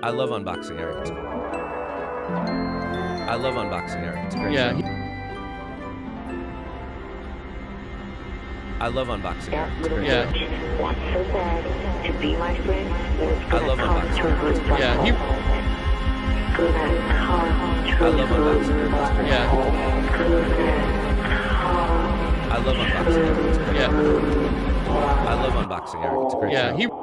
I love unboxing Eric. I love unboxing Eric. It's a great show. I love unboxing Eric. It's a great show. Wants so bad to be my friend. I love unboxing Eric. It's a great show. I love unboxing Eric. It's a great show. I love unboxing Eric. It's a great show. I love unboxing Eric. It's a great show.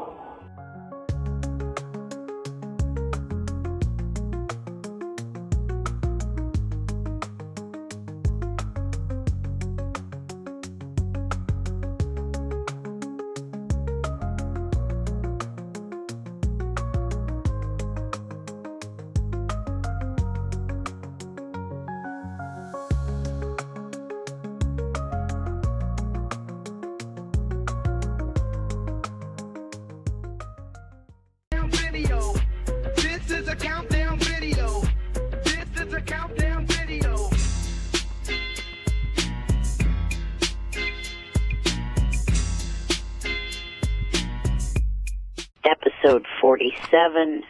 Episode 47.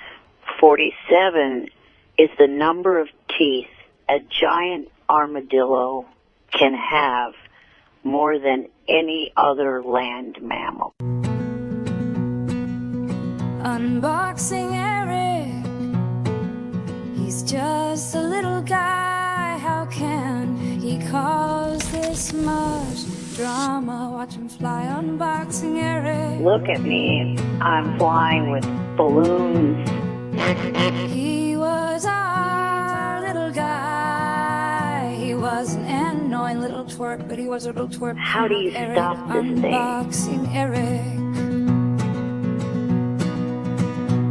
47 is the number of teeth a giant armadillo can have more than any other land mammal. Unboxing Eric, he's just a little guy. How can he cause this much drama? Watch him fly. Unboxing Eric. Look at me, I'm flying with balloons. He was our little guy. He was an annoying little twerp, but he was a little twerp. How do you Eric. stop this thing? Unboxing Eric.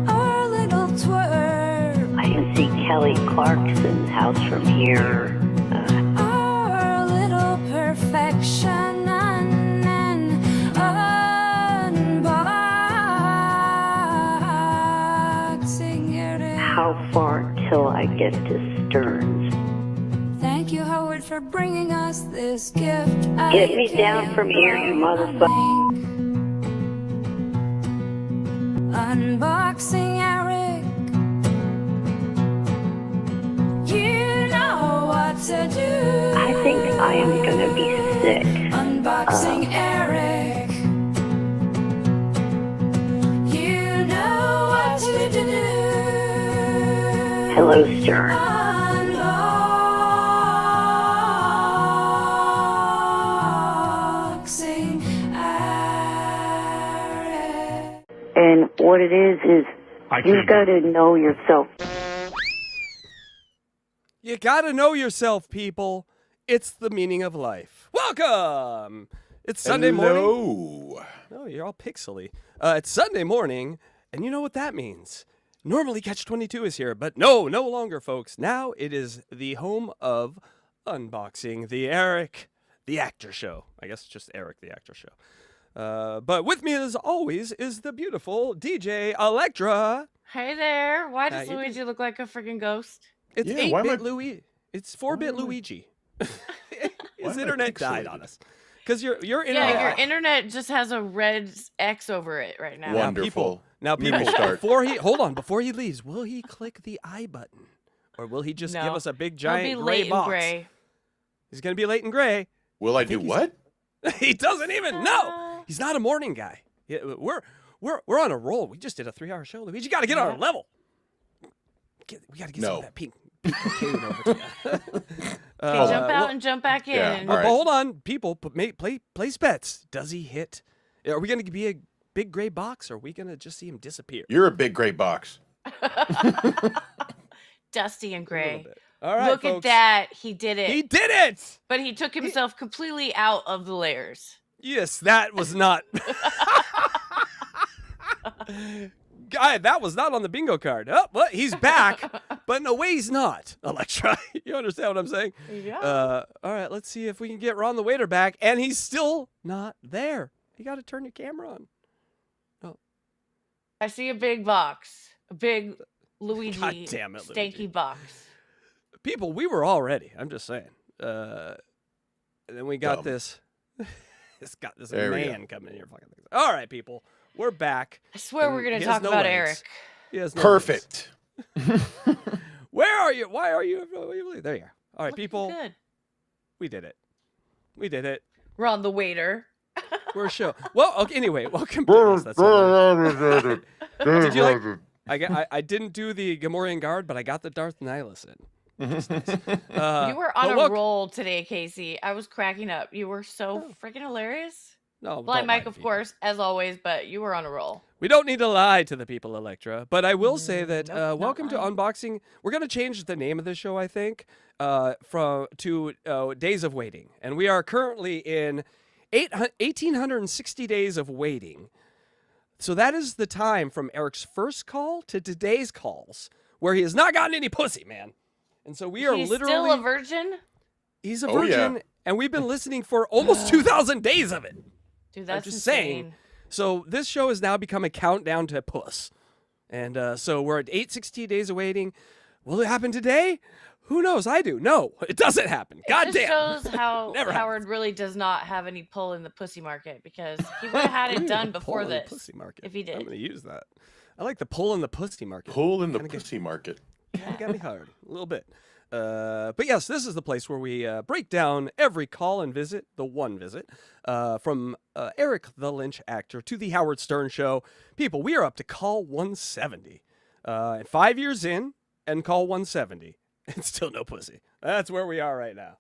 Our little twerp. I can see Kelly Clarkson's house from here. Our little perfection. How far till I get to Stearns? Thank you, Howard, for bringing us this gift. Get me down from here, you motherfucker. Unboxing Eric. You know what to do. I think I am gonna be sick. Unboxing Eric. You know what to do. Hello, Stern. Unboxing Eric. And what it is you've got to know yourself. You gotta know yourself, people. It's the meaning of life. Welcome! It's Sunday morning. Oh, you're all pixely. It's Sunday morning, and you know what that means. Normally Catch 22 is here, but no longer, folks. Now it is the home of Unboxing the Eric, the Actor Show. I guess it's just Eric, the Actor Show. But with me, as always, is the beautiful DJ Electra. Hey there. Why does Luigi look like a freaking ghost? It's 8-bit Luigi. It's 4-bit Luigi. His internet died on us. Because your internet... Yeah, your internet just has a red X over it right now. Wonderful. Now, people, start. before he leaves, will he click the I button? Or will he just give us a big, giant gray box? Gray. He's going to be late and gray. Will I do what? He doesn't even know. He's not a morning guy. We're on a roll. We just did a 3-hour show. Luigi, you got to get on our level. We got to get some of that pink cocaine over to you. Okay, jump out and jump back in. Yeah, but hold on, people. Place bets. Does he hit? Are we going to be a big gray box, or are we going to just see him disappear? You're a big gray box. Dusty and gray. All right, Look folks. at that. He did it. He did it! But he took himself completely out of the layers. Yes, that was not... Guy, that was not on the bingo card. Oh, well, he's back, but in a way he's not, Electra. You understand what I'm saying? Yeah. All right, let's see if we can get Ron the waiter back, and he's still not there. You got to turn your camera on. Oh. I see a big box. A big Luigi God damn it, Luigi. stanky box. People, we were all ready. I'm just saying. And then we got this. It's got this man coming in here fucking things. All right, people. We're back. I swear we're going to talk about Eric. He has no Perfect. Where are you? Why are you? There you are. All right, Looking people. Good. We did it. We did it. We're on the waiter. We're a show. Well, okay. Anyway, welcome to this. That's so Did you like? I didn't do the Gamorrean guard, but I got the Darth Nihilus in. Nice. You were on a roll today, Casey. I was cracking up. You were so freaking hilarious. No, Blind Mike, of course, as always, but you were on a roll. We don't need to lie to the people, Electra. But I will say that welcome to lying. Unboxing. We're going to change the name of the show, I think, to Days of Waiting. And we are currently in 1,860 days of waiting. So that is the time from Eric's first call to today's calls, where he has not gotten any pussy, man. And so we are He's literally... still a virgin? He's a virgin, yeah. and we've been listening for almost 2,000 days of it. Dude, that's I'm just insane. saying. So this show has now become a countdown to puss. And so we're at 860 days of waiting. Will it happen today? Who knows? I do. No, it doesn't happen. God It damn. just shows how Never Howard really does not have any pull in the pussy market, because he would have had it done before Pull in the this. pussy market. If he did. I'm going to use that. I like the pull in the pussy market. Pull in the Kinda pussy market. Kinda got me hard a little bit. But yes, this is the place where we break down every call and visit, the one visit, from Eric the Lynch actor to the Howard Stern show. People, we are up to call 170. 5 years in and call 170. And still no pussy. That's where we are right now.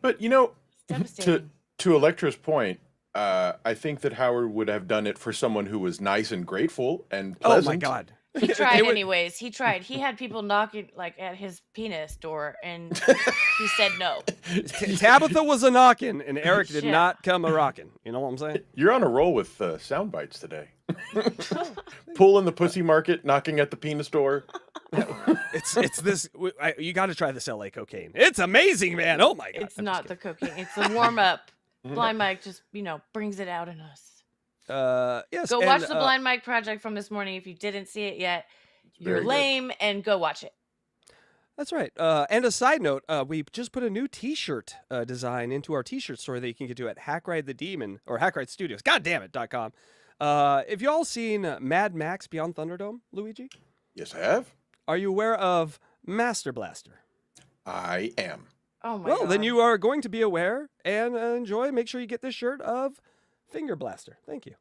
But you know, Devastating. to Electra's point, I think that Howard would have done it for someone who was nice and grateful and pleasant. Oh my God. He tried anyways. He tried. He had people knocking like at his penis door, and he said no. Tabitha was a knocking, and Eric did Yeah. not come a rocking. You know what I'm saying? You're on a roll with sound bites today. Pull in the pussy market, knocking at the penis door. It's this. You got to try this LA cocaine. It's amazing, man. Oh my God. It's not the cocaine. It's the warm up. Blind Mike just brings it out in us. Yes. Go and, watch the Blind Mike project from this morning if you didn't see it yet. You're very good. lame, and go watch it. That's right. And a side note, we just put a new T-shirt design into our T-shirt store that you can get to at Hackride the Demon or Hackride Studios. GodDammit.com. Have you all seen Mad Max Beyond Thunderdome, Luigi? Yes, I have. Are you aware of Master Blaster? I am. Oh my Well, god. then you are going to be aware and enjoy. Make sure you get this shirt of Finger Blaster. Thank you.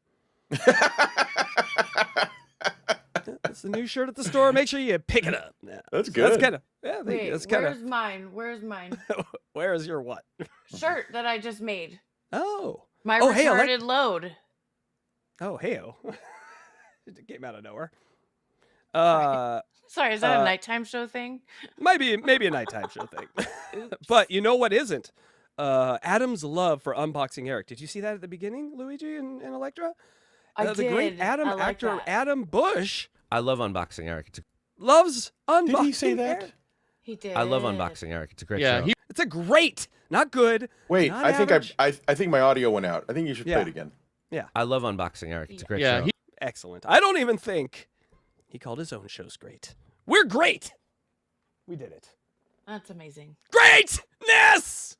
It's the new shirt at the store. Make sure you pick it up. Yeah. That's good. That's kind of thank you. Wait, That's kind where's of. mine? Where's mine? Where is your what? Shirt that I just made. Oh. My Oh, hey, retarded load. Oh, heyo. It came out of nowhere. Sorry, is that a nighttime show thing? Maybe a nighttime show thing. But you know what isn't? Adam's love for unboxing Eric. Did you see that at the beginning, Luigi and Electra? I The great did. Adam I like actor that. Adam Bush I love unboxing Eric. loves unboxing. Did he say that? Eric. He did. I love unboxing Eric. It's a great Yeah, show. It's a great, not good. Wait, not I think average. I think my audio went out. I think you should Yeah. play it again. I love unboxing Eric. It's a great Yeah, show. he- Excellent. I don't even think he called his own shows great. We're great. We did it. That's amazing. Greatness.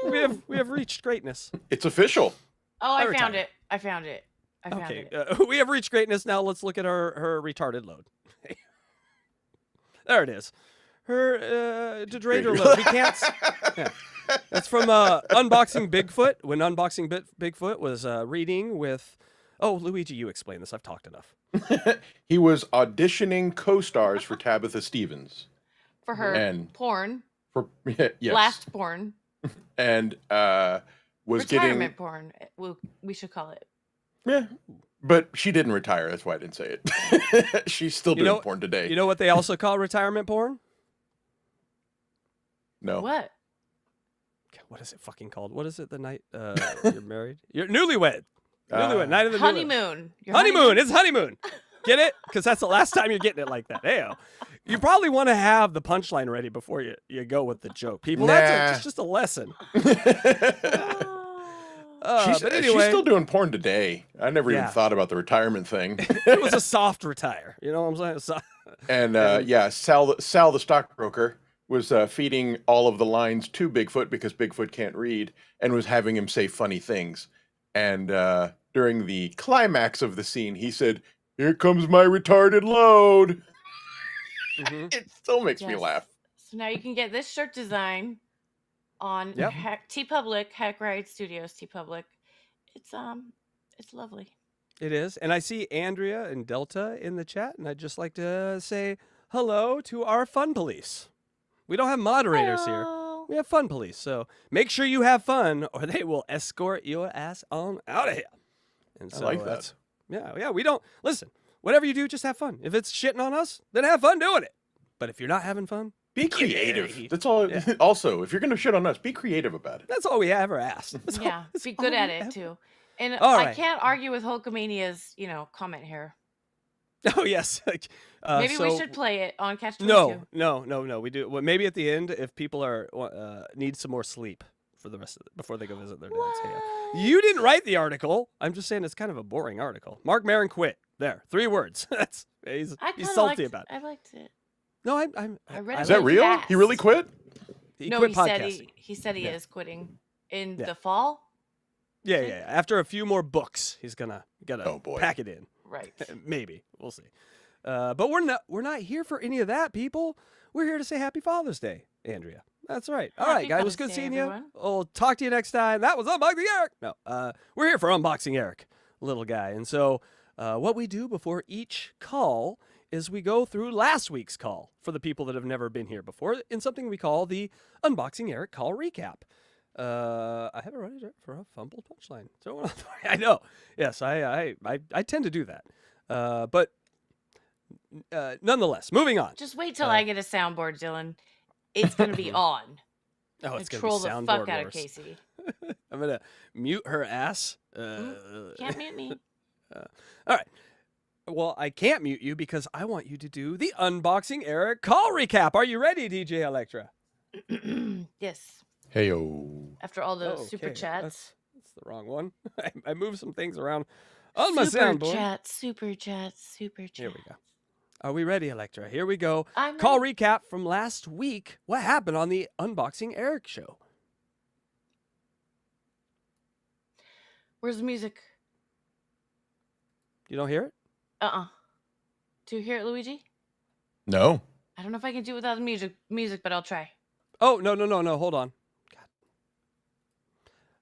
we have reached greatness. It's official. Oh, I Every found time. it. I found it. Okay, we have reached greatness. Now let's look at her retarded load. There it is. Her detrader load. We can't. Yeah. That's from Unboxing Bigfoot. When Unboxing Bigfoot was reading with. Oh, Luigi, you explain this. I've talked enough. He was auditioning co-stars for Tabitha Stevens. For her And- porn. For yes. Last porn. And was Retirement porn. We should call it. getting but she didn't retire. That's why I didn't say it. She's still doing know- porn today. You know what they also call retirement porn? No. What? What is it fucking called? What is it the night you're married? You're newlywed. Newlywed. Ah. Night of the newlywed. Honeymoon. Your Honeymoon. It's honeymoon. Get it? Because that's the last time you're getting it like that. Heyo. You probably want to have the punchline ready before you go with the joke. People, that's Nah. just a lesson. She's But anyway, still doing porn today. I never Yeah. even thought about the retirement thing. it was a soft retire. You know what I'm saying? And Sal the stockbroker was feeding all of the lines to Bigfoot because Bigfoot can't read, and was having him say funny things. And during the climax of the scene, he said, Here comes my retarded load. Mm-hmm. It still makes me laugh. So now you can get this shirt design on TeePublic, Hack Ride Studios, TeePublic. It's lovely. It is. And I see Andrea and Delta in the chat, and I'd just like to say hello to our fun police. We don't have moderators here. We have fun police. So make sure you have fun, or they will escort your ass on out of here. And so I like that. Yeah, we don't... Listen, whatever you do, just have fun. If it's shitting on us, then have fun doing it. But if you're not having fun... Be creative. That's all. Yeah. Also, if you're going to shit on us, be creative about it. That's all we ever asked. Be good at it, too. And I can't argue with Hulkamania's, comment here. Oh, yes. Maybe we should play it on Catch 22. No. We do. Well, maybe at the end, if people need some more sleep for the rest of it before they go visit their dads. Yeah. You didn't write the article. I'm just saying it's kind of a boring article. Mark Maron quit. There, 3 words. He's salty about it. I liked it. No, I read it. Is that real? Fast. He really quit? He quit podcasting. He said he is quitting in the fall. Yeah. After a few more books, he's gotta pack it in. Right. Maybe. We'll see. But we're not here for any of that, people. We're here to say Happy Father's Day, Andrea. That's right. All right, guys. It was good seeing you. I'll talk to you next time. That was Unboxing Eric. No, we're here for Unboxing Eric, little guy. And so what we do before each call is we go through last week's call for the people that have never been here before in something we call the Unboxing Eric Call Recap. I have it ready for a fumble punchline. So I know. Yes, I tend to do that. But nonetheless, moving on. Just wait till I get a soundboard, Dylan. It's going to be on. Oh, it's going to be troll soundboard the fuck out of wars. Casey. I'm going to mute her ass. Can't mute me. All right. Well, I can't mute you because I want you to do the Unboxing Eric Call Recap. Are you ready, DJ Electra? Yes. Heyo. After all those super chats. That's the wrong one. I moved some things around on my soundboard. Super chats. Here we go. Are we ready, Electra? Here we go. I'm Call ready. recap from last week. What happened on the Unboxing Eric show? Where's the music? You don't hear it? Do you hear it, Luigi? No. I don't know if I can do it without the music, but I'll try. Oh, no. Hold on. God.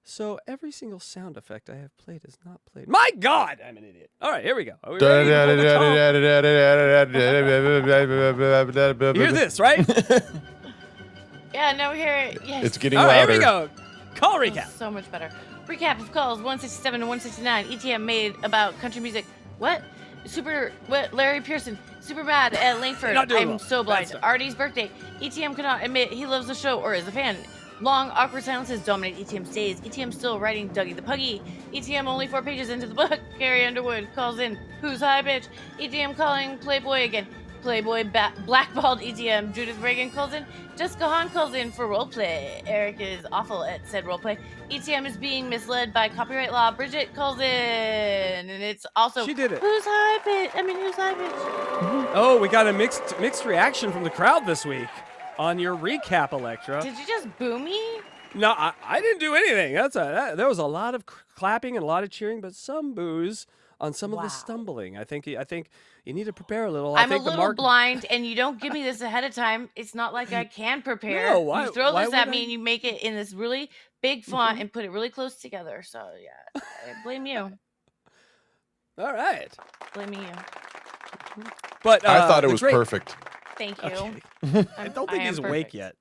So every single sound effect I have played is not played. My God, I'm an idiot. All right, here we go. Are we ready? You hear this, right? Yeah, now we hear it. Yes. It's getting All right, louder. here we go. Call recap. So much better. Recap of calls 167 and 169. ETM made about country music. What? Larry Pearson. Super mad at Langford. I'm so blind. Artie's birthday. ETM cannot admit he loves the show or is a fan. Long, awkward silences dominate ETM's days. ETM still writing Dougie the Puggie. ETM only 4 pages into the book. Carrie Underwood calls in. Who's high bitch? ETM calling Playboy again. Playboy blackballed ETM. Judith Reagan calls in. Jessica Hahn calls in for roleplay. Eric is awful at said roleplay. ETM is being misled by copyright law. Bridget calls in. And it's also... She did it. Who's high bitch? Who's high bitch? Oh, we got a mixed reaction from the crowd this week on your recap, Electra. Did you just boo me? No, I didn't do anything. There was a lot of clapping and a lot of cheering, but some boos on some of the stumbling. I think you need to prepare a little. I'm a little blind, and you don't give me this ahead of time. It's not like I can prepare. No, why, you throw why this at would me, I? and you make it in this really big font and put it really close together. So, yeah, I blame you. All right. Blaming you. But I thought it was perfect. Thank you. Okay. I don't think he's awake yet.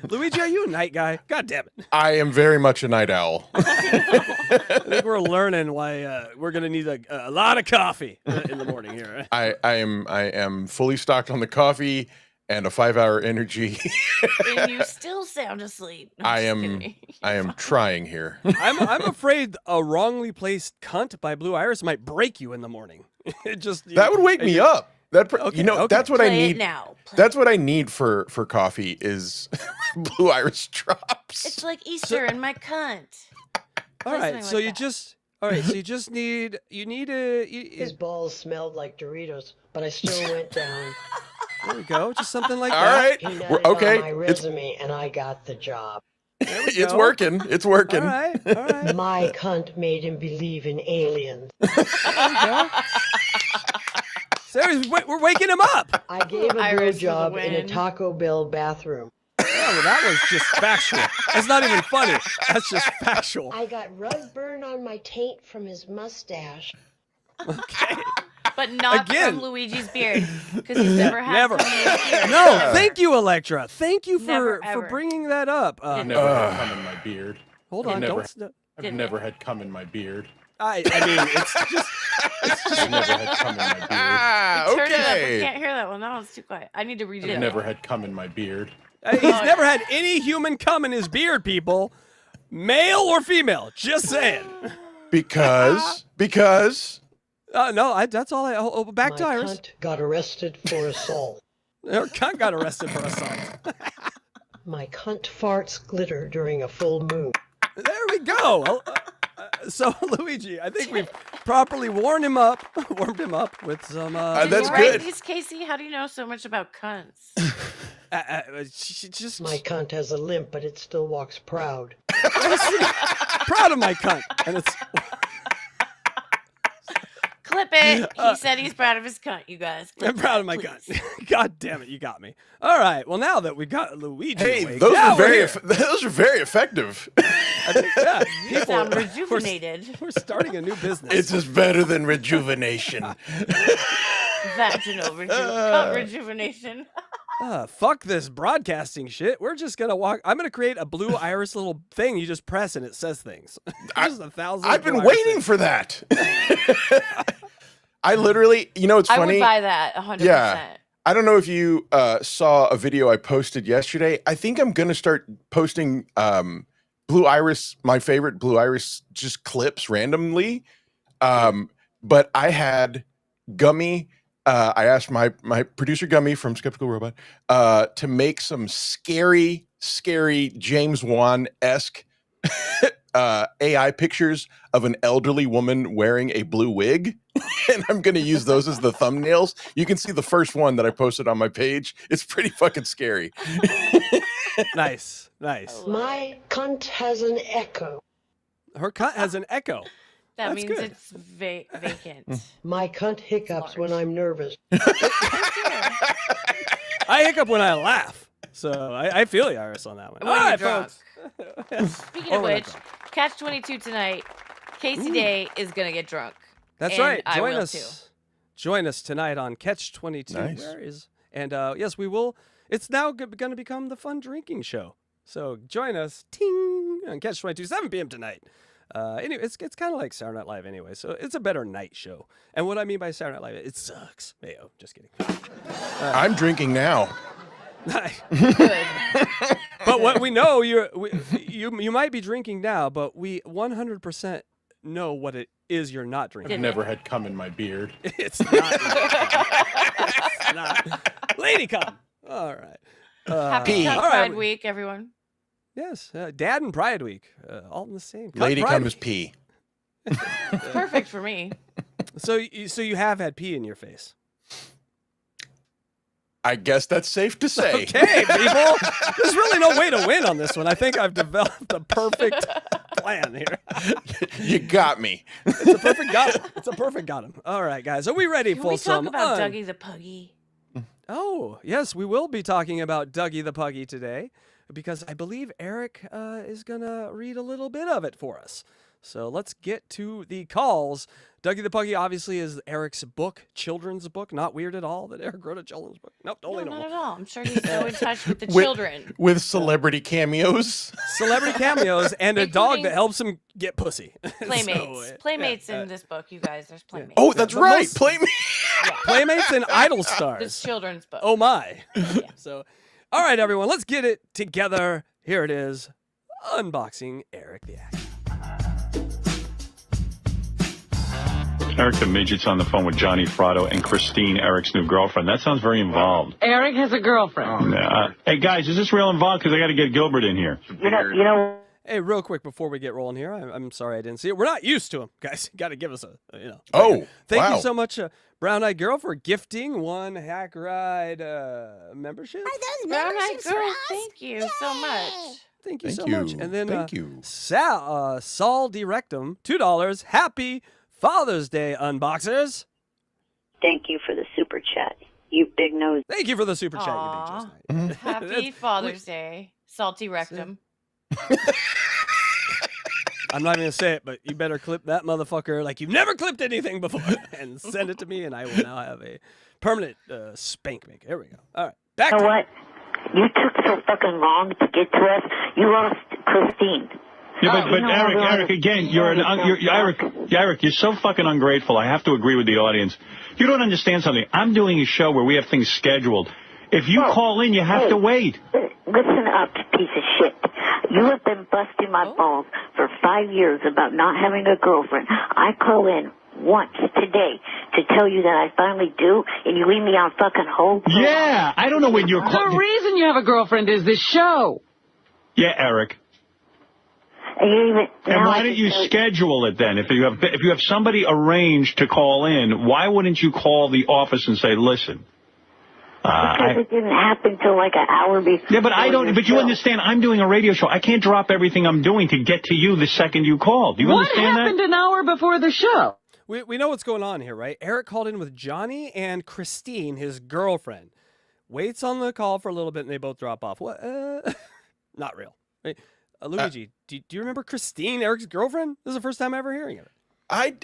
Luigi, are you a night guy? God damn it. I am very much a night owl. I think we're learning why we're going to need a lot of coffee in the morning here. I am fully stocked on the coffee and a 5-hour energy. And you still sound asleep. No, I just am trying here. I'm afraid a wrongly placed cunt by Blue Iris might break you in the morning. That would wake me up. That's what I need now. That's what I need for coffee is Blue Iris drops. It's like Easter in my cunt. All right, so you just need His balls smelled like Doritos, but I still went down. There we go, just something like All that. right, He netted okay. on my resume, and I got the job. It's working. It's working. All right. My cunt made him believe in aliens. There you go. Seriously, we're waking him up. I gave a Iris with a blowjob in a win. Taco Bell bathroom. Oh, well, that was just factual. That's not even funny. That's just factual. I got rug burn on my taint from his mustache. Okay. But not Again. from Luigi's beard, because he's never had Never. somebody in his beard. No, thank you, Electra. Thank you Never, for ever. bringing that up. Didn't Never had cum in my beard. Hold on, never- don't. I've Didn't never had cum in my beard. I mean, it's just. I've never had cum in my beard. Turn it up. We can't hear that one. That one's too quiet. I need to read it. I've never had cum in my beard. He's never had any human cum in his beard, people. Male or female. Just saying. Because No, that's all back My to Iris. cunt got arrested for assault. Her cunt got arrested for assault. My cunt farts glitter during a full moon. There we go. So, Luigi, I think we've properly warmed him up with some. Did that's you write good. these, Casey? How do you know so much about cunts? She just My cunt has a limp, but it still walks proud. proud of my cunt, and it's. Clip it. He said he's proud of his cunt, you guys. Clip I'm proud that, of my please. cunt. God damn it, you got me. All right. Well, now that we got Luigi, hey, awake, those now are we're very here. those are very effective. I think, yeah, You people, sound rejuvenated. We're starting a new business. It's just better than rejuvenation. Vaginal cunt rejuvenation. Fuck this broadcasting shit. We're just gonna walk. I'm gonna create a blue iris little thing. You just press and it says things. Just 1,000. I've been blue iris waiting things. for that. I literally, it's I funny. would buy that 100%. Yeah. I don't know if you saw a video I posted yesterday. I think I'm going to start posting Blue Iris, my favorite Blue Iris, just clips randomly. But I had Gummy. I asked my producer Gummy from Skeptical Robot to make some scary James Wan-esque AI pictures of an elderly woman wearing a blue wig. And I'm going to use those as the thumbnails. You can see the first one that I posted on my page. It's pretty fucking scary. Nice. My cunt has an echo. Her cunt has an echo. That That's means good. it's vacant. My cunt hiccups when I'm nervous. I hiccup when I laugh. So I feel you, Iris, on that one. When All you're right, drunk. folks. Speaking Or of when I'm which, drunk. Catch 22 tonight. Casey Day is going to get drunk. That's And right. I Join will us. too. Join us tonight on Catch 22. Nice. Where is? And yes, we will. It's now going to become the fun drinking show. So join us, ting, on Catch 22, 7 p.m. tonight. Anyway, it's kind of like Saturday Night Live anyway, so it's a better night show. And what I mean by Saturday Night Live, it sucks. Hey, oh, just kidding. I'm drinking now. Good. But what we know, you might be drinking now, but we 100% know what it is you're not drinking. I've never had cum in my beard. It's not. It's not. Lady cum. All right. Happy Pee. Cunt All right. Pride Week, everyone. Yes, Dad and Pride Week, all in the same. Lady Pride cum is Week. pee. It's perfect for me. So you have had pee in your face. I guess that's safe to say. Okay, people. There's really no way to win on this one. I think I've developed a perfect plan here. You got me. It's a perfect got him. It's a perfect got him. All right, guys. Are we ready Can for we talk some? about Dougie the Puggie? Oh, yes, we will be talking about Dougie the Puggie today because I believe Eric is going to read a little bit of it for us. So let's get to the calls. Dougie the Puggie obviously is Eric's book, children's book. Not weird at all that Eric wrote a children's book. Nope, totally No, not normal. at all. I'm sure he's so in touch with the children. With celebrity cameos. Celebrity cameos and a dog Including- that helps him get pussy. Playmates. So, Playmates yeah, in this book, you guys. There's playmates. Oh, that's but right. most- Play me. Playmates and Idol This Stars. children's book. Oh my. So, all right, everyone, let's get it together. Here it is. Unboxing Eric the Actor. Eric the Midget's on the phone with Johnny Fratto and Christine, Eric's new girlfriend. That sounds very involved. Eric has a girlfriend. Hey, guys, is this real involved? Because I got to get Gilbert in here. You know. Hey, real quick before we get rolling here, I'm sorry I didn't see it. We're not used to him, guys. Got to give us a. Oh, Thank wow. you so much, Brown Eyed Girl, for gifting one Hack Ride membership. Brown Eyed Girl, thank you so much. Thank you Thank so you. much. And then Thank you. Saul Directum, $2. Happy Father's Day, unboxers. Thank you for the super chat. You big nose. Thank you for the super chat, you big Joe. Happy Father's Day, salty rectum. I'm not even going to say it, but you better clip that motherfucker like you've never clipped anything before and send it to me, and I will now have a permanent spank make. Here we go. All right. Back You know to what? You took so fucking long to get to us. You lost Christine. Yeah, but Eric, again, Eric, you're so fucking ungrateful. I have to agree with the audience. You don't understand something. I'm doing a show where we have things scheduled. If you call in, you have to wait. Listen up, piece of shit. You have been busting my balls for 5 years about not having a girlfriend. I call in once today to tell you that I finally do, and you leave me on fucking hold. Yeah, I don't know when you're calling. The reason you have a girlfriend is this show. Yeah, Eric. And why don't you schedule it then? If you have somebody arranged to call in, why wouldn't you call the office and say, listen? Because it didn't happen till like an hour before. Yeah, but I don't. But you understand? I'm doing a radio show. I can't drop everything I'm doing to get to you the second you call. Do you understand that? What happened an hour before the show? We know what's going on here, right? Eric called in with Johnny and Christine, his girlfriend. Waits on the call for a little bit, and they both drop off. What? Not real. Right? Luigi, do you remember Christine, Eric's girlfriend? This is the first time ever hearing of it.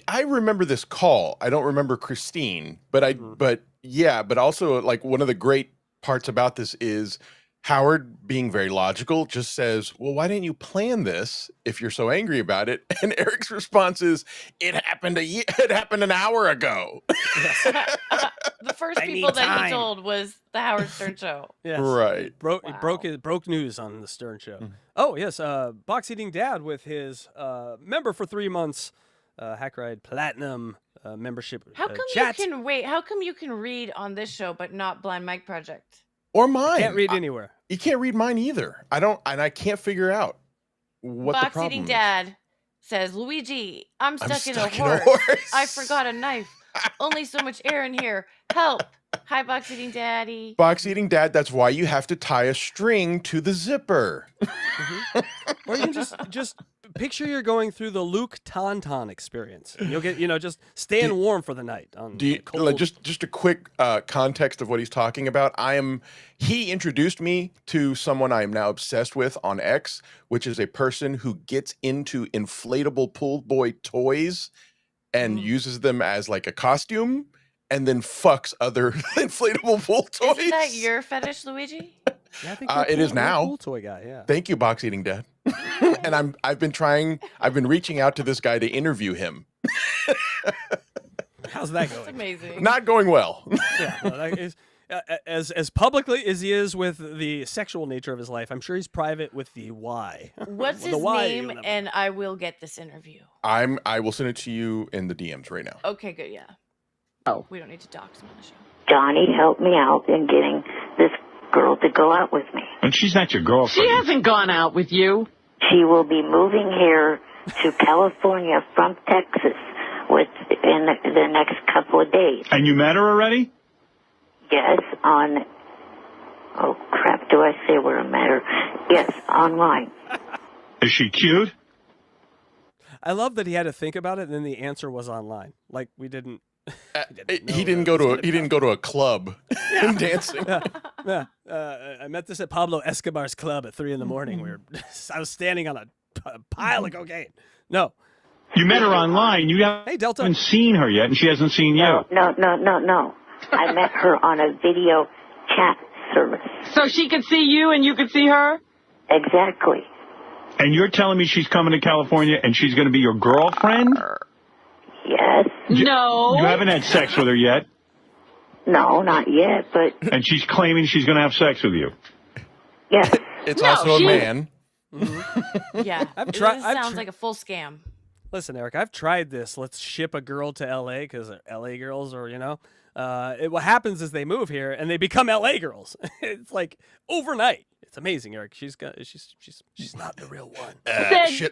I remember this call. I don't remember Christine, but yeah, but also like one of the great parts about this is Howard, being very logical, just says, well, why didn't you plan this if you're so angry about it? And Eric's response is, it happened an hour ago. The first people that he told was the Howard Stern show. Yes. Right. Broke news on the Stern show. Mm-hmm. Oh, yes. Box Eating Dad with his member for 3 months, Hack Ride Platinum membership. How come you can read on this show but not Blind Mike Project? Or mine. Can't read anywhere. You can't read mine either. I can't figure out what the problem is. Box Eating Dad says, Luigi, I'm stuck in a horse. I forgot a knife. Only so much air in here. Help. Hi, Box Eating Daddy. Box Eating Dad, that's why you have to tie a string to the zipper. Mm-hmm. Or you can just picture you're going through the Luke Tauntaun experience. And you'll get, just staying warm for the night. Just a quick context of what he's talking about. He introduced me to someone I am now obsessed with on X, which is a person who gets into inflatable pool boy toys and uses them as like a costume and then fucks other inflatable pool toys. Isn't that your fetish, Luigi? Yeah, I think it is now. Cool toy guy, yeah. Thank you, Box Eating Dad. And I've been reaching out to this guy to interview him. How's that going? That's amazing. Not going well. Yeah, no, that is, as publicly as he is with the sexual nature of his life, I'm sure he's private with the why. What's his name? And I will get this interview. I will send it to you in the DMs right now. Okay, good, yeah. Oh, we don't need to dox him on the show. Johnny helped me out in getting this girl to go out with me. And she's not your girlfriend. She hasn't gone out with you. She will be moving here to California from Texas in the next couple of days. And you met her already? Yes, oh crap, do I say where I met her? Yes, online. Is she cute? I love that he had to think about it and then the answer was online. Like we didn't. He didn't go to a club dancing. Yeah. I met this at Pablo Escobar's club at 3 a.m. I was standing on a pile of cocaine. No. You met her online. You haven't seen her yet, and she hasn't seen you. No. I met her on a video chat service. So she could see you and you could see her? Exactly. And you're telling me she's coming to California and she's going to be your girlfriend? Yes. No. You haven't had sex with her yet? No, not yet, but... And she's claiming she's going to have sex with you? Yes. It's also a man. Mm-hmm. Yeah. This sounds like a full scam. Listen, Eric, I've tried this. Let's ship a girl to L.A. because L.A. girls are, what happens is they move here and they become L.A. girls. It's like overnight. It's amazing, Eric. She's not the real one.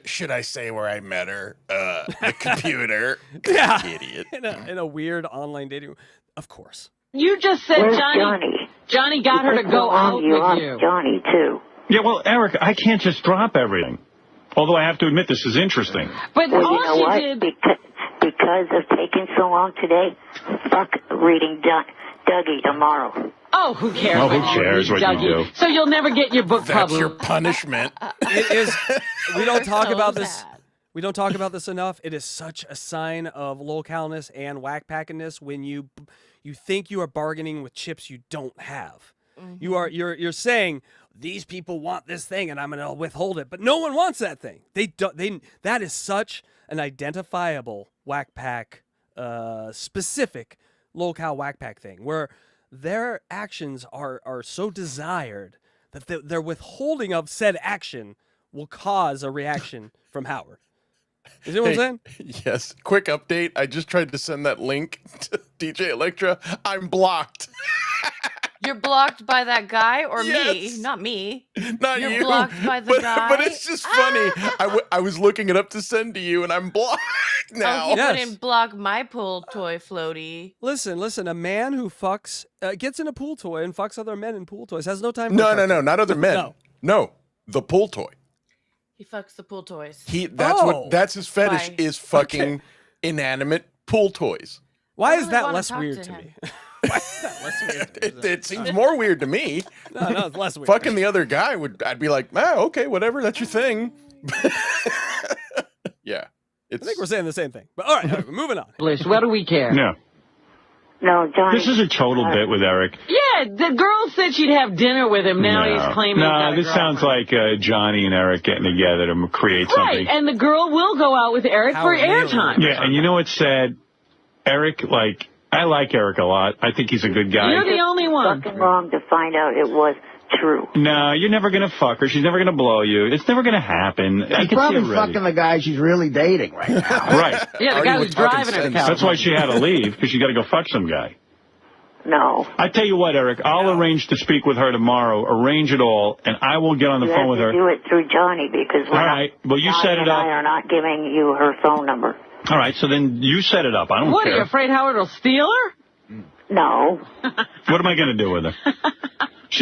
Should I say where I met her? The computer. Yeah. Idiot. In a weird online dating. Of course. You just said Johnny got her to go out with you. Johnny too. Yeah, well, Eric, I can't just drop everything. Although I have to admit this is interesting. But well, you know what? because of taking so long today, fuck reading Dougie tomorrow. Oh, who cares? Oh, who cares what you do? So you'll never get your book That's published. your punishment. It is. We don't talk so about this. sad. We don't talk about this enough. It is such a sign of localness and whack packiness when you think you are bargaining with chips you don't have. You're saying these people want this thing and I'm going to withhold it, but no one wants that thing. That is such an identifiable whack pack specific locale whack pack thing where their actions are so desired that their withholding of said action will cause a reaction from Howard. You see what I'm saying? Yes. Quick update. I just tried to send that link to DJ Electra. I'm blocked. You're blocked by that guy or Yes. me? Not me. Not You're you. blocked by the guy. But it's just funny. I was looking it up to send to you, and I'm blocked now. Oh, he Yes. wouldn't block my pool toy floaty. Listen. A man who fucks gets in a pool toy and fucks other men in pool toys has no time. For No, not other men. No, the pool toy. He fucks the pool toys. That's his fetish Why? is fucking inanimate pool toys. Why I is really that wanna less talk weird to to him. me? Why is that less weird? To me? It seems more weird to me. No, it's less weird. Fucking the other guy I'd be like, okay, whatever, that's your thing. Yeah. I think we're saying the same thing. But all right, moving on. What do we care? Yeah. No, Johnny. This is a total bit with Eric. Yeah, the girl said she'd have dinner with him. Now he's claiming he's got a this sounds like Johnny and Eric getting together to create something. Right, and the girl will go out with Eric for airtime. Yeah, and you know what's sad? Eric, I like Eric a lot. I think he's a good guy. You're the only one. Fucking wrong to find out it was true. No, you're never going to fuck her. She's never going to blow you. It's never going to happen. I She's can probably see it already. fucking the guy she's really dating right now. Right. Yeah, the guy who's driving her to California. That's why she had to leave, because she got to go fuck some guy. No. I tell you what, Eric, I'll arrange to speak with her tomorrow, arrange it all, and I will get on the phone with her. You have to do it through Johnny because All right, well, you set it Johnny and up. I are not giving you her phone number. All right, so then you set it up. I don't What, care. are you afraid Howard will steal her? No. What am I going to do with her?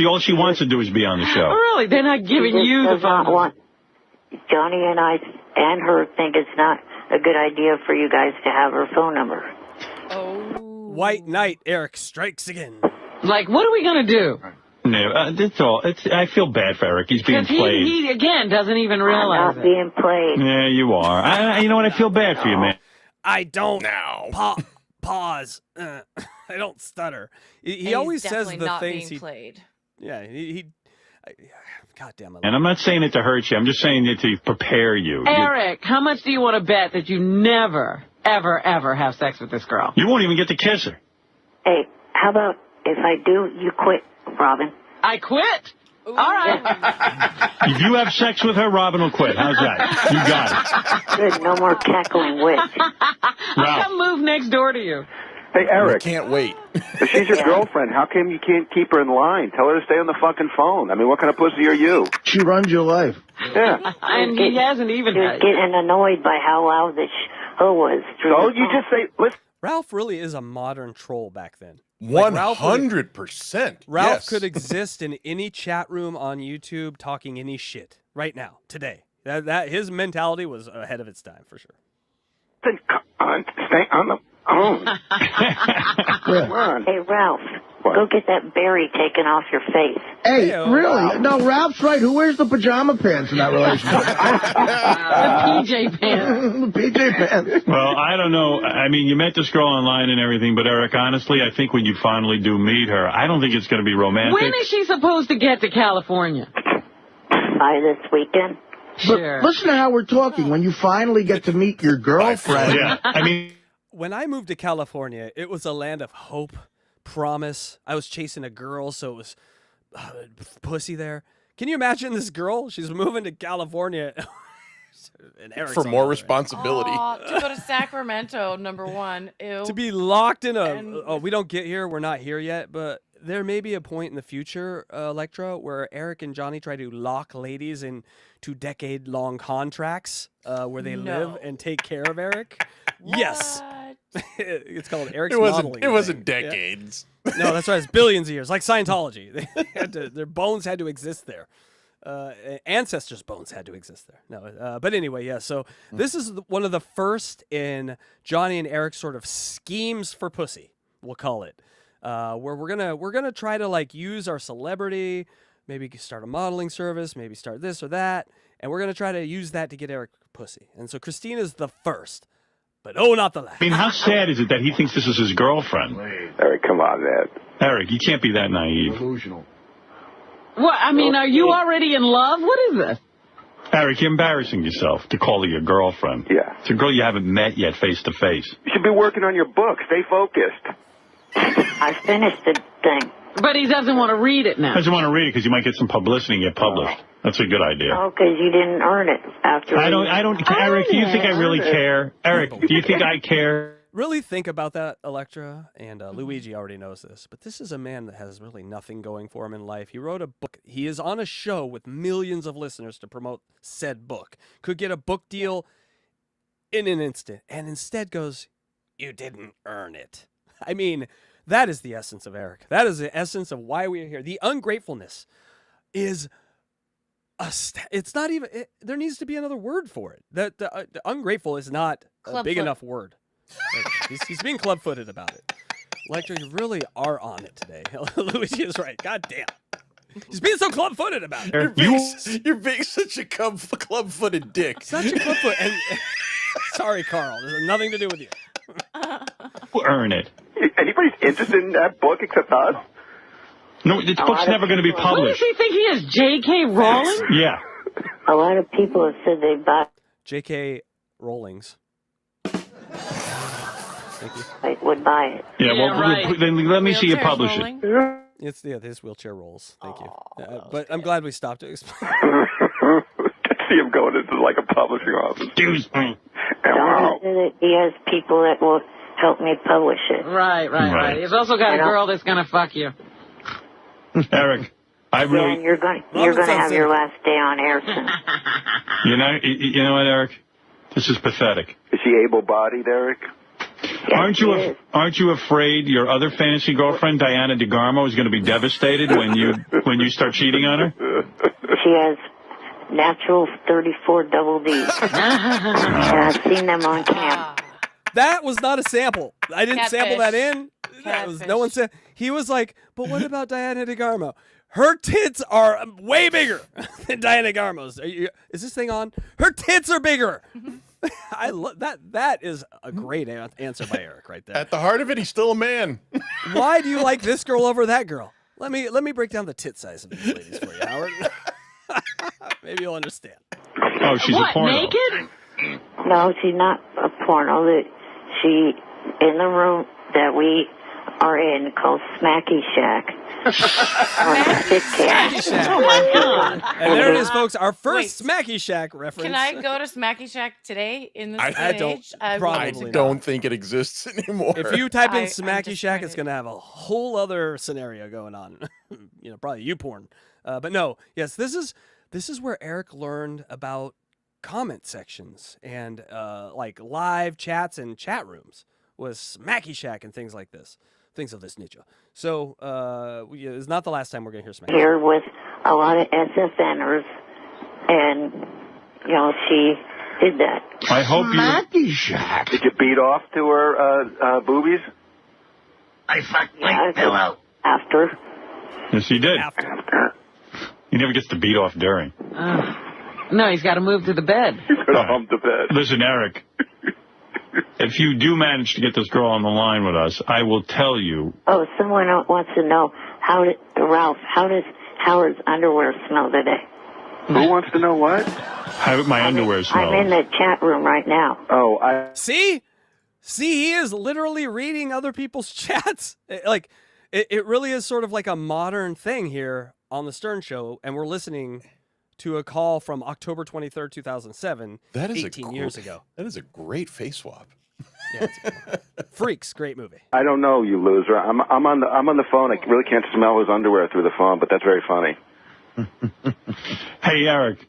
All she wants to do is be on the show. Really? They're not giving She you the does not phone. want Johnny and I and her think it's not a good idea for you guys to have her phone number. White Knight, Eric strikes again. Like, what are we going to do? No, that's all. I feel bad for Eric. He's being played. He, again, doesn't even I'm realize not being played. Yeah, you are. You know what? I feel bad for you, man. I don't Now. pause. I don't stutter. He And always he's says definitely the not things being played. Yeah, God damn it. And I'm not saying it to hurt you. I'm just saying it to prepare you. Eric, how much do you want to bet that you never, ever, ever have sex with this girl? You won't even get to kiss her. Hey, how about if I do, you quit, Robin? I quit? All right. If you have sex with her, Robin will quit. How's that? You got it. Good, no more cackling witch. I'll come move next door to you. Hey, Eric. Can't wait. If she's your girlfriend, how come you can't keep her in line? Tell her to stay on the fucking phone. I mean, what kind of pussy are you? She runs your life. Yeah. And he hasn't even... You're getting annoyed by how loud the show was. So you just say, listen. Ralph really is a modern troll back then. 100%. Ralph Yes. could exist in any chat room on YouTube talking any shit right now, today. That his mentality was ahead of its time, for sure. Come on, stay on the phone. Come on. Hey, Ralph, go get that berry taken off your face. Hey, really? No, Ralph's right. Who wears the pajama pants in that relationship? The PJ pants. The PJ pants. Well, I don't know. I mean, you met this girl online and everything, but Eric, honestly, I think when you finally do meet her, I don't think it's going to be romantic. When is she supposed to get to California? By this weekend. Sure. But listen to how we're talking. When you finally get to meet your girlfriend. Yeah, I mean... When I moved to California, it was a land of hope, promise. I was chasing a girl, so it was pussy there. Can you imagine this girl? She's moving to California. And Eric's for more on responsibility. To go to Sacramento, number one. Ew. To be locked in a... we don't get here. We're not here yet. But there may be a point in the future, Electra, where Eric and Johnny try to lock ladies into decade-long contracts where they live and take care of Eric. Yes. It's called Eric's modeling. It wasn't decades. Yeah. No, that's right. It's billions of years, like Scientology. Their bones had to exist there. ancestors' bones had to exist there. No, but anyway, yeah. So this is one of the first in Johnny and Eric's sort of schemes for pussy, we'll call it, where we're gonna try to like use our celebrity, maybe start a modeling service, maybe start this or that, and we're gonna try to use that to get Eric pussy. And so Christina's the first, but not the last. I mean, how sad is it that he thinks this is his girlfriend? Eric, come on, man. Eric, you can't be that naive. Delusional. What? I mean, are you already in love? What is this? Eric, you're embarrassing yourself to call her your girlfriend. Yeah. It's a girl you haven't met yet face to face. You should be working on your book. Stay focused. I finished the thing. But he doesn't want to read it now. Doesn't want to read it because you might get some publicity and get published. That's a good idea. Oh, because you didn't earn it after. I don't, Eric, do you think I really care? Eric, do you think I care? Really think about that, Electra, and Luigi already knows this, but this is a man that has really nothing going for him in life. He wrote a book. He is on a show with millions of listeners to promote said book. Could get a book deal in an instant, and instead goes, "You didn't earn it." I mean, that is the essence of Eric. That is the essence of why we are here. The ungratefulness is it's not even, there needs to be another word for it. The ungrateful is not a big enough word. He's being club-footed about it. Electra, you really are on it today. Luigi is right. God damn. He's being so club-footed about it. You're being such a club-footed dick. Such a club-foot. And sorry, Carl. This has nothing to do with you. Earn it. Anybody's interested in that book except us? No, this book's never going to be What published. does he think he is, J.K. Rowling? Yeah. A lot of people have said they buy. J.K. Rowling's. Thank you. I would buy it. Yeah, well, right. then let me see you publish it. It's his wheelchair rolls. Thank you. But I'm glad we stopped to explain. See him going into like a publishing office. Dude. Don't say that he has people that will help me publish it. Right. He's also got a girl that's going to fuck you. Eric, I really... Dan, you're going to have your last day on air soon. You know what, Eric? This is pathetic. Is she able-bodied, Eric? Yes, Aren't you afraid your other fantasy girlfriend, Diana DeGarmo, is going to be devastated when you start cheating on her? She has natural 34 double Ds. And I've seen them on cam. That was not a sample. I didn't sample that in. That was, no one said. He was like, but what about Diana DeGarmo? Her tits are way bigger than Diana DeGarmo's. Is this thing on? Her tits are bigger. I love that. That is a great answer by Eric right there. At the heart of it, he's still a man. Why do you like this girl over that girl? Let me break down the tit size of these ladies for you, Howard. Maybe you'll understand. Oh, she's a porno. Naked? No, she's not a porno. She in the room that we are in called Smacky Shack. Smacky Shack. Oh my God. And there it is, folks. Our first Smacky Shack reference. Can I go to Smacky Shack today in this I age? I don't think it exists anymore. If you type in Smacky Shack, it's going to have a whole other scenario going on. Probably YouPorn. But no, yes, this is where Eric learned about comment sections and like live chats and chat rooms was Smacky Shack and things like this. Things of this nature. So it's not the last time we're going to hear Smacky here with a lot of SFNers, and she did that. I hope Smacky Shack. Did you beat off to her boobies? I fucked my pillow. After. Yes, he did. After. He never gets to beat off during. No, he's got to move to the bed. He's going to hump the bed. Listen, Eric, if you do manage to get this girl on the line with us, I will tell you. Oh, someone wants to know Ralph, how does Howard's underwear smell today? Who wants to know what? How my underwear smells. I'm in the chat room right now. Oh, See, he is literally reading other people's chats. Like, it really is sort of like a modern thing here on the Stern Show, and we're listening to a call from October 23rd, 2007, that is 18 years ago. That is a great face swap. Yeah, Freaks, great movie. I don't know, you loser. I'm on the phone. I really can't smell his underwear through the phone, but that's very funny. Hey, Eric,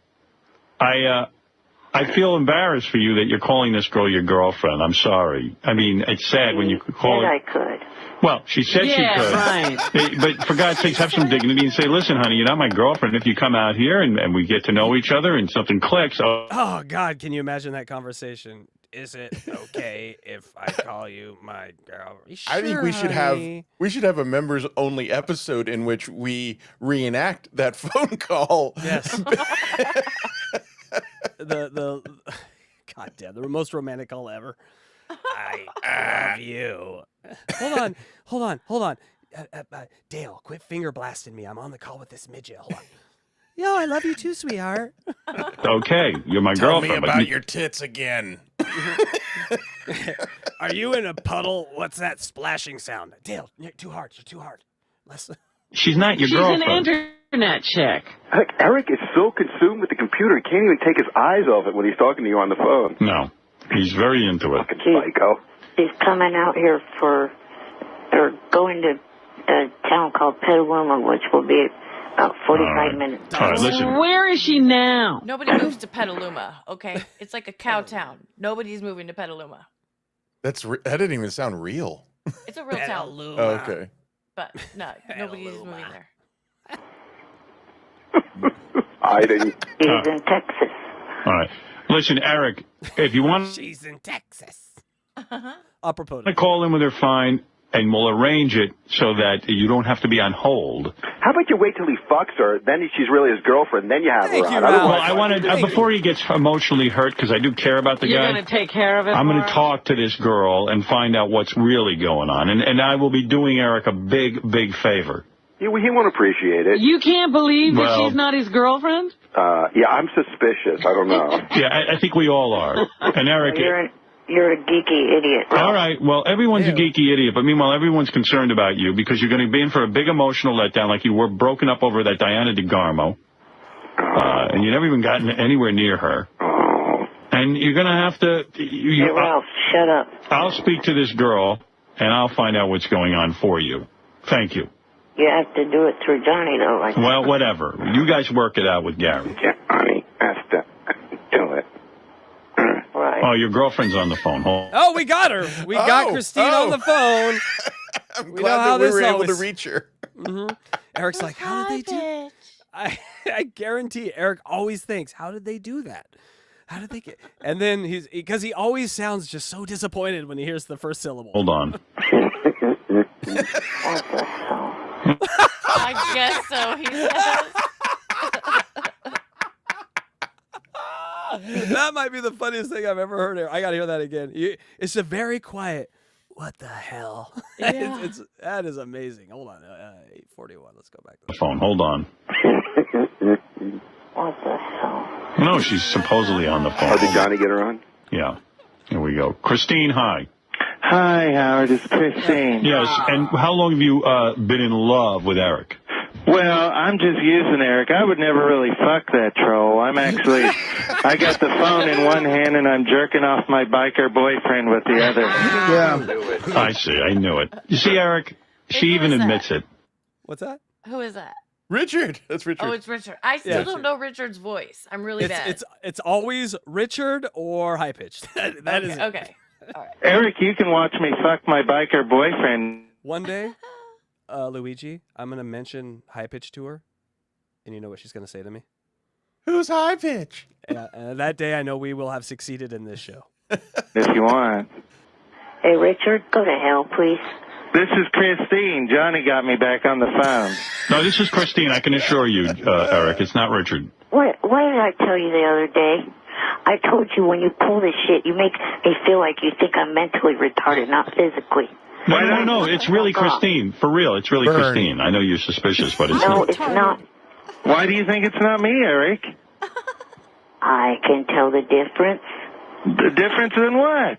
I feel embarrassed for you that you're calling this girl your girlfriend. I'm sorry. I mean, it's sad when you call her. I could. Well, she said she could. Right. But for God's sakes, have some dignity and say, listen, honey, you're not my girlfriend. If you come out here and we get to know each other and something clicks. Oh, God, can you imagine that conversation? Is it okay if I call you my girl? Sure, I think we should have a members only episode in which we reenact that phone call. Yes. the God damn, the most romantic call ever. I love you. Hold on. Dale, quit finger blasting me. I'm on the call with this midget. Hold on. Yo, I love you too, sweetheart. Okay, you're my Tell girlfriend. me about your tits again. Are you in a puddle? What's that splashing sound? Dale, you're too hard. You're too hard. Listen. She's not your girlfriend. She's an internet chick. Eric is so consumed with the computer, he can't even take his eyes off it when he's talking to you on the phone. No, he's very into it. Psycho. He's coming out here they're going to a town called Petaluma, which will be about 45 minutes. All right, listen. Where is she now? Nobody moves to Petaluma, okay? It's like a cow town. Nobody's moving to Petaluma. That didn't even sound real. It's a real town. Oh, okay. But no, nobody's moving there. Hiding. He's in Texas. All right. Listen, Eric, if you want She's in Texas. I'll propose. to call in with her, fine, and we'll arrange it so that you don't have to be on hold. How about you wait till he fucks her, then she's really his girlfriend, then you have Thank her you, on. Ralph. Well, I want to, before he gets emotionally hurt, because I do care about the You're guy, going to take care of it. I'm going to for her? talk to this girl and find out what's really going on. And I will be doing Eric a big, big favor. He won't appreciate it. You can't believe that Well- she's not his girlfriend? Yeah, I'm suspicious. I don't know. Yeah, I think we all are. And Eric... You're a geeky idiot. All right, well, everyone's a geeky idiot, but meanwhile, everyone's concerned about you because you're going to be in for a big emotional letdown like you were broken up over that Diana DeGarmo, and you never even gotten anywhere near her. And you're going to have to... Hey, Ralph, shut up. I'll speak to this girl, and I'll find out what's going on for you. Thank you. You have to do it through Johnny, though. Well, whatever. You guys work it out with Gary. Yeah, honey, that's the... Do it. Right. Oh, your girlfriend's on the phone. Hold. Oh, we got her. We got Christine on the phone. I'm We glad know how that we this were able always- to reach her. Eric's like, how did they do? I guarantee Eric always thinks, how did they do that? How did they get? And then because he always sounds just so disappointed when he hears the first syllable. Hold on. I guess so, he says. That might be the funniest thing I've ever heard. I got to hear that again. It's a very quiet, what the hell? Yeah. That is amazing. Hold on. 8:41. Let's go back to The phone. Hold on. What the hell? No, she's supposedly on the phone. Oh, did Johnny get her on? Yeah. Here we go. Christine, hi. Hi, Howard. It's Christine. Yes, and how long have you been in love with Eric? Well, I'm just using Eric. I would never really fuck that troll. I got the phone in one hand and I'm jerking off my biker boyfriend with the other. Yeah. I see. I knew it. You see, Eric, she even admits it. What's that? Who is that? Richard. That's Richard. Oh, it's Richard. I still don't know Richard's voice. I'm really bad. It's always Richard or high pitched. That is okay. All right. Eric, you can watch me fuck my biker boyfriend. One day, Luigi, I'm going to mention high pitch to her, and you know what she's going to say to me? Who's high pitch? And that day, I know we will have succeeded in this show. If you want. Hey, Richard, go to hell, please. This is Christine. Johnny got me back on the phone. No, this is Christine. I can assure you, Eric, it's not Richard. What did I tell you the other day? I told you when you pull this shit, you make me feel like you think I'm mentally retarded, not physically. No. It's really Christine. For real, it's really Christine. I know you're suspicious, but it's No, not. it's not. Why do you think it's not me, Eric? I can tell the difference. The difference in what?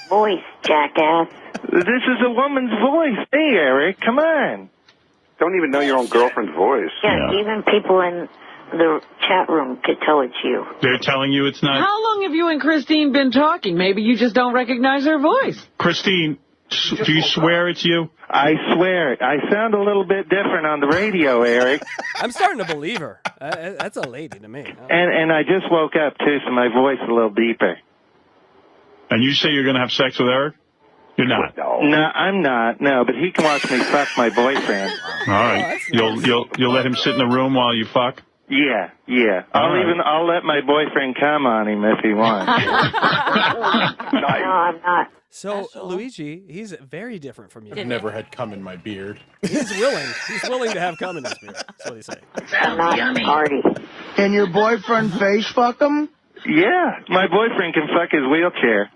Voice, jackass. This is a woman's voice. Hey, Eric, come on. Don't even know your own girlfriend's voice. Yeah, even people in the chat room could tell it's you. They're telling you it's not. How long have you and Christine been talking? Maybe you just don't recognize her voice. Christine, Do you swear it's you? I swear. I sound a little bit different on the radio, Eric. I'm starting to believe her. That's a lady to me. And I just woke up, too, so my voice is a little deeper. And you say you're going to have sex with Eric? You're not. No, I'm not. No, but he can watch me fuck my boyfriend. All right. You'll let him sit in the room while you fuck? Yeah. I'll let my boyfriend come on him if he wants. No, I'm not. So, Luigi, he's very different from you. I've never had cum in my beard. He's willing. He's willing to have cum in his beard. That's what he's saying. I'm not party. Can your boyfriend face fuck him? Yeah, my boyfriend can fuck his wheelchair.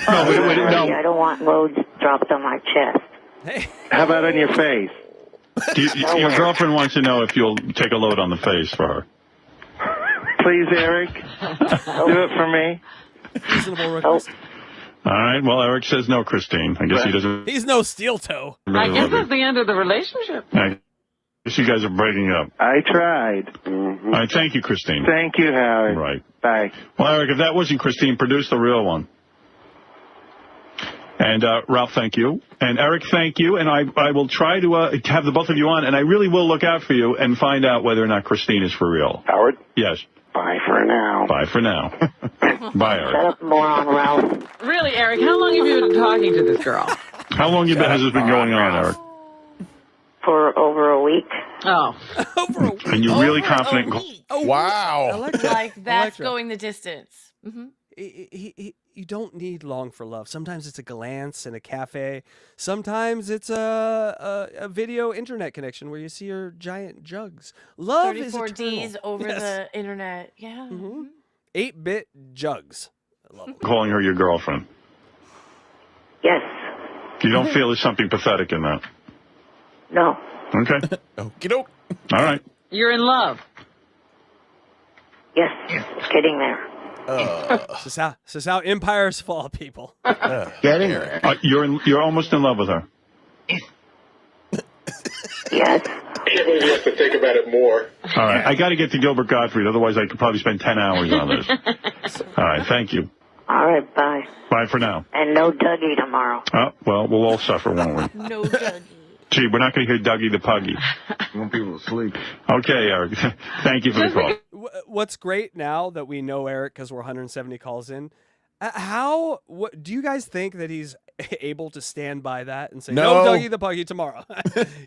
No. I don't want loads dropped on my chest. Hey. How about on your face? Your girlfriend wants to know if you'll take a load on the face for her. Please, Eric. Do it for me. Reasonable request. All right. Well, Eric says no, Christine. I guess he doesn't. He's no steel toe. I guess that's the end of the relationship. I guess you guys are breaking up. I tried. Mm-hmm. All right. Thank you, Christine. Thank you, Howard. Right. Bye. Well, Eric, if that wasn't Christine, produce the real one. And Ralph, thank you. And Eric, thank you. And I will try to have the both of you on, and I really will look out for you and find out whether or not Christine is for real. Howard? Yes. Bye for now. Bye for now. Bye, Eric. Shut up, moron, Ralph. Really, Eric, how long have you been talking to this girl? How long has this been going on, Eric? For over a week. Oh. Over a week. And you're really confident? Wow. Electra. Like, that's Electra. going the distance. Mm-hmm. You don't need long for love. Sometimes it's a glance in a cafe. Sometimes it's a video internet connection where you see your giant jugs. Love is 34 eternal. Ds over the internet. Yeah. Mm-hmm. 8-bit jugs. I love them. Calling her your girlfriend. Yes. You don't feel there's something pathetic in that? No. Okay. Okey-doke. All right. You're in love. Yes. Getting there. This is how empires fall, people. Getting there. You're almost in love with her. Yes. You have to think about it more. All right. I got to get to Gilbert Gottfried. Otherwise, I could probably spend 10 hours on this. All right. Thank you. All right, bye. Bye for now. And no Dougie tomorrow. Oh, well, we'll all suffer, won't we? No Dougie. Gee, we're not going to hear Dougie the Puggie. You won't be able to sleep. Okay, Eric. Thank you for the call. What's great now that we know Eric because we're 170 calls in, what do you guys think that he's able to stand by that and say no Dougie the Puggie tomorrow?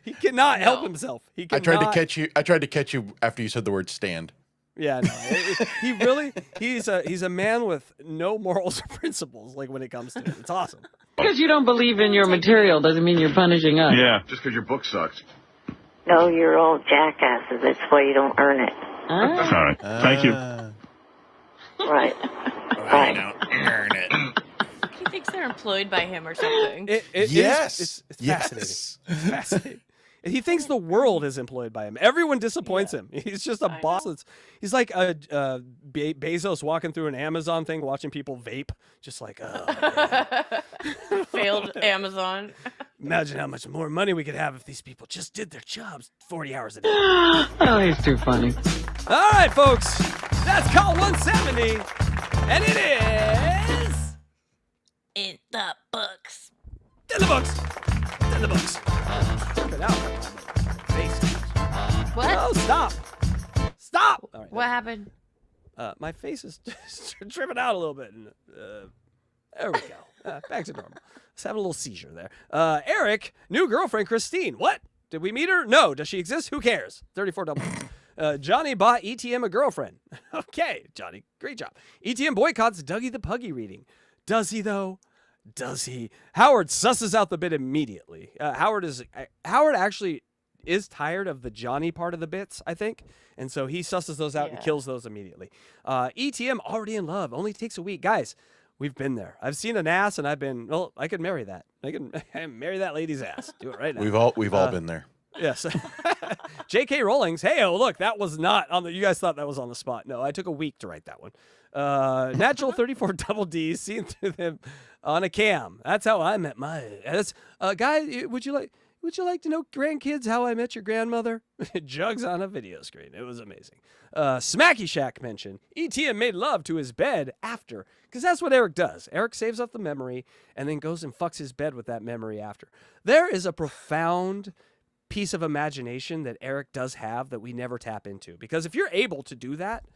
He cannot help himself. He cannot. I tried to catch you after you said the word stand. Yeah, no. He really he's a man with no morals or principles like when it comes to it. It's awesome. Because you don't believe in your material doesn't mean you're punishing us. Yeah. Just because your book sucks. No, you're all jackasses. That's why you don't earn it. All right. Thank you. Right. Right. Don't earn it. He thinks they're employed by him or something. Yes. It's fascinating. It's fascinating. He thinks the world is employed by him. Everyone disappoints him. He's just a boss. He's like Bezos walking through an Amazon thing, watching people vape, just like, Failed Amazon. Imagine how much more money we could have if these people just did their jobs 40 hours a day. Oh, he's too funny. All right, folks. That's call 170. And it is... In the books. In the books. In the books. Flip it out. Face. What? Oh, stop. Stop. All right, What happened? my face is just tripping out a little bit. And, there we go. Back to normal. Let's have a little seizure there. Eric, new girlfriend, Christine. What? Did we meet her? No. Does she exist? Who cares? 34 double. Johnny bought ETM a girlfriend. Okay, Johnny. Great job. ETM boycotts Dougie the Puggie reading. Does he, though? Does he? Howard susses out the bit immediately. Howard actually is tired of the Johnny part of the bits, I think. And so he susses those out and kills those immediately. ETM already in love. Only takes a week. Guys, we've been there. I've seen an ass and I could marry that. I can marry that lady's ass. Do it right now. We've all been there. Yes. J.K. Rowling's, hey, oh, look, that was not on the, you guys thought that was on the spot. No, I took a week to write that one. Natural 34 double D's, seen through them on a cam. That's how I met my, guy, would you would you like to know, grandkids, how I met your grandmother? Jugs on a video screen. It was amazing. Smacky Shack mentioned ETM made love to his bed after, because that's what Eric does. Eric saves up the memory and then goes and fucks his bed with that memory after. There is a profound piece of imagination that Eric does have that we never tap into, because if you're able to do that,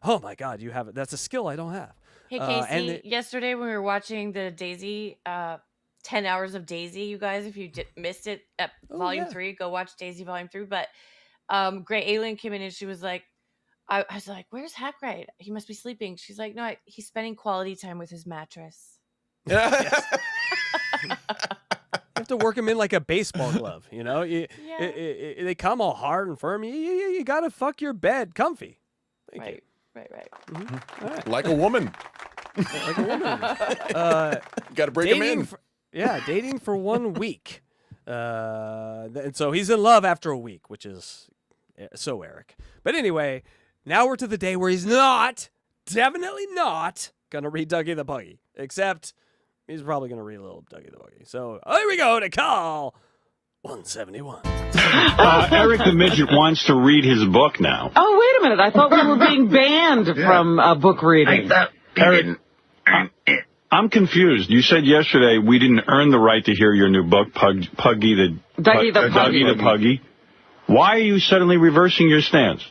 oh my God, you have it. That's a skill I don't have. Hey, Casey, yesterday when we were watching the Daisy, 10 hours of Daisy, you guys, if you missed it at Volume 3, go watch Daisy Volume 3. But Great Alien came in and she was like, I was like, where's Hackride? He must be sleeping. She's like, no, he's spending quality time with his mattress. You have to work him in like a baseball glove, you know? They come all hard and firm. You got to fuck your bed comfy. Right. Mm-hmm. All right. Like a woman. Like a woman. Got to break him in. Dating for 1 week. And so he's in love after a week, which is so Eric. But anyway, now we're to the day where he's definitely not going to read Dougie the Puggie. Except he's probably going to read a little Dougie the Puggie. So here we go to call 171. Eric the Midget wants to read his book now. Oh, wait a minute. I thought we were being banned from book reading. Eric, I'm confused. You said yesterday we didn't earn the right to hear your new book, Dougie the Puggie. Why are you suddenly reversing your stance?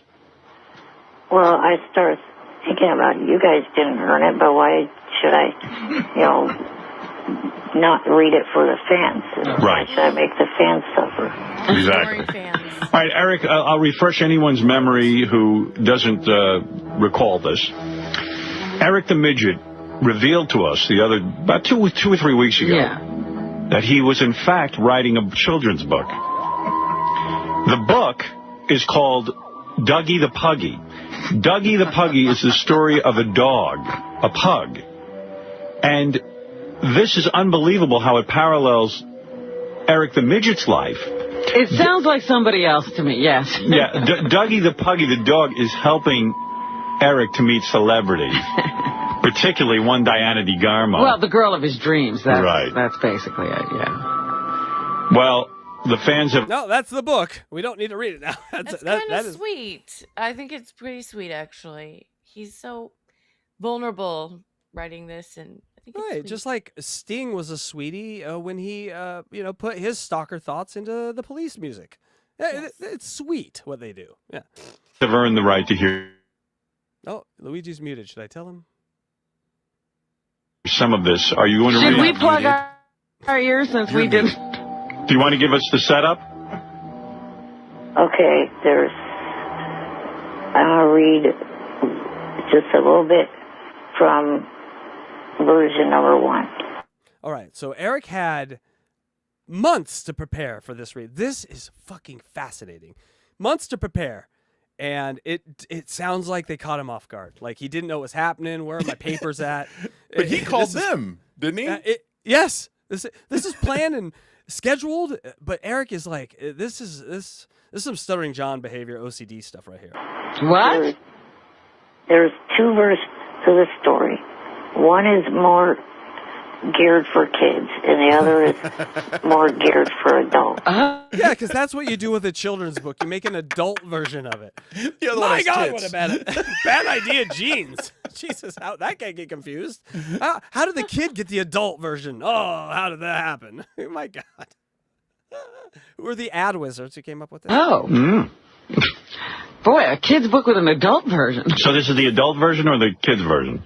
Well, I started thinking about you guys didn't earn it, but why should I, not read it for the fans? Why should I make the fans suffer? Exactly. All right, Eric, I'll refresh anyone's memory who doesn't recall this. Eric the Midget revealed to us about 2 or 3 weeks ago that he was in fact writing a children's book. The book is called Dougie the Puggie. Dougie the Puggie is the story of a dog, a pug. And this is unbelievable how it parallels Eric the Midget's life. It sounds like somebody else to me, yes. Yeah, Dougie the Puggie, the dog, is helping Eric to meet celebrities. Particularly one Diana DeGarmo. Well, the girl of his dreams. Right. That's basically it, yeah. Well, the fans have... No, that's the book. We don't need to read it now. That's kind of sweet. I think it's pretty sweet, actually. He's so vulnerable writing this, and I think it's sweet. Just like Sting was a sweetie when he, put his stalker thoughts into the Police music. Yes. It's sweet what they do. Yeah. Have earned the right to hear... Oh, Luigi's muted. Should I tell him? Some of this. Are you going to read it? Should we plug our ears since we didn't? Do you want to give us the setup? Okay, I'm going to read just a little bit from version number 1. All right, so Eric had months to prepare for this read. This is fucking fascinating. Months to prepare. And it sounds like they caught him off guard. Like he didn't know what was happening. Where are my papers at? But he called them, didn't he? Yes. This is planned and scheduled. But Eric is like, this is some Stuttering John behavior, OCD stuff right here. What? There's 2 versions to the story. One is more geared for kids, and the other is more geared for adults. Yeah, because that's what you do with a children's book. You make an adult version of it. My God, what a bad idea, Jeans. Jesus, how that can't get confused. How did the kid get the adult version? Oh, how did that happen? My God. Who are the ad wizards who came up with that? Oh. Boy, a kid's book with an adult version. So this is the adult version or the kid's version?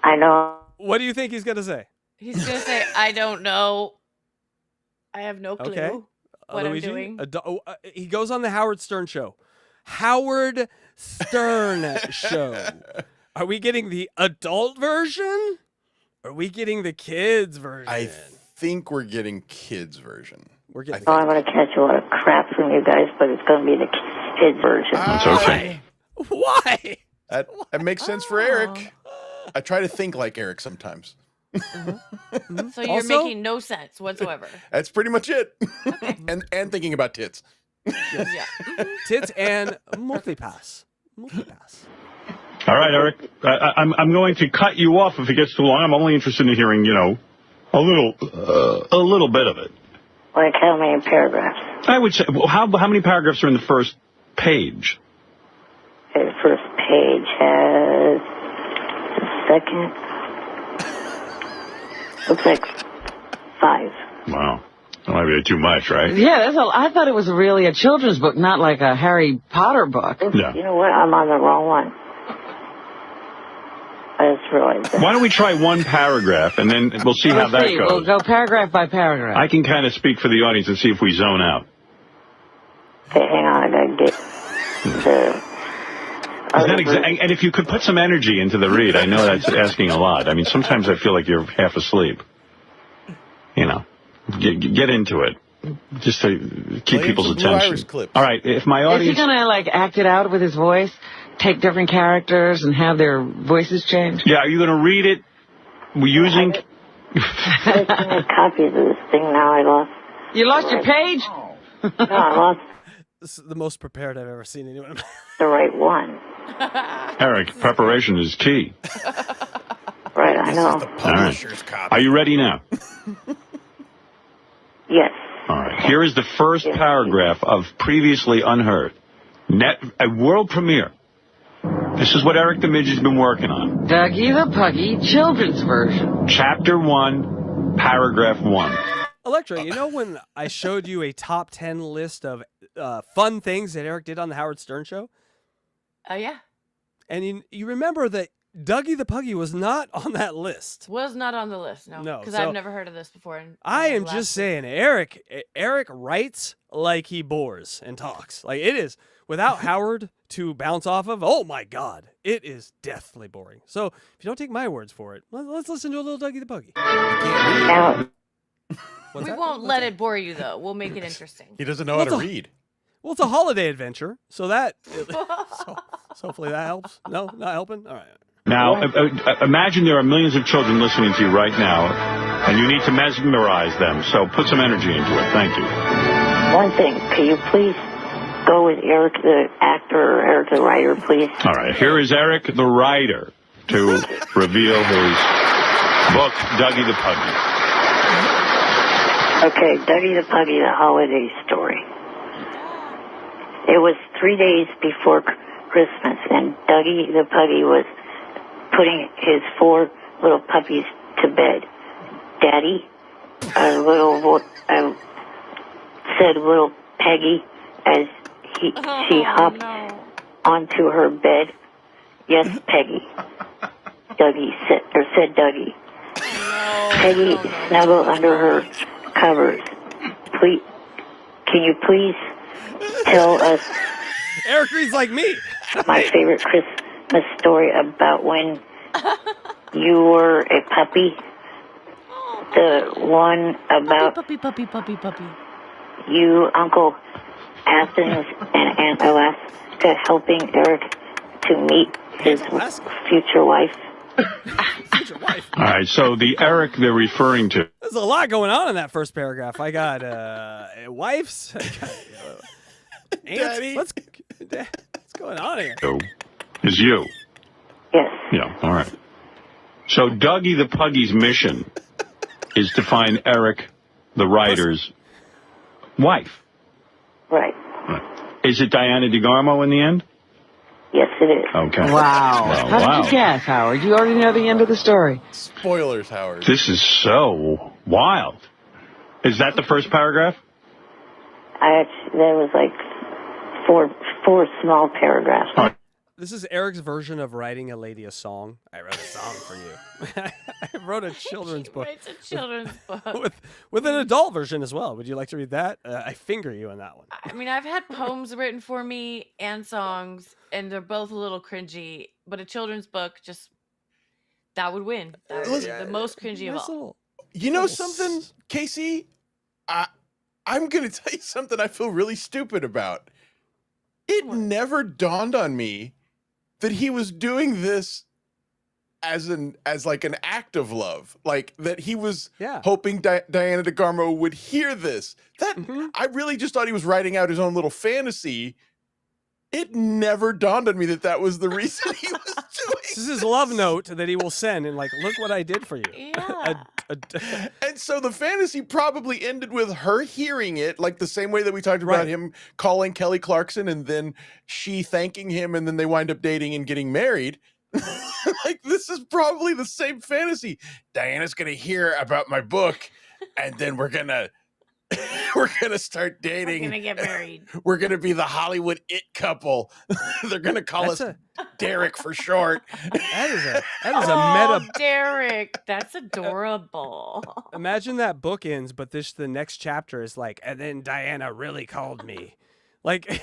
I know. What do you think he's going to say? He's going to say, I don't know. I have no clue what Luigi, I'm doing. He goes on the Howard Stern show. Howard Stern show. Are we getting the adult version? Or are we getting the kids version? I think we're getting kids version. We're getting. I'm going to catch a lot of crap from you guys, but it's going to be the kids version. That's okay. Why? That makes sense for Eric. I try to think like Eric sometimes. So you're making no sense whatsoever. That's pretty much it. and thinking about tits. Yeah. Tits and multipass. All right, Eric. I'm going to cut you off if it gets too long. I'm only interested in hearing, a little bit of it. Like how many paragraphs? I would say, well, how many paragraphs are in the first page? Okay, the first page has the second. Looks like 5. Wow. That might be too much, right? Yeah, I thought it was really a children's book, not like a Harry Potter book. Yeah. You know what? I'm on the wrong one. I just realized that. Why don't we try one paragraph, and then we'll see how that goes. We'll go paragraph by paragraph. I can kind of speak for the audience and see if we zone out. Okay, hang on. I gotta get the... And if you could put some energy into the read, I know that's asking a lot. I mean, sometimes I feel like you're half asleep. You know, get into it. Just to keep people's attention. All right, if my audience... Is he going to, like, act it out with his voice? Take different characters and have their voices change? Yeah, are you going to read it using... I have copies of this thing now. I lost... You lost your page? No, I lost... This is the most prepared I've ever seen anyone. The right one. Eric, preparation is key. Right, I know. All right. Are you ready now? Yes. All right. Here is the first paragraph of Previously Unheard. A world premiere. This is what Eric the Midget's been working on. Dougie the Puggie children's version. Chapter 1, paragraph 1. Electra, you know when I showed you a top 10 list of fun things that Eric did on the Howard Stern show? Oh, yeah. And you remember that Dougie the Puggie was not on that list. Was not on the list, no. No, Because so I've never heard of this before. I am just saying, Eric writes like he bores and talks. Like, it is, without Howard to bounce off of, oh my God, it is deathly boring. So if you don't take my words for it, let's listen to a little Dougie the Puggie. We won't let it bore you, though. We'll make it interesting. He doesn't know how to read. Well, it's a holiday adventure, so that so hopefully that helps. No, not helping? All right. Now, imagine there are millions of children listening to you right now, and you need to mesmerize them, so put some energy into it. Thank you. One thing, can you please go with Eric the actor or Eric the writer, please? All right, here is Eric the writer to reveal his book, Dougie the Puggie. Okay, Dougie the Puggie, the holiday story. It was 3 days before Christmas, and Dougie the Puggie was putting his 4 little puppies to bed. Daddy, said little Peggy as she hopped onto her bed. Yes, Peggy. Dougie said Dougie. Peggy snuggled under her covers. Please, can you please tell us Eric reads like me. my favorite Christmas story about when you were a puppy? The one about puppy. you, Uncle Athens, and Aunt Alaska helping Eric to meet his future wife. Future wife. All right, so the Eric they're referring to. There's a lot going on in that first paragraph. I got wives. I got, Daddy. What's going on here? Is you. Yes. Yeah, all right. So Dougie the Puggie's mission is to find Eric the writer's wife. Right. Is it Diana DeGarmo in the end? Yes, it is. Okay. Wow. How did you guess, Howard? You already know the end of the story. Spoilers, Howard. This is so wild. Is that the first paragraph? There was like four small paragraphs. This is Eric's version of writing a lady a song. I wrote a song for you. I wrote a children's book. It's a children's book. with an adult version as well. Would you like to read that? I finger you on that one. I mean, I've had poems written for me and songs, and they're both a little cringy. But a children's book, that would win. That would be the most cringy of all. You know something, Casey? I'm going to tell you something I feel really stupid about. It never dawned on me that he was doing this as like an act of love, like that he was hoping Diana DeGarmo would hear this. I really just thought he was writing out his own little fantasy. It never dawned on me that was the reason he was doing This is his love note that he will send, and like, look what I did for you. Yeah. And so the fantasy probably ended with her hearing it, like the same way that we talked about him calling Kelly Clarkson and then she thanking him, and then they wind up dating and getting married. Like, this is probably the same fantasy. Diana's gonna hear about my book, and then we're gonna start dating. We're gonna get married. We're gonna be the Hollywood it couple. They're gonna call us Derek for short. That is a meta. Derek, that's adorable. Imagine that book ends, but the next chapter is like, and then Diana really called me. Like,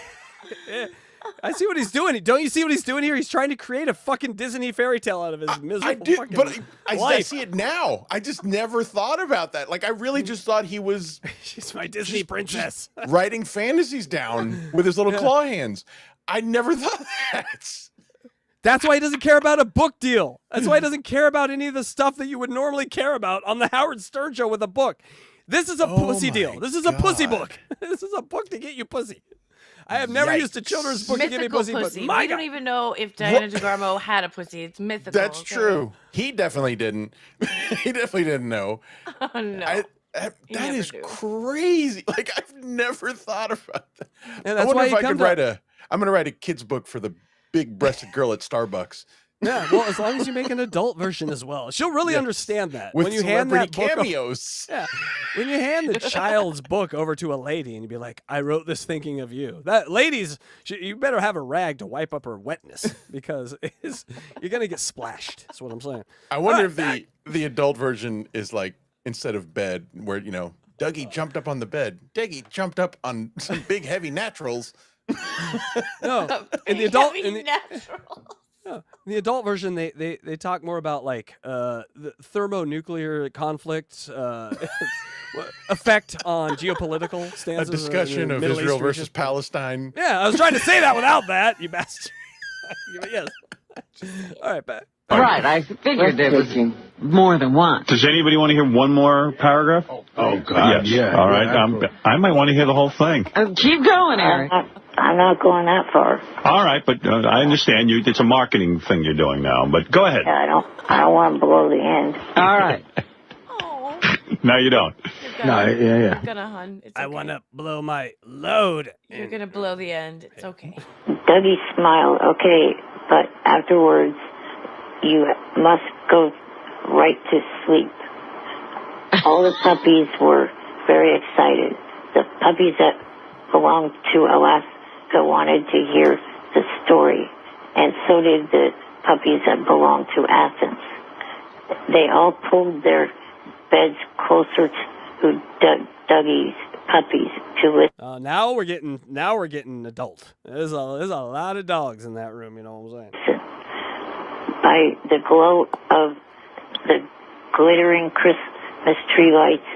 I see what he's doing. Don't you see what he's doing here? He's trying to create a fucking Disney fairy tale out of his miserable fucking but I life. see it now. I just never thought about that. Like, I really just thought he was she's my Disney princess, writing fantasies down with his little claw hands. I never thought that. That's why he doesn't care about a book deal. That's why he doesn't care about any of the stuff that you would normally care about on the Howard Stern show with a book. This is a pussy deal. This is a pussy book. This is a book to get you pussy. I have never used a children's book to get me pussy, but my we don't even know if Diana DeGarmo had a pussy. It's mythical. That's true. He definitely didn't. He definitely didn't know. Oh, no. That is crazy. Like, I've never thought about that. And I that's wonder why if you I come could to- write I'm going to write a kid's book for the big-breasted girl at Starbucks. Yeah, well, as long as you make an adult version as well, she'll really understand that. With when you hand that book cameos. when you hand the child's book over to a lady and you be like, "I wrote this thinking of you." That ladies, you better have a rag to wipe up her wetness because you're gonna get splashed. That's what I'm saying. I wonder if the adult version is like, instead of bed, where, you know, Dougie jumped up on the bed. Dougie jumped up on some big heavy naturals. No, in the adult, the adult version, they talk more about like the thermonuclear conflict effect on geopolitical stances. A discussion of Middle Israel East versus region. Palestine. Yeah, I was trying to say that without that, you bastard. Yes. All right, Pat. Right, I figured there was more than one. Does anybody want to hear one more paragraph? Oh, God, yes. yeah. All right, I might want to hear the whole thing. Keep going, Eric. I'm not going that far. All right, but I understand you. It's a marketing thing you're doing now, but go ahead. I don't want to blow the end. All right. No, you don't. You're gonna, hun. It's okay. I want to blow my load. You're gonna blow the end. It's okay. Dougie smiled. Okay, but afterwards, you must go right to sleep. All the puppies were very excited. The puppies that belonged to Alaska wanted to hear the story, and so did the puppies that belonged to Athens. They all pulled their beds closer to Dougie's puppies to listen. Now we're getting adult. There's a lot of dogs in that room. You know what I'm saying? By the glow of the glittering Christmas tree lights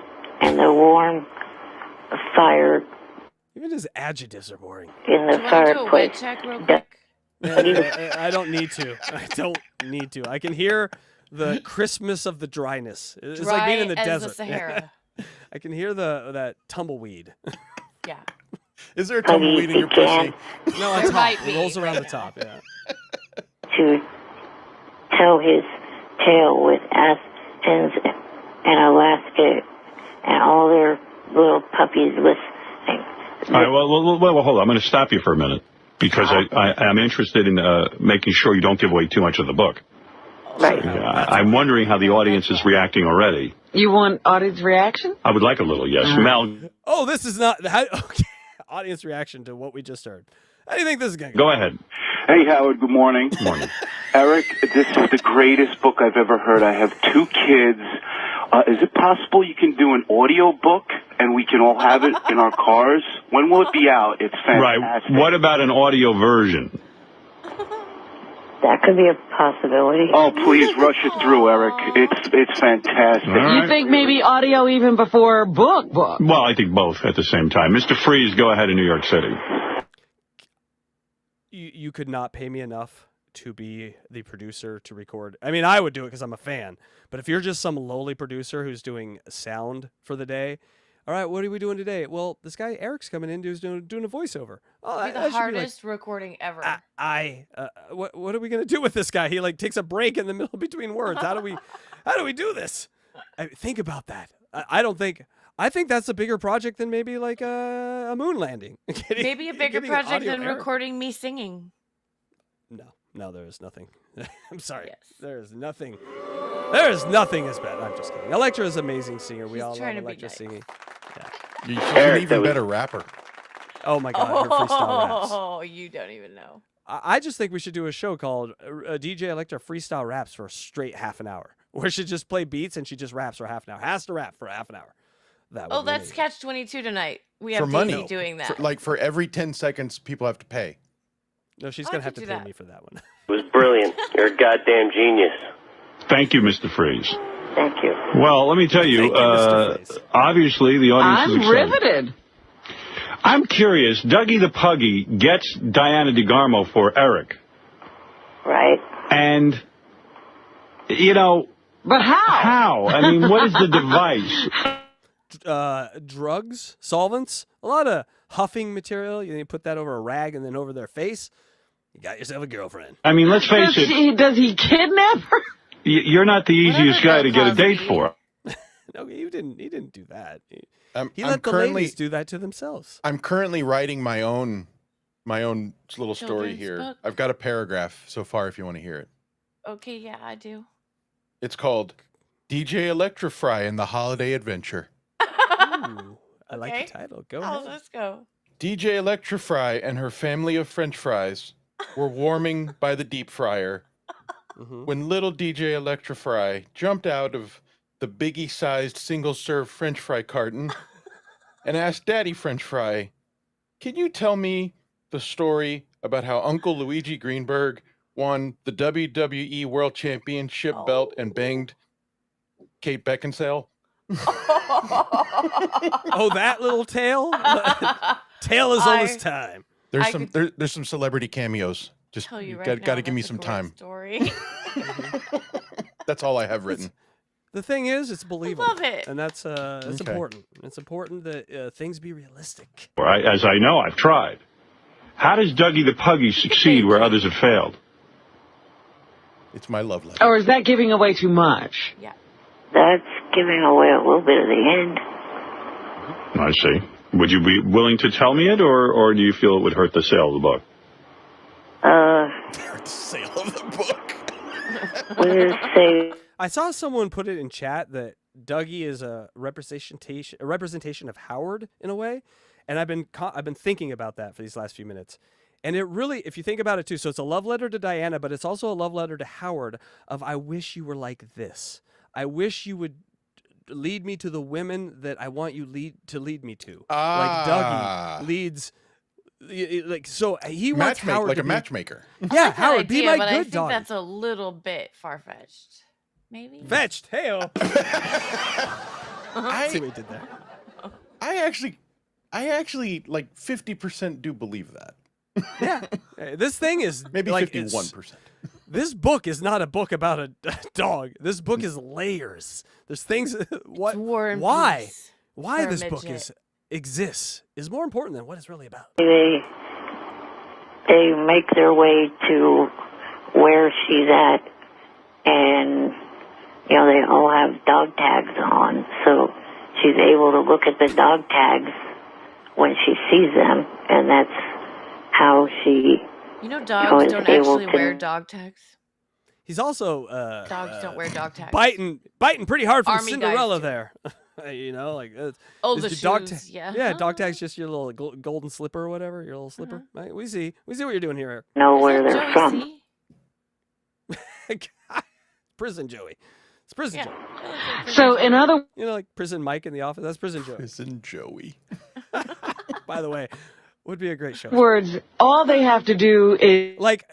and the warm fire. Even his adjectives are boring. In the fireplace. Check real quick. I don't need to. I don't need to. I can hear the Christmas of the dryness. It's like being in the desert. The Sahara. I can hear that tumbleweed. Yeah. Is there a tumbleweed in your pussy? No, on top. It rolls around the top. Yeah. To tell his tale with Athens and Alaska and all their little puppies listening. All right, well, hold on. I'm going to stop you for a minute because I'm interested in making sure you don't give away too much of the book. Right. I'm wondering how the audience is reacting already. You want audience reaction? I would like a little, yes. Mel. Oh, this is not okay. Audience reaction to what we just heard. How do you think this is going to go? Go ahead. Hey, Howard. Good morning. Good morning. Eric, this is the greatest book I've ever heard. I have 2 kids. Is it possible you can do an audio book and we can all have it in our cars? When will it be out? It's fantastic. Right. What about an audio version? That could be a possibility. Oh, please rush it through, Eric. It's fantastic. You think maybe audio even before book? Well, I think both at the same time. Mr. Freeze, go ahead in New York City. You could not pay me enough to be the producer to record. I mean, I would do it because I'm a fan. But if you're just some lowly producer who's doing sound for the day, All right, what are we doing today? Well, this guy Eric's coming in, doing a voiceover. Oh, It'll be the hardest recording ever. What are we gonna do with this guy? He like takes a break in the middle between words. How do we do this? Think about that. I think that's a bigger project than maybe like a moon landing. Maybe a bigger project than recording me singing. No, there is nothing. I'm sorry. Yes. There is nothing as bad. I'm just kidding. Electra is an amazing singer. We all love Electra singing. Yeah. She's an even better rapper. Oh my God, her freestyle raps. Oh, you don't even know. I just think we should do a show called DJ Electra Freestyle Raps for a straight half an hour, where she just play beats and she just raps for half an hour. Has to rap for half an hour. That's Catch 22 tonight. We have for money. Daisy doing that. For every 10 seconds, people have to pay. No, she's going to have to pay me for that one. It was brilliant. You're a goddamn genius. Thank you, Mr. Freeze. Thank you. Well, let me tell you, obviously the audience is excited. I'm riveted. I'm curious. Dougie the Puggie gets Diana DeGarmo for Eric. Right. And, But how? How? I mean, what is the device? Drugs, solvents, a lot of huffing material. You put that over a rag and then over their face. You got yourself a girlfriend. I mean, let's face it. Does he kidnap her? You're not the easiest guy to get a date for. No, he didn't do that. He I'm let the ladies do that to themselves. I'm currently writing my own little story here. Book? I've got a paragraph so far if you want to hear it. Okay, yeah, I do. It's called DJ Electra Fry and the Holiday Adventure. Ooh, I like the title. Go ahead. Let's go. DJ Electra Fry and her family of French fries were warming by the deep fryer when little DJ Electra Fry jumped out of the biggie-sized single-serve French fry carton and asked Daddy French Fry, "Can you tell me the story about how Uncle Luigi Greenberg won the WWE World Championship belt and banged Kate Beckinsale?" Oh, that little tale? Tale as old as time. There's some celebrity cameos. Just got to give me some time. Story. That's all I have written. The thing is, it's believable. Love it. And that's important. It's important that things be realistic. As I know, I've tried. How does Dougie the Puggie succeed where others have failed? It's my love letter. Or is that giving away too much? Yeah. That's giving away a little bit of the end. I see. Would you be willing to tell me it, or do you feel it would hurt the sale of the book? Hurt the sale of the book. I saw someone put it in chat that Dougie is a representation of Howard in a way, and I've been thinking about that for these last few minutes. And it really, if you think about it too, so it's a love letter to Diana, but it's also a love letter to Howard of, I wish you were like this. I wish you would lead me to the women that I want you to lead me to. Like Dougie leads, so he wants Howard like to a matchmaker. Yeah, Howard, be my but good I think dog. that's a little bit far-fetched. Maybe? Fetched, hey-o. I see what he did there. I actually like 50% do believe that. Yeah. This thing is maybe like 51%. This book is not a book about a dog. This book is layers. There's things. Why this book exists is more important than what it's really about. They make their way to where she's at, and they all have dog tags on, so she's able to look at the dog tags when she sees them, and that's how she. Dogs don't actually wear dog tags. He's also dogs don't wear dog tags. Biting pretty hard for Army Cinderella there. The dog shoes, yeah. Yeah, dog tag's just your little golden slipper or whatever, your little slipper. Right? We see what you're doing here, Eric. Know where they're from. Prison Joey. It's Prison Joey. So in other, like Prison Mike in The Office. That's Prison Joey. Prison Joey. By the way, would be a great show. Words. All they have to do is like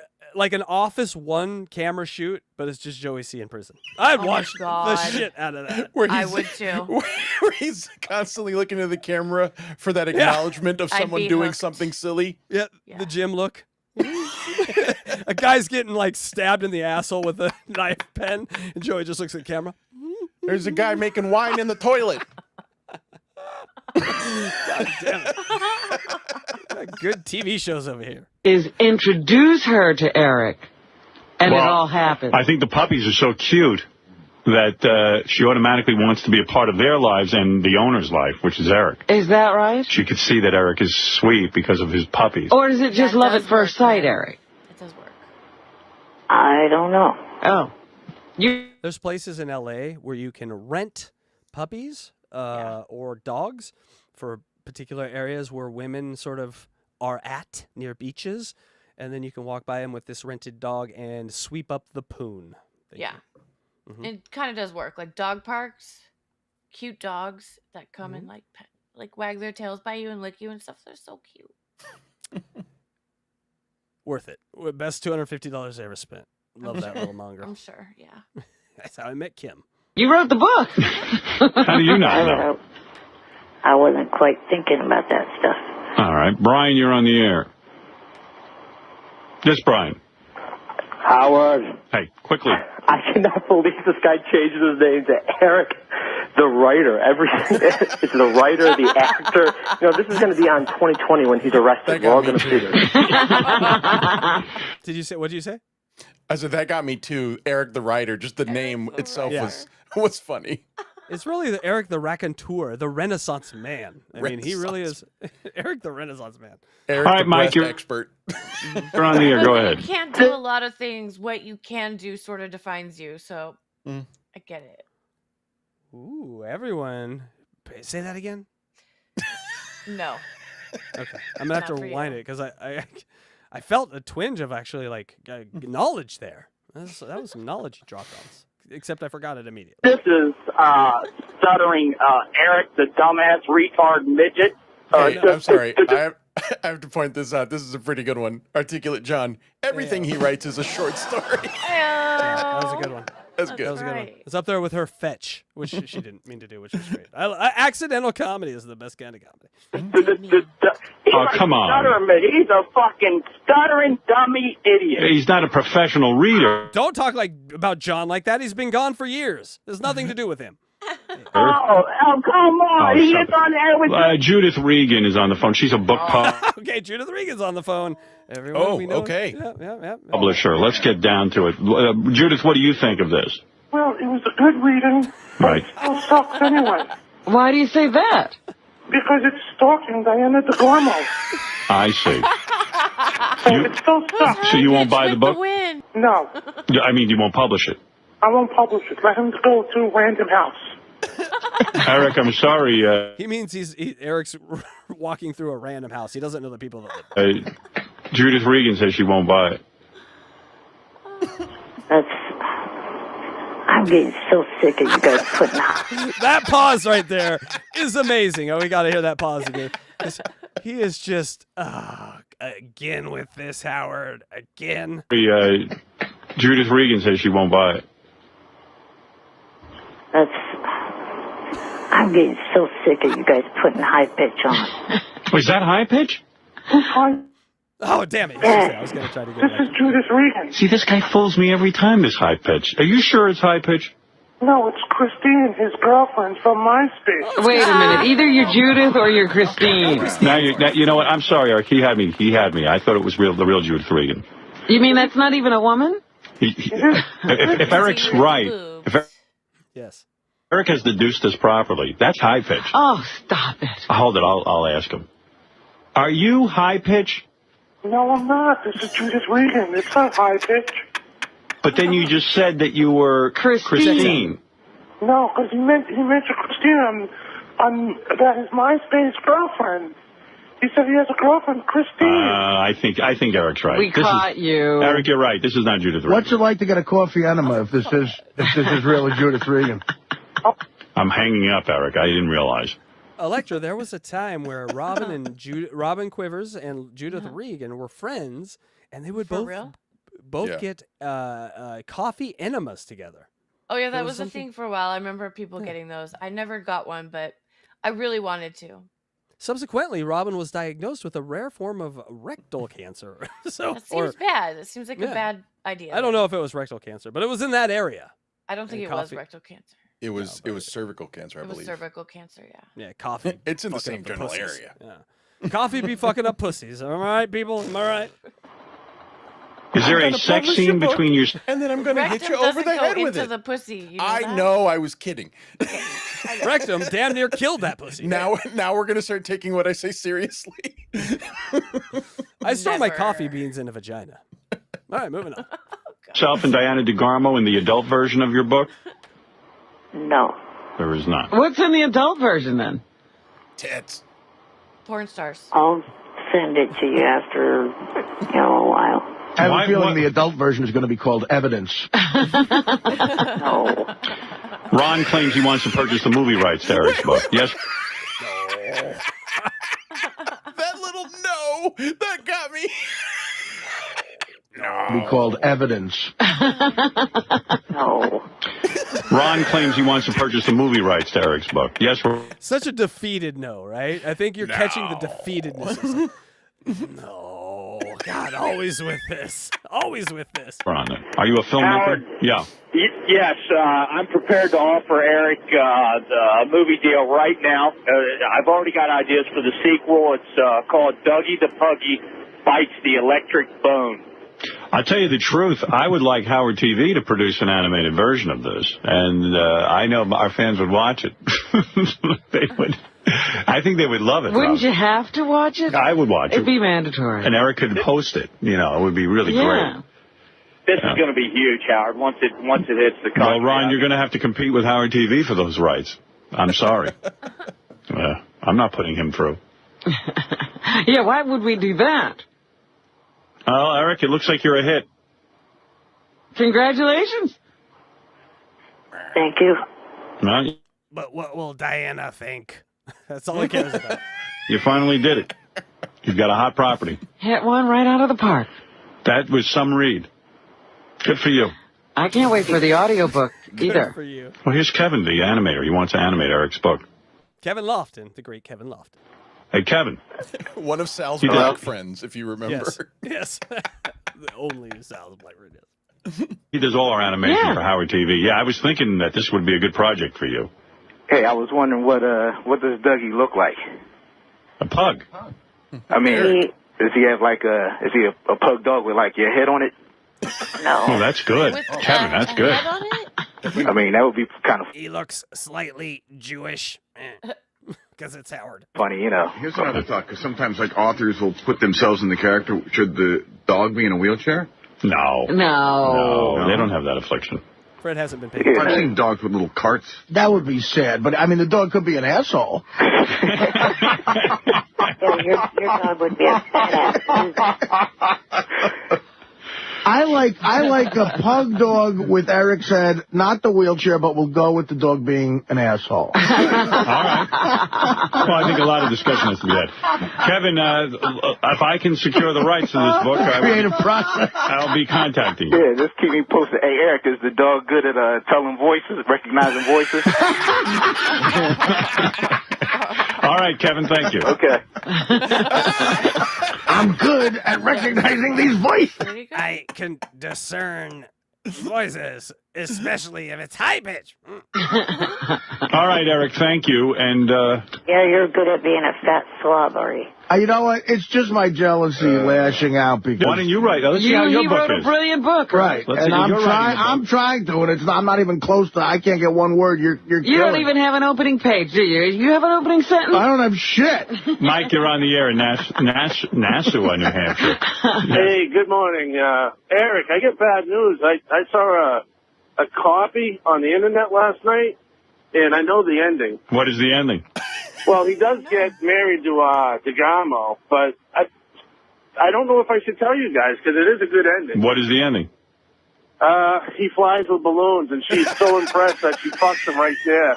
an Office 1 camera shoot, but it's just Joey C in prison. I'd watch the shit out of that. I would too. Where he's constantly looking at the camera for that acknowledgement of someone doing something silly. Yeah, the gym look. A guy's getting stabbed in the asshole with a knife pen, and Joey just looks at the camera. There's a guy making wine in the toilet. God damn it. Good TV shows over here. Is introduce her to Eric, and Well, it all happens. I think the puppies are so cute that she automatically wants to be a part of their lives and the owner's life, which is Eric. Is that right? She could see that Eric is sweet because of his puppies. Or is it just love at first sight, Eric? It does work. I don't know. Oh. There's places in LA where you can rent puppies or dogs for particular areas where women sort of are at near beaches, and then you can walk by them with this rented dog and sweep up the poon. Yeah. It kind of does work. Like dog parks, cute dogs that come and like wag their tails by you and lick you and stuff. They're so cute. Worth it. Best $250 I ever spent. Love that little mongrel. I'm sure, yeah. That's how I met Kim. You wrote the book. How do you not know? I wasn't quite thinking about that stuff. All right. Brian, you're on the air. Yes, Brian. Howard. Hey, quickly. I cannot believe this guy changes his name to Eric, the writer. It's the writer, the actor. You know, this is going to be on 2020 when he's arrested. We're all going to see this. Did you say? What did you say? I said that got me too. Eric the writer. Just the name itself was funny. It's really Eric the raconteur, the Renaissance man. I mean, he really is Eric the Renaissance man. Eric All right, the Mike, breast expert. You're on the air. Go ahead. You can't do a lot of things. What you can do sort of defines you. So I get it. Ooh, everyone. Say that again? No. Okay. I'm going to have to rewind it because I felt a twinge of actually like knowledge there. That was some knowledge you dropped on us. Except I forgot it immediately. This is stuttering Eric, the dumbass retard midget. Hey, I'm sorry. I have to point this out. This is a pretty good one. Articulate John. Everything he writes is a short story. Yeah, that was a good one. That's good. That was a good one. It's up there with her fetch, which she didn't mean to do, which was great. Accidental comedy is the best kind of comedy. Oh, come on. He's a fucking stuttering dummy idiot. He's not a professional reader. Don't talk about John like that. He's been gone for years. There's nothing to do with him. Oh, come on. He is on air with Judith Regan is on the phone. She's a book Okay, Judith Regan's on the phone. Everyone we know. Okay. Yeah. publisher. Let's get down to it. Judith, what do you think of this? Well, it was a good reading, but Right. it still sucks anyway. Why do you say that? Because it's stalking Diana DeGormo. I see. So it still sucks. So you won't buy the book? No, I mean, you won't publish it. I won't publish it. Let him go to Random House. Eric, I'm sorry. He means Eric's walking through a random house. He doesn't know the people that live there. Judith Regan says she won't buy it. I'm getting so sick of you guys putting That pause right there is amazing. Oh, we got to hear that pause again. He is just, again with this, Howard. Again. Judith Regan says she won't buy it. I'm getting so sick of you guys putting high pitch on. Was that high pitch? Who's high? Oh, damn it. I was going to try to get This is Judith Regan. See, this guy fools me every time, this high pitch. Are you sure it's high pitch? No, it's Christine, his girlfriend from MySpace. Wait a minute. Either you're Judith or you're Christine. Now, you know what? I'm sorry, Eric. He had me. I thought it was the real Judith Regan. You mean that's not even a woman? If Eric's right, yes. Eric has deduced this properly. That's high pitch. Oh, stop it. Hold it. I'll ask him. Are you high pitch? No, I'm not. This is Judith Regan. It's not high pitch. But then you just said that you were Christine. No, because he mentioned Christine on that his MySpace girlfriend. He said he has a girlfriend, Christine. I think Eric's right. We caught you. Eric, you're right. This is not Judith Regan. What's it like to get a coffee enema if this is really Judith Regan? I'm hanging up, Eric. I didn't realize. Electra, there was a time where Robin Quivers and Judith Regan were friends, and they would both get coffee enemas together. Oh, yeah, that was a thing for a while. I remember people getting those. I never got one, but I really wanted to. Subsequently, Robin was diagnosed with a rare form of rectal cancer. That seems bad. It seems like a bad idea. I don't know if it was rectal cancer, but it was in that area. I don't think it was rectal cancer. It was cervical cancer, I believe. It was cervical cancer, yeah. Yeah, coffee. It's in the fucking same up the general pussies. area. Yeah. Coffee be fucking up pussies. Am I right, people? Am I right? Is there a sex scene between you? And then I'm going to hit you over the head with it. The pussy. You know I that? know. I was kidding. Rectum damn near killed that pussy. Now we're going to start taking what I say seriously. I store my coffee beans in a vagina. All right, moving on. Self and Diana DeGarmo in the adult version of your book? No. There is not. What's in the adult version then? Tits. Porn stars. I'll send it to you after a while. I have a feeling the adult version is going to be called Evidence. No. Ron claims he wants to purchase the movie rights to Eric's book. Yes? That little no, that got me. Be called Evidence. No. Ron claims he wants to purchase the movie rights to Eric's book. Yes? Such a defeated no, right? I think you're catching the defeatedness. No, God, always with this. Always with this. Ron, are you a filmmaker? Howard, Yeah. Yes, I'm prepared to offer Eric the movie deal right now. I've already got ideas for the sequel. It's called Dougie the Puggie Bites the Electric Bone. I'll tell you the truth. I would like Howard TV to produce an animated version of this, and I know our fans would watch it. They would. I think they would love it. Wouldn't you have to watch it? I would watch it. It'd be mandatory. And Eric could post it. You know, it would be really great. This is going to be huge, Howard. Once it hits the country. Well, Ron, you're going to have to compete with Howard TV for those rights. I'm sorry. I'm not putting him through. Yeah, why would we do that? Oh, Eric, it looks like you're a hit. Congratulations. Thank you. No, But what will Diana think? That's all he cares about. you finally did it. You've got a hot property. Hit one right out of the park. That was some read. Good for you. I can't wait for the audiobook either. Good for you. Well, here's Kevin, the animator. He wants to animate Eric's book. Kevin Lofton, the great Kevin Lofton. Hey, Kevin. One of Sal's He did. black friends, if you remember. Yes. The only Sal's black friend. Yes. He does all our animation for Howard TV. Yeah, I was thinking that this would be a good project for you. Hey, I was wondering what does Dougie look like? A pug. I mean, does he have like is he a pug dog with like your head on it? No. Oh, that's good. Kevin, that's good. I mean, that would be kind of He looks slightly Jewish. Because it's Howard. funny, you know. Here's another thought, because sometimes like authors will put themselves in the character. Should the dog be in a wheelchair? No. No. They don't have that affliction. Fred hasn't been paying I've seen dogs with little carts. That would be sad, but I mean, the dog could be an asshole. Yeah, your dog would be a fat ass. I like a pug dog with Eric's head, not the wheelchair, but we'll go with the dog being an asshole. All right. Well, I think a lot of discussion has to be had. Kevin, if I can secure the rights to this book, I'll be contacting you. Yeah, just keep me posted. Hey, Eric, is the dog good at telling voices, recognizing voices? All right, Kevin, thank you. Okay. I'm good at recognizing these voices. I can discern voices, especially if it's high pitch. All right, Eric, thank you. And Yeah, you're good at being a fat slob, are you? You know what? It's just my jealousy lashing out because. why don't you write? Let's see how your He book wrote a is. brilliant book. Right, Let's and see, I'm you're trying. writing a I'm trying to, and I'm not even close to. I can't get one word. You're You killing don't even have an opening page, do you? You have an opening sentence? I don't have shit. Mike, you're on the air in Nassau, New Hampshire. Hey, good morning. Eric, I get bad news. I saw a copy on the internet last night, and I know the ending. What is the ending? Well, he does get married to Gamo, but I don't know if I should tell you guys, because it is a good ending. What is the ending? He flies with balloons, and she's so impressed that she fucks him right there.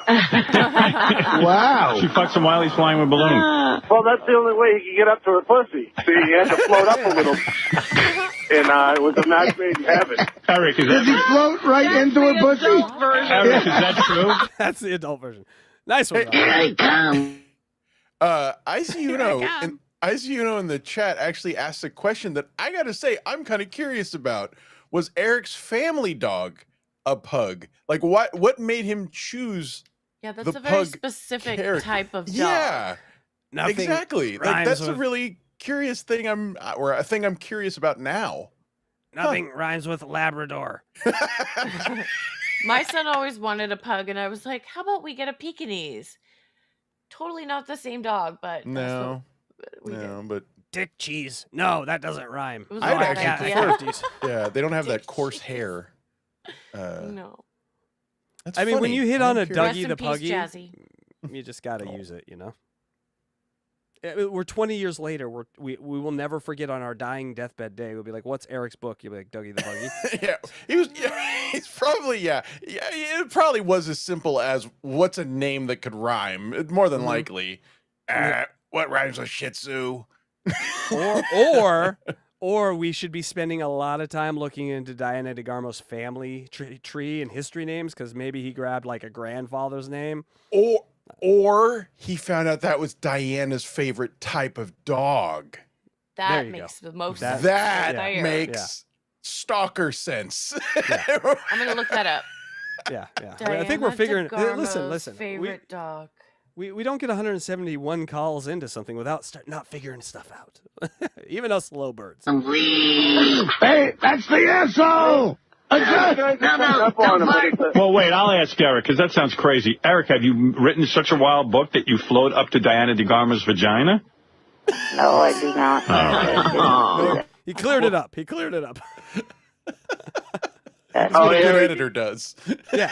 Wow. She fucks him while he's flying with balloons. Well, that's the only way he can get up to her pussy. See, he had to float up a little, and it was a match made in heaven. Eric, is Does he that float right into her pussy? Eric, is that true? That's the adult version. Nice one. Here I come. ICUno in the chat actually asked a question that I got to say I'm kind of curious about. Was Eric's family dog a pug? Like, what made him choose? Yeah, that's the a very pug specific character? type of dog. Yeah, Nothing exactly. Like, rhymes that's a with- really curious thing. A thing I'm curious about now. Nothing rhymes with Labrador. My son always wanted a pug, and I was like, how about we get a Pekingese? Totally not the same dog, but No, we did. but Dick cheese. No, that doesn't rhyme. It was a I'd bad actually idea. prefer these. Yeah, they don't have that coarse hair. No. That's I mean, when funny. you hit on a Rest Dougie in the peace, Puggy, Jazzy. you just got to use it, you know? We're 20 years later. We will never forget on our dying deathbed day. We'll be like, what's Eric's book? You'll be like, Dougie the Puggy. Yeah, he was. Yeah, he's probably. Yeah, it probably was as simple as what's a name that could rhyme. More than likely, what rhymes with Shih Tzu? Or we should be spending a lot of time looking into Diana DeGarmo's family tree and history names, because maybe he grabbed like a grandfather's name. Or he found out that was Diana's favorite type of dog. That makes the most sense. That right there. makes stalker sense. I'm going to look that up. Yeah. I think we're figuring. DeGarmo's Listen. Favorite dog. We don't get 171 calls into something without not figuring stuff out. Even us slow birds. Hey, that's the asshole! Well, wait, I'll ask Eric, because that sounds crazy. Eric, have you written such a wild book that you float up to Diana DeGarmo's vagina? No, I do not. All He cleared it up. That's what a good editor does. Yeah.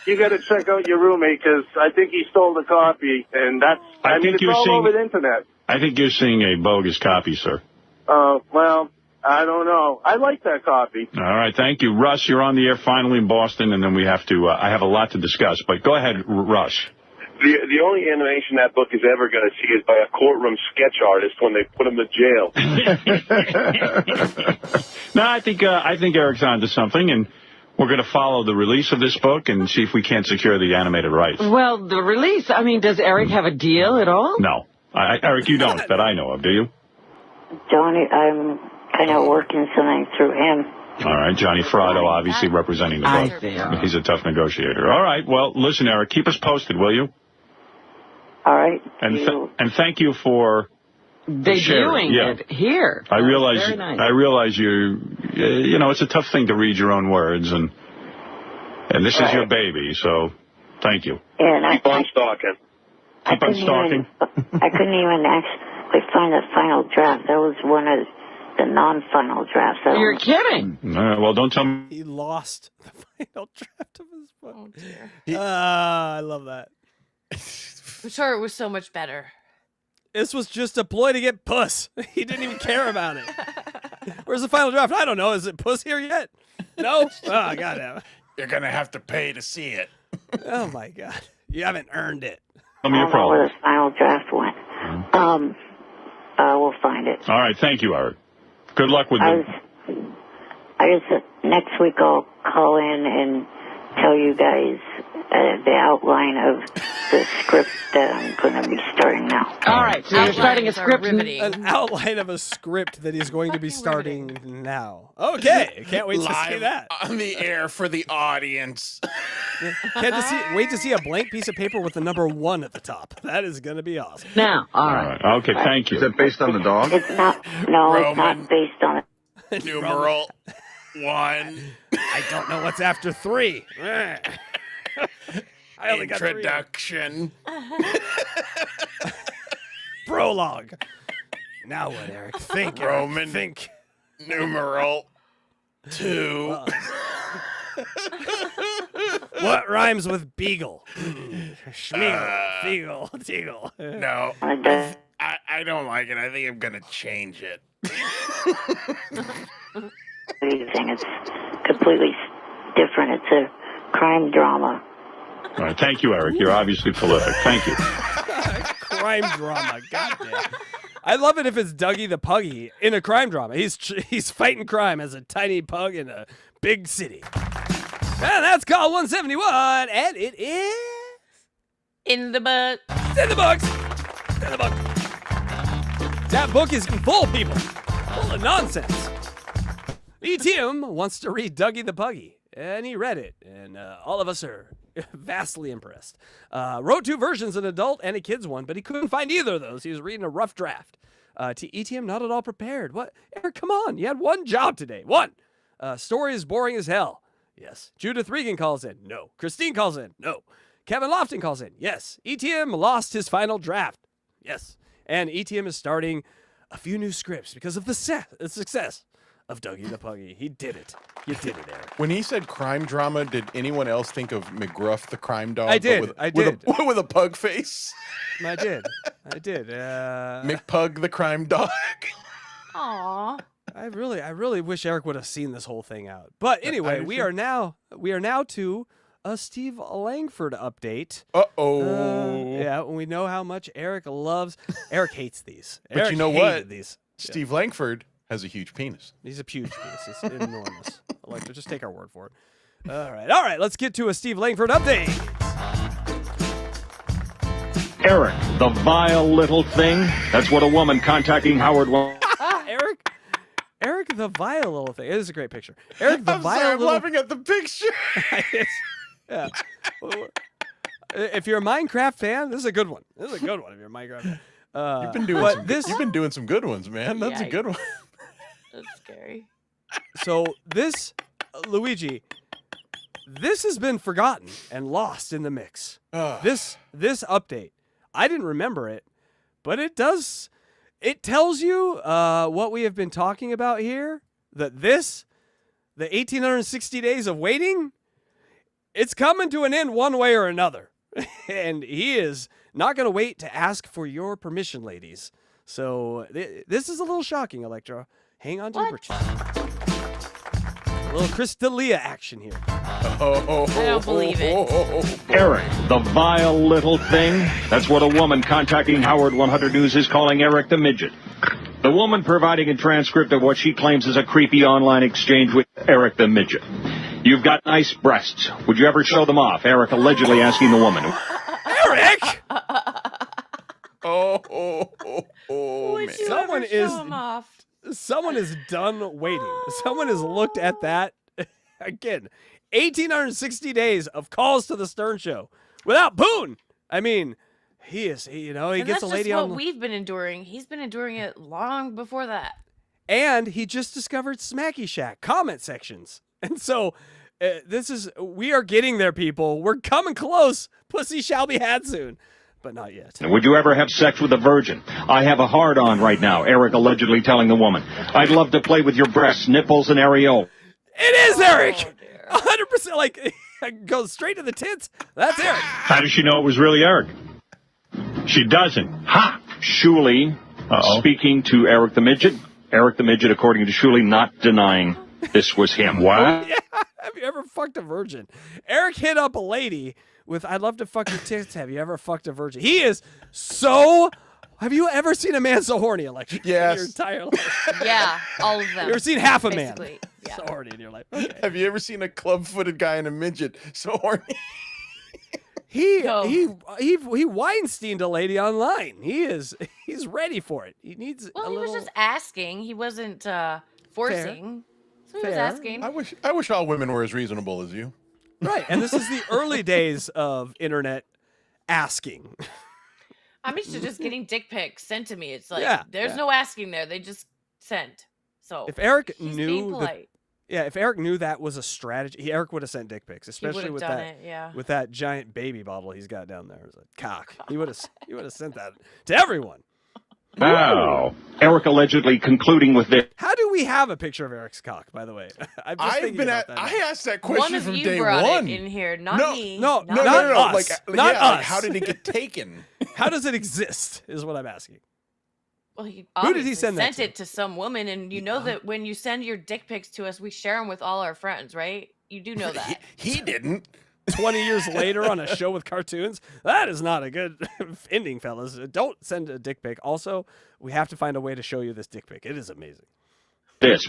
You got to check out your roommate, because I think he stole the copy, and that's. I mean, it's all over the internet. I think you're seeing a bogus copy, sir. Well, I don't know. I like that copy. All right, thank you. Russ, you're on the air finally in Boston, and then we have to, I have a lot to discuss, but go ahead, Russ. The only animation that book is ever going to see is by a courtroom sketch artist when they put him to jail. No, I think Eric's onto something, and we're going to follow the release of this book and see if we can't secure the animated rights. Well, the release, I mean, does Eric have a deal at all? No. Eric, you don't, that I know of, do you? Johnny, I'm kind of working something through him. All right, Johnny Frado, obviously representing the book. He's a tough negotiator. All right, well, listen, Eric, keep us posted, will you? All right. And thank you for debuting it here. I realize Very nice. you know, it's a tough thing to read your own words, and this is your baby, so thank you. And Keep on stalking. Keep on stalking. I couldn't even actually find the final draft. That was one of the non-final drafts. You're kidding. Well, don't tell me. He lost the final draft of his book. Oh, dear. I love that. I'm sure it was so much better. This was just a ploy to get puss. He didn't even care about it. Where's the final draft? I don't know. Is it puss here yet? No? Oh, goddamn. You're going to have to pay to see it. Oh, my God. You haven't earned it. Tell me your I don't know problem. where the final draft went. We'll find it. All right, thank you, Eric. Good luck with it. Next week I'll call in and tell you guys the outline of the script that I'm going to be starting now. All right, so you're starting a script. An outline of a script that he's going to be starting now. Okay, can't wait to see that. On the air for the audience. Wait to see a blank piece of paper with the number 1 at the top. That is going to be awesome. Now, all right. Okay, thank you. Is that based on the dog? It's not. No, it's not based on it. Numeral 1. I don't know what's after 3. I only got 3. Introduction. Prologue. Now what, Eric? Think, Eric. Roman. Think. Numeral 2. What rhymes with beagle? Schmeagle, beagle, teagle. No, I don't like it. I think I'm going to change it. It's completely different. It's a crime drama. All right, thank you, Eric. You're obviously prolific. Thank you. Crime drama, goddamn. I love it if it's Dougie the Puggy in a crime drama. He's fighting crime as a tiny pug in a big city. And that's call 171, and it is In the butt. in the books. In the book. That book is full, people. Full of nonsense. ETM wants to read Dougie the Puggy. and he read it, and all of us are vastly impressed. Wrote 2 versions, an adult and a kid's one, but he couldn't find either of those. He was reading a rough draft. To ETM, not at all prepared. What? Eric, come on. You had one job today. One. Story is boring as hell. Yes. Judith Regan calls in. No. Christine calls in. No. Kevin Lofton calls in. Yes. ETM lost his final draft. Yes. And ETM is starting a few new scripts because of the success of Dougie the Puggie. He did it. You did it, Eric. When he said crime drama, did anyone else think of McGruff the crime dog? I did. With a pug face? I did. McPug the crime dog. Aw. I really wish Eric would have seen this whole thing out. But anyway, we are now to a Steve Langford update. Yeah, we know how much Eric loves. Eric hates these. But Eric you know hated what? These. Steve Langford has a huge penis. He's a huge penis. It's enormous. Electra, just take our word for it. All right. Let's get to a Steve Langford update. Eric, the vile little thing. That's what a woman contacting Howard wants. Eric, the vile little thing. It is a great picture. Eric, the I'm vile sorry, I'm little... laughing at the picture. Yeah. If you're a Minecraft fan, this is a good one. If you're a Minecraft fan. You've been doing some good ones, man. That's a good one. That's scary. So this, Luigi, this has been forgotten and lost in the mix. This update, I didn't remember it, but it does. It tells you what we have been talking about here. That the 1860 days of waiting, it's coming to an end one way or another. And he is not going to wait to ask for your permission, ladies. So this is a little shocking, Electra. Hang on to your britches. A little Chris D'Elia action here. I don't believe it. Eric, the vile little thing. That's what a woman contacting Howard 100 News is calling Eric the Midget. The woman providing a transcript of what she claims is a creepy online exchange with Eric the Midget. You've got nice breasts. Would you ever show them off? Eric allegedly asking the woman. Eric! Man. Someone is done waiting. Someone has looked at that. Again, 1,860 days of calls to the Stern Show without Boone. I mean, he gets a lady on. That's just what we've been enduring. He's been enduring it long before that. And he just discovered Smacky Shack comment sections. And so we are getting there, people. We're coming close. Pussy shall be had soon. But not yet. Would you ever have sex with a virgin? I have a hard-on right now, Eric allegedly telling the woman. I'd love to play with your breasts, nipples, and areola. It is Eric! 100%, like, goes straight to the tits. That's Eric. How does she know it was really Eric? She doesn't. Ha! Shuley, speaking to Eric the Midget. Eric the Midget, according to Shuley, not denying this was him. What? Yeah. Have you ever fucked a virgin? Eric hit up a lady with, I'd love to fuck your tits. Have you ever fucked a virgin? He is so... Have you ever seen a man so horny, Electra? Yes. In your entire life? Yeah, all of them. You ever seen half a man Yeah. so horny in your life? Okay. Have you ever seen a club-footed guy and a midget so horny? He Weinsteined a lady online. He's ready for it. He needs he was just asking. He wasn't forcing. So he was asking. I wish all women were as reasonable as you. Right, and this is the early days of internet asking. I'm used to just getting dick pics sent to me. It's like there's no asking there. They just sent. So if Eric being knew polite. if Eric knew that was a strategy, Eric would have sent dick pics, especially with with that giant baby bottle he's got down there. It's a cock. He would have sent that to everyone. Wow. Eric allegedly concluding with this. How do we have a picture of Eric's cock, by the way? I asked that question one of from you day brought one. It in here, not me. No, not us. Like, not us. How did it get taken? How does it exist? Is what I'm asking. Well, he who did he send that it to some woman, and you know that when you send your dick pics to us, we share them with all our friends, right? You do know that. He didn't. 20 years later on a show with cartoons. That is not a good ending, fellas. Don't send a dick pic. Also, we have to find a way to show you this dick pic. It is amazing.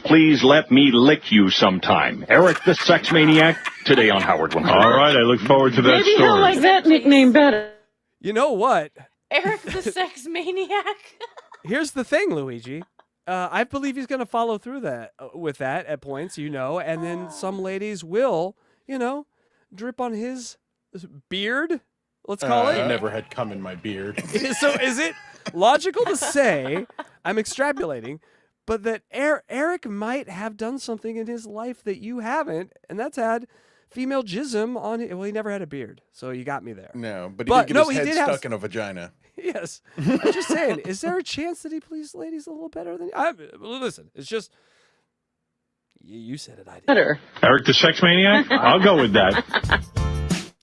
Please let me lick you sometime. Eric the Sex Maniac, today on Howard 100. All right, I look forward to that Maybe he'll like that nickname better. You know what? Eric the Sex Maniac? Here's the thing, Luigi. I believe he's going to follow through with that at points, and then some ladies will, drip on his beard. Let's call it. I never had cum in my beard. So is it logical to say, I'm extrapolating, but that Eric might have done something in his life that you haven't, and that's had female jism on it. Well, he never had a beard, so you got me there. No, but he did get his head stuck in a vagina. Yes. I'm just saying, is there a chance that he pleased ladies a little better than listen, it's just you said it, I did. Better. Eric the sex maniac? I'll go with that.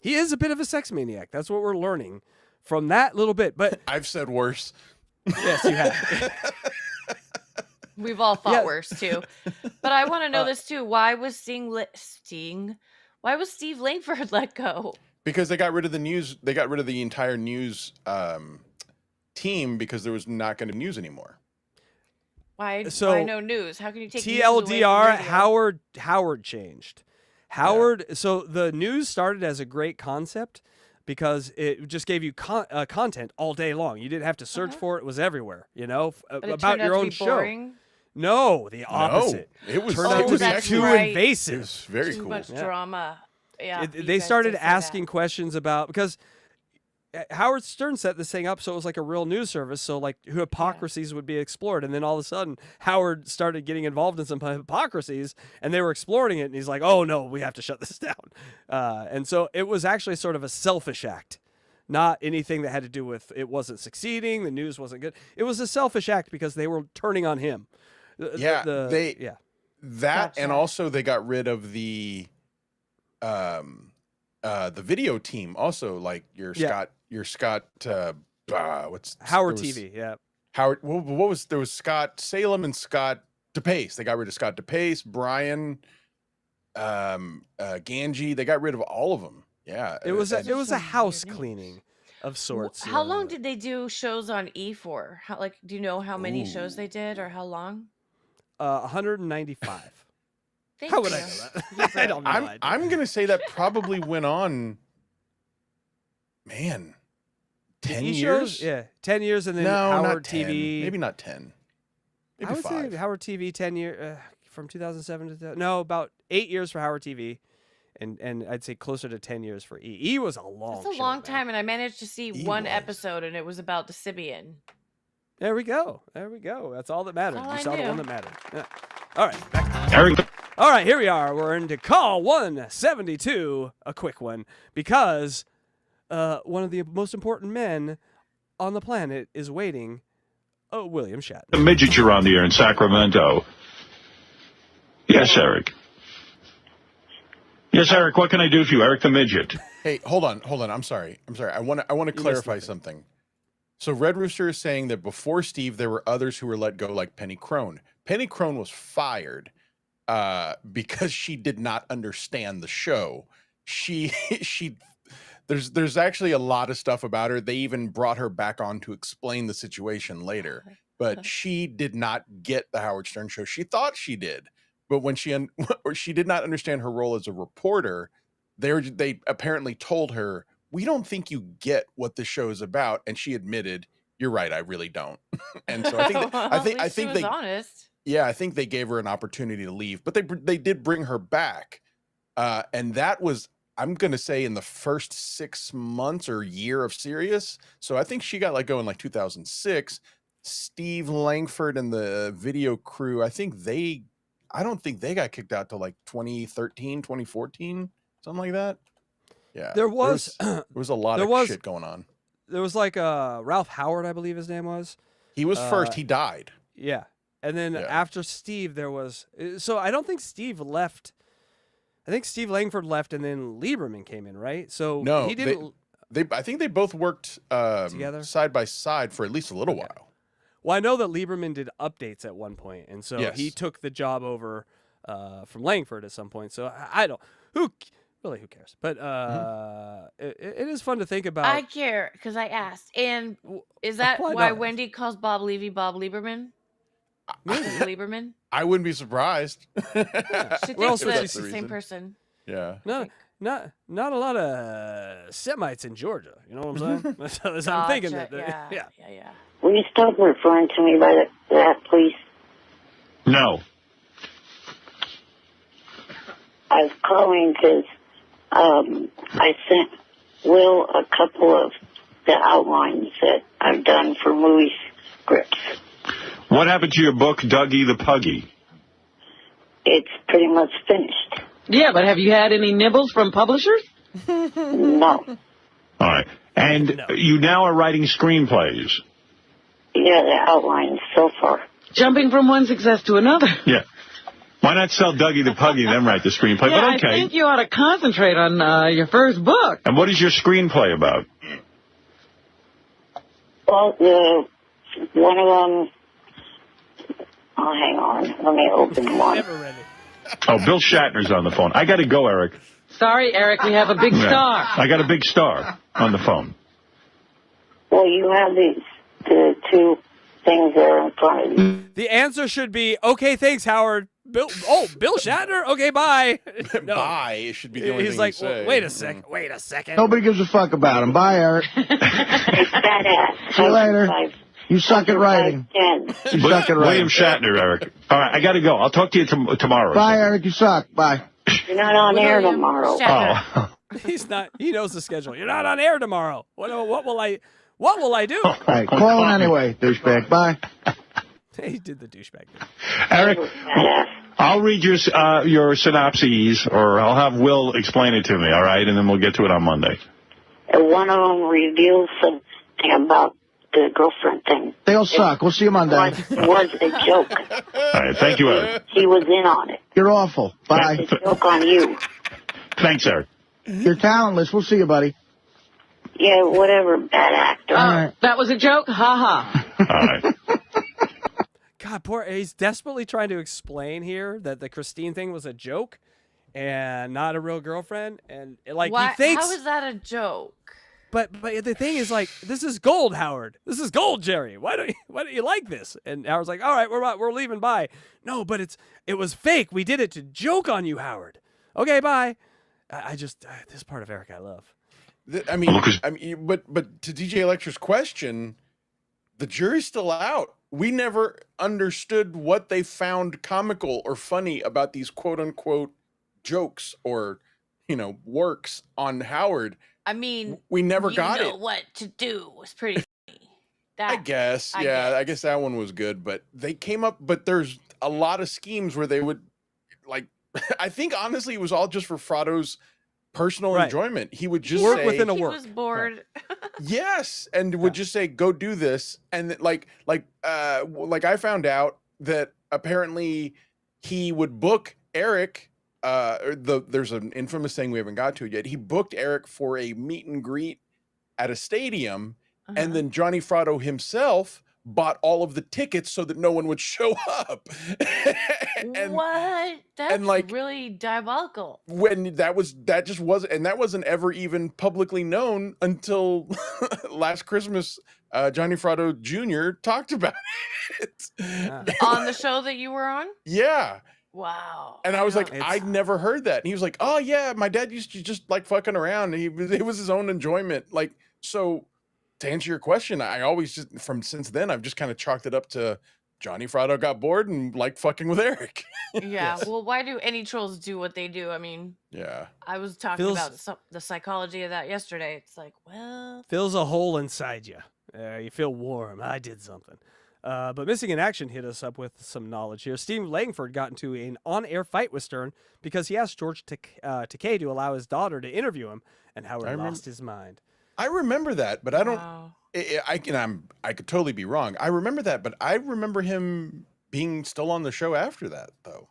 He is a bit of a sex maniac. That's what we're learning from that little bit. But I've said worse. Yes, you have. We've all thought worse too. But I want to know this too. Why was Why was Steve Langford let go? Because they got rid of the news. They got rid of the entire news team because there was not going to be news anymore. Why no news? How can you take TLDR? Howard changed. So the news started as a great concept because it just gave you content all day long. You didn't have to search for it. It was everywhere, about your own show. Boring? No, the opposite. No, it was too invasive. It was very too cool. much drama. Yeah, they started asking questions about, because Howard Stern set this thing up so it was like a real news service, so like hypocrisies would be explored, and then all of a sudden Howard started getting involved in some hypocrisies, and they were exploring it, and he's like, oh no, we have to shut this down. And so it was actually sort of a selfish act, not anything that had to do with it wasn't succeeding, the news wasn't good. It was a selfish act because they were turning on him. That and also they got rid of the video team also, like your Scott what's Howard TV. Howard, what was there was Scott Salem and Scott DePace. They got rid of Scott DePace, Brian Ganji. They got rid of all of them. It was a house cleaning of sorts. How long did they do shows on E for? Do you know how many shows they did or how long? 195. Thank How would you. I know that? I don't know. I'm gonna say that probably went on, man, 10 years. Shows? 10 years, and then no, Howard not 10. TV. Maybe not 10. Maybe I would 5. say Howard TV 10 years from 2007 to about 8 years for Howard TV, and I'd say closer to 10 years for E. E was a long. It's a long time, and I managed to see one episode, and it was about the Sibian. There we go. That's all that mattered. All you I saw the knew. one that mattered. Yeah. All right. Back. Eric. All right, here we are. We're into call 172, a quick one, because one of the most important men on the planet is waiting. Oh, William Shatner. The Midget, you're on the air in Sacramento. Yes, Eric. Yes, Eric. What can I do for you, Eric the Midget? Hey, hold on. I'm sorry. I want to clarify something. So Red Rooster is saying that before Steve, there were others who were let go, like Penny Crone. Penny Crone was fired because she did not understand the show. There's actually a lot of stuff about her. They even brought her back on to explain the situation later, but she did not get the Howard Stern show. She thought she did, but when she did not understand her role as a reporter, they apparently told her, we don't think you get what the show is about, and she admitted, you're right, I really don't. And so I think they honest. Yeah, I think they gave her an opportunity to leave, but they did bring her back, and that was, I'm gonna say, in the first 6 months or year of Sirius. So I think she got let go in like 2006. Steve Langford and the video crew, I don't think they got kicked out till like 2013, 2014, something like that. Yeah, there was a lot of shit going on. There was like Ralph Howard, I believe his name was. He was first. He died. Yeah, and then after Steve, there was. So I don't think Steve left. I think Steve Langford left, and then Lieberman came in, right? So no, he didn't. I think they both worked together side by side for at least a little while. Well, I know that Lieberman did updates at one point, and so he took the job over from Langford at some point. So I don't who cares? But it is fun to think about. I care because I asked. And is that why Wendy calls Bob Levy Bob Lieberman? Lieberman? I wouldn't be surprised. Yeah, she thinks that it's the same person. Yeah. Not a lot of Semites in Georgia. You know what I'm saying? That's what I'm thinking. Yeah. Will you stop referring to me by that, please? No. I was calling because I sent Will a couple of the outlines that I've done for movie scripts. What happened to your book, Dougie the Puggie? It's pretty much finished. Yeah, but have you had any nibbles from publishers? No. All right. And you now are writing screenplays. Yeah, the outlines so far. Jumping from one success to another. Yeah. Why not sell Dougie the Puggie, then write the screenplay? Yeah, but okay. I think you ought to concentrate on your first book. And what is your screenplay about? Well, one of them... Oh, hang on. Let me open one. Never read it. Oh, Bill Shatner's on the phone. I got to go, Eric. Sorry, Eric, we have a big star. I got a big star on the phone. Well, you have the two things there in front of you. The answer should be, okay, thanks, Howard. Bill Shatner? Okay, bye. No. Bye. It should be the only He's thing like, you say. wait a second. Nobody gives a fuck about him. Bye, Eric. It's badass. See you later. You suck at writing. You suck at writing. William Shatner, Eric. All right, I got to go. I'll talk to you tomorrow. Bye, Eric. You suck. Bye. You're not on air tomorrow. Oh. He's not. He knows the schedule. You're not on air tomorrow. What will I do? All right, call him anyway, douchebag. Bye. He did the douchebag thing. Eric, I'll read your synopses, or I'll have Will explain it to me, all right? And then we'll get to it on Monday. One of them reveals something about the girlfriend thing. They all suck. We'll see you Monday. It was a joke. All right, thank you, Eric. He was in on it. You're awful. Bye. It's a joke on you. Thanks, Eric. You're talentless. We'll see you, buddy. Yeah, whatever, bad actor. All right. That was a joke? Ha-ha. All right. God, he's desperately trying to explain here that the Christine thing was a joke and not a real girlfriend. And like he thinks... How is that a joke? But the thing is, like, this is gold, Howard. This is gold, Jerry. Why don't you like this? And Howard's like, all right, we're leaving. Bye. No, but it was fake. We did it to joke on you, Howard. Okay, bye. I just this part of Eric I love. I mean, but to DJ Electra's question, the jury's still out. We never understood what they found comical or funny about these quote unquote jokes or, works on Howard. I mean, we never got it. What to do was pretty funny. I guess. I guess that one was good, but they came up, but there's a lot of schemes where they would I think honestly it was all just for Frodo's personal enjoyment. He would just work say, within a work. He was bored. Yes, and would just say, "Go do this," and like I found out that apparently he would book Eric. There's an infamous thing we haven't got to yet. He booked Eric for a meet and greet at a stadium, and then Johnny Fratto himself bought all of the tickets so that no one would show up. What? That's really diabolical. When that just wasn't, and that wasn't ever even publicly known until last Christmas. Johnny Fratto Jr. talked about it on the show that you were on. Yeah. Wow. And I was like, I'd never heard that. And he was like, oh yeah, my dad used to just like fucking around. It was his own enjoyment. Like, so to answer your question, I always just since then I've just kind of chalked it up to Johnny Fratto got bored and liked fucking with Eric. Yeah. Yes. Well, why do any trolls do what they do? I mean, yeah. I was talking about the psychology of that yesterday. It's like, well, fills a hole inside you. You feel warm. I did something. But Missing in Action hit us up with some knowledge here. Steve LANGFORD got into an on-air fight with Stern because he asked George Takei to allow his daughter to interview him, and Howard lost his mind. I remember that, but I don't. I could totally be wrong. I remember that, but I remember him being still on the show after that, though.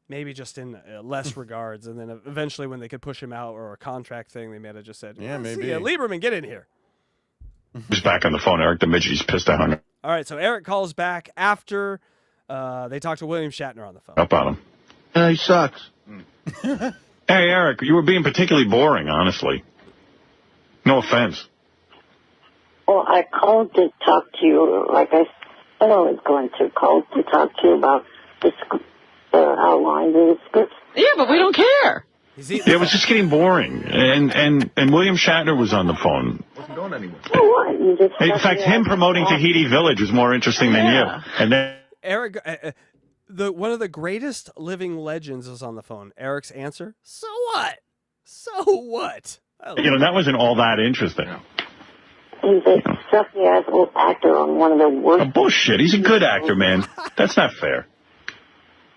Maybe just in less regards, and then eventually, when they could push him out or a contract thing, they may have just said, "Yeah, maybe Lieberman, get in here." He's back on the phone, Eric. The midget. He's pissed I hung up. All right, so Eric calls back after they talk to William Shatner on the phone. Up on him. He sucks. Hey, Eric, you were being particularly boring, honestly. No offense. Well, I called to talk to you, like I said I was going to call to talk to you about the outlines of the scripts. Yeah, but we don't care. It was just getting boring, and William Shatner was on the phone. Wasn't going anywhere. In fact, him promoting Tahiti Village was more interesting than you. And then Eric, one of the greatest living legends is on the phone. Eric's answer, so what? So what? That wasn't all that interesting. He's a sucky-ass old actor on one of the worst... Bullshit. He's a good actor, man. That's not fair.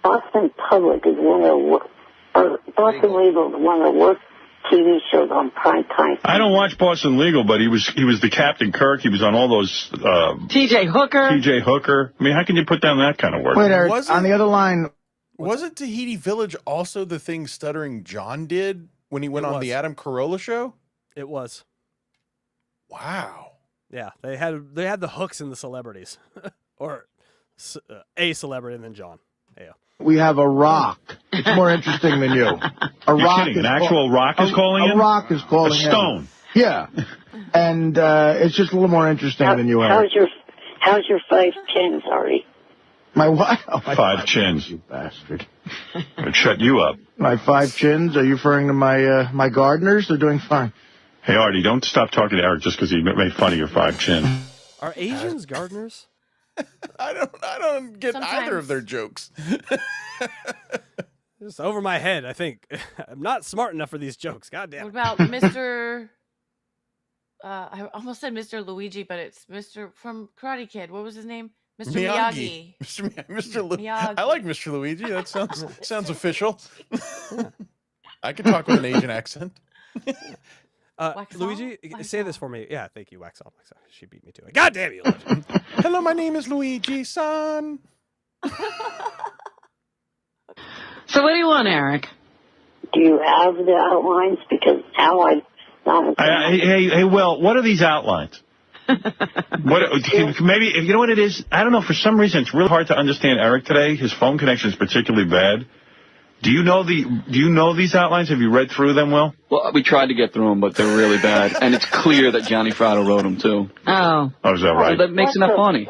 Boston Public is one of the worst... Boston Legal is one of the worst TV shows on prime time. I don't watch Boston Legal, but he was the Captain Kirk. He was on all those... T.J. Hooker. T.J. Hooker. I mean, how can you put down that kind of work? Wait, Eric, on the other line... Wasn't Tahiti Village also the thing Stuttering John did when he went on the Adam Carolla show? It was. Wow. Yeah, they had the hooks in the celebrities. Or a celebrity and then John. Yeah. We have a rock. It's more interesting than you. You're kidding. An actual rock is calling in? A rock is calling in. A stone. Yeah. And it's just a little more interesting than you, Eric. How's your 5 chins, Artie? My what? Oh, my 5 chins. You bastard. I'd shut you up. My 5 chins? Are you referring to my gardeners? They're doing fine. Hey, Artie, don't stop talking to Eric just because he made fun of your 5 chin. Are Asians gardeners? I don't get either of their jokes. Just over my head, I think. I'm not smart enough for these jokes. God damn. What about Mr. I almost said Mr. Luigi, but it's Mr. from Karate Kid. What was his name? Mr. Miyagi. Miyagi. I like Mr. Luigi. That sounds official. I can talk with an Asian accent. Luigi, say this for me. Yeah, thank you, Wax On. She beat me to it. God damn you, Luigi. Hello, my name is Luigi-san. So what do you want, Eric? Do you have the outlines? Because now Hey, Will, what are these outlines? Maybe, you know what it is? I don't know. For some reason, it's really hard to understand Eric today. His phone connection is particularly bad. Do you know these outlines? Have you read through them, Will? Well, we tried to get through them, but they're really bad. And it's clear that Johnny Frado wrote them, too. Oh. Oh, is that right? That makes it not funny.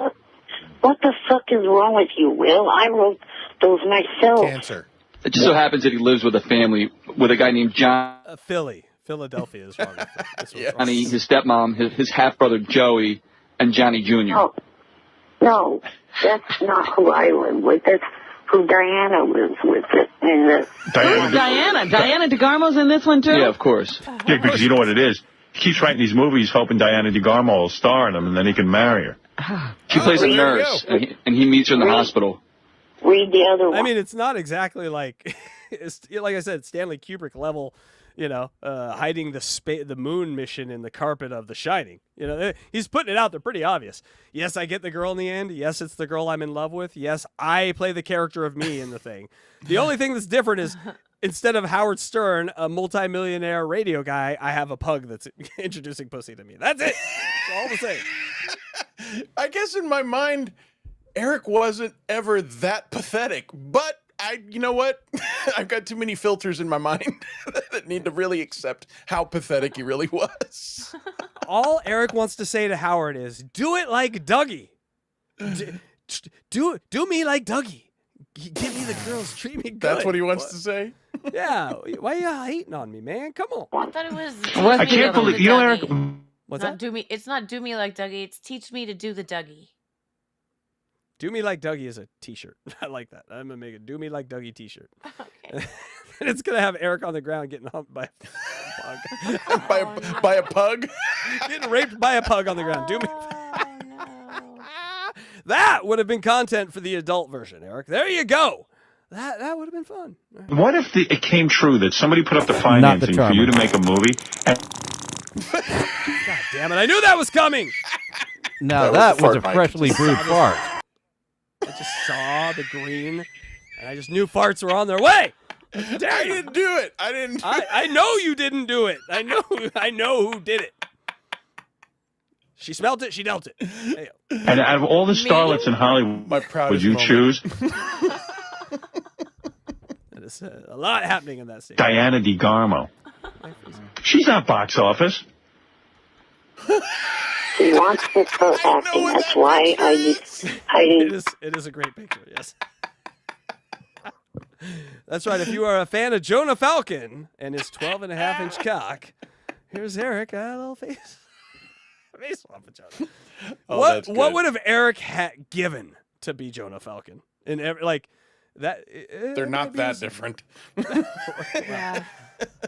What the fuck is wrong with you, Will? I wrote those myself. Cancer. It just so happens that he lives with a family with a guy named John. Philadelphia is wrong. Johnny, his stepmom, his half-brother Joey, and Johnny Jr. No, that's not who I live with. That's who Diana lives with. Diana DeGarmo's in this one, too? Yeah, of course. Yeah, because you know what it is. He keeps writing these movies hoping Diana DeGarmo will star in them, and then he can marry her. She plays a nurse, and he meets her in the hospital. Read the other one. I mean, it's not exactly like, like I said, Stanley Kubrick level, hiding the moon mission in the carpet of The Shining. He's putting it out there pretty obvious. Yes, I get the girl in the end. Yes, it's the girl I'm in love with. Yes, I play the character of me in the thing. The only thing that's different is instead of Howard Stern, a multimillionaire radio guy, I have a pug that's introducing pussy to me. That's it. It's all the same. I guess in my mind, Eric wasn't ever that pathetic, but you know what? I've got too many filters in my mind that need to really accept how pathetic he really was. All Eric wants to say to Howard is, do it like Dougie. Do me like Dougie. Give me the girls, treat me good. That's what he wants to say? Yeah. Why are you hating on me, man? Come on. I thought it was... I can't believe... You know, Eric... What's that? It's not do me like Dougie. It's teach me to do the Dougie. Do me like Dougie is a t-shirt. I like that. I'm going to make a do me like Dougie t-shirt. Okay. And it's going to have Eric on the ground getting humped by a pug. by a pug? Getting raped by a pug on the ground. Do me. No. That would have been content for the adult version, Eric. There you go. That would have been fun. What if it came true that somebody put up the financing for you to make a movie? God damn it. I knew that was coming. Now that was a freshly brewed fart. I just saw the green, and I just knew farts were on their way. I didn't do it. I know you didn't do it. I know who did it. She smelt it. She dealt it. Hey. And out of all the starlets in Hollywood, would you choose? There's a lot happening in that state. Diana DeGarmo. She's not box office. He wants to start acting. That's why It is a great picture, yes. That's right. If you are a fan of Jonah Falcon and his 12.5-inch cock, here's Eric. A little face swap with Jonah. What would have Eric given to be Jonah Falcon? That they're not that different. Yeah.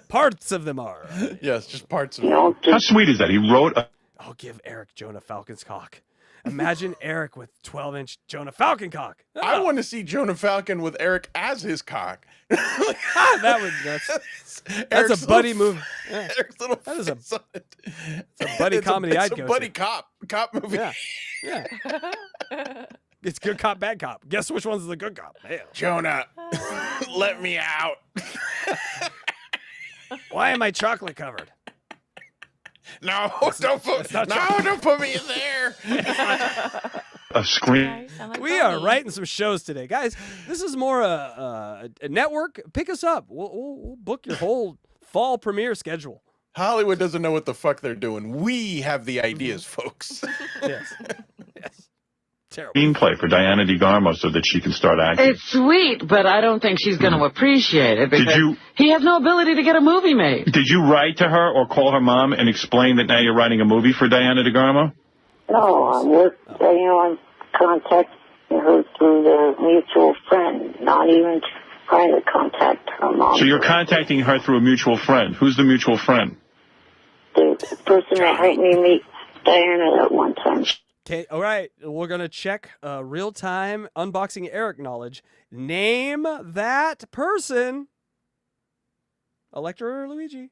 Parts of them are. Yes, just parts of them. How sweet is that? He wrote. I'll give Eric Jonah Falcon's cock. Imagine Eric with 12-inch Jonah Falcon cock. I want to see Jonah Falcon with Eric as his cock. That's a buddy movie. Yeah. That is it's a buddy comedy I'd go It's a buddy to. cop movie. Yeah. It's good cop, bad cop. Guess which one's the good cop? Hell. Jonah, let me out. Why am I chocolate covered? No, don't put me in there. A screen. We are writing some shows today, guys. This is more a network. Pick us up. We'll book your whole fall premiere schedule. Hollywood doesn't know what the fuck they're doing. We have the ideas, folks. Yes. Terrible. Screenplay for Diana DeGarmo so that she can start acting. It's sweet, but I don't think she's going to appreciate it because he has no ability to get a movie made. Did you write to her or call her mom and explain that now you're writing a movie for Diana DeGarmo? No, I'm contacting her through the mutual friend, not even trying to contact her mom. So you're contacting her through a mutual friend. Who's the mutual friend? The person that helped me meet Diana that one time. Okay, all right. We're going to check real-time unboxing Eric knowledge. Name that person. Electra or Luigi?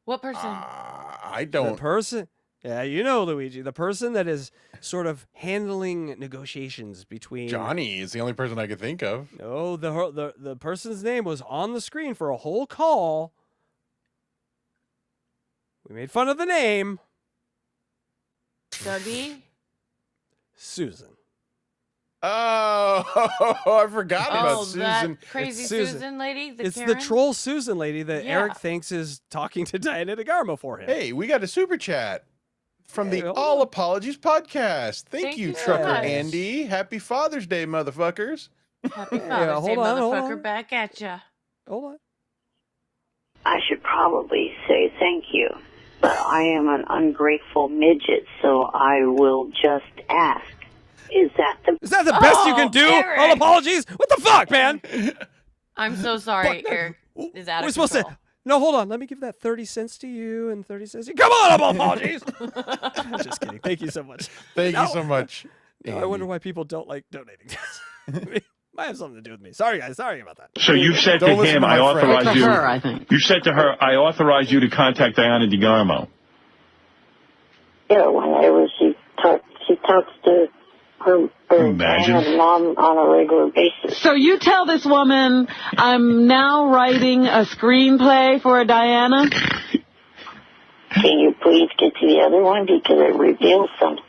What person? I don't. The person. Yeah, you know, Luigi. The person that is sort of handling negotiations between... Johnny is the only person I could think of. No, the person's name was on the screen for a whole call. We made fun of the name. Dougie? Susan. Oh, I forgot about Susan. That crazy Susan lady? It's Karen? the troll Susan lady that Yeah. Eric thinks is talking to Diana DeGarmo for him. Hey, we got a super chat from the All Apologies podcast. Thank you, so Trucker much. Andy. Happy Father's Day, motherfuckers. Happy Father's Day, motherfucker. Back at ya. Hold on. I should probably say thank you, but I am an ungrateful midget, so I will just ask. Is that the best you can do? Eric. All apologies? What the fuck, man? I'm so sorry, Eric is out We're of supposed control. to... No, hold on. Let me give that 30 cents to you and 30 cents to you. Come on, all apologies. Just kidding. Thank you so much. Thank you so much. Now I wonder why people don't like donating to us. Might have something to do with me. Sorry, guys. Sorry about that. So you've said to him, I authorize you. You said to her, I authorize you to contact Diana DeGarmo. Yeah, whenever she talks to her Diana's mom on a regular basis. So you tell this woman, I'm now writing a screenplay for Diana? Can you please get to the other one? Because it reveals something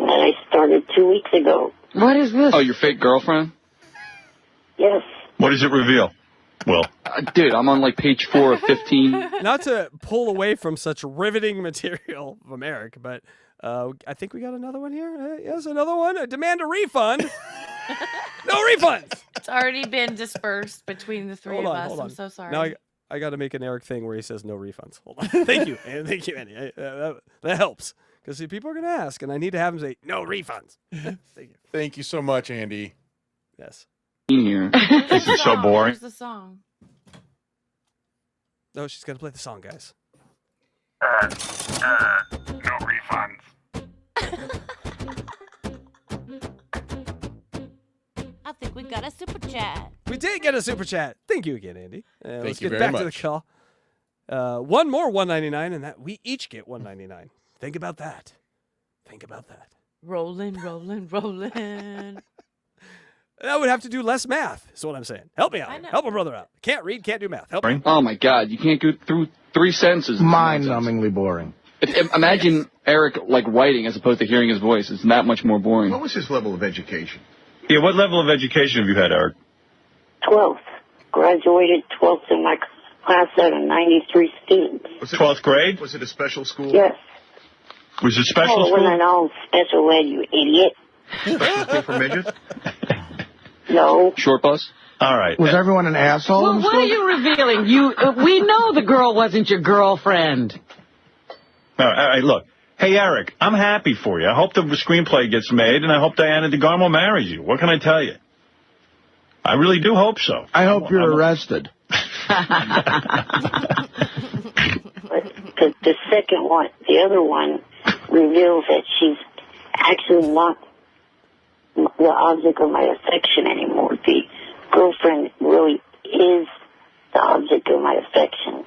that I started 2 weeks ago. What is this? Oh, your fake girlfriend? Yes. What does it reveal? Well, dude, I'm on like page 4 of 15. Not to pull away from such riveting material from Eric, but I think we got another one here. Yes, another one. Demand a refund. No refunds. It's already been dispersed between the three of us. I'm so sorry. Now I got to make an Eric thing where he says no refunds. Hold on. Thank you. And thank you, Andy. That helps. Because people are going to ask, and I need to have them say, no refunds. Thank you. Thank you so much, Andy. Yes. Here. This is so boring. Where's the song? No, she's going to play the song, guys. No refunds. I think we got a super chat. We did get a super chat. Thank you again, Andy. Let's you get very back to the much. call. One more $1.99, and that we each get $1.99. Think about that. Think about that. Rolling, rolling, rolling. I would have to do less math, is what I'm saying. Help me out. I know. Help a brother out. Can't read, can't do math. Help me. Oh my God, you can't go through 3 sentences. Mind-numbingly boring. Imagine Eric like writing as opposed to hearing his voice. It's that much more boring. What was his level of education? Yeah, what level of education have you had, Eric? 12th. Graduated 12th in my class out of 93 students. Was it 12th grade? Was it a special school? Yes. Was it special Oh, school? when I know special ed, you idiot. Special school for midgets? No. Short bus? All right. Was everyone an asshole Well, in what school? are you revealing? We know the girl wasn't your girlfriend. All right, look. Hey, Eric, I'm happy for you. I hope the screenplay gets made, and I hope Diana DeGarmo marries you. What can I tell you? I really do hope so. I hope you're arrested. The second one, the other one, reveals that she's actually not the object of my affection anymore. The girlfriend really is the object of my affection.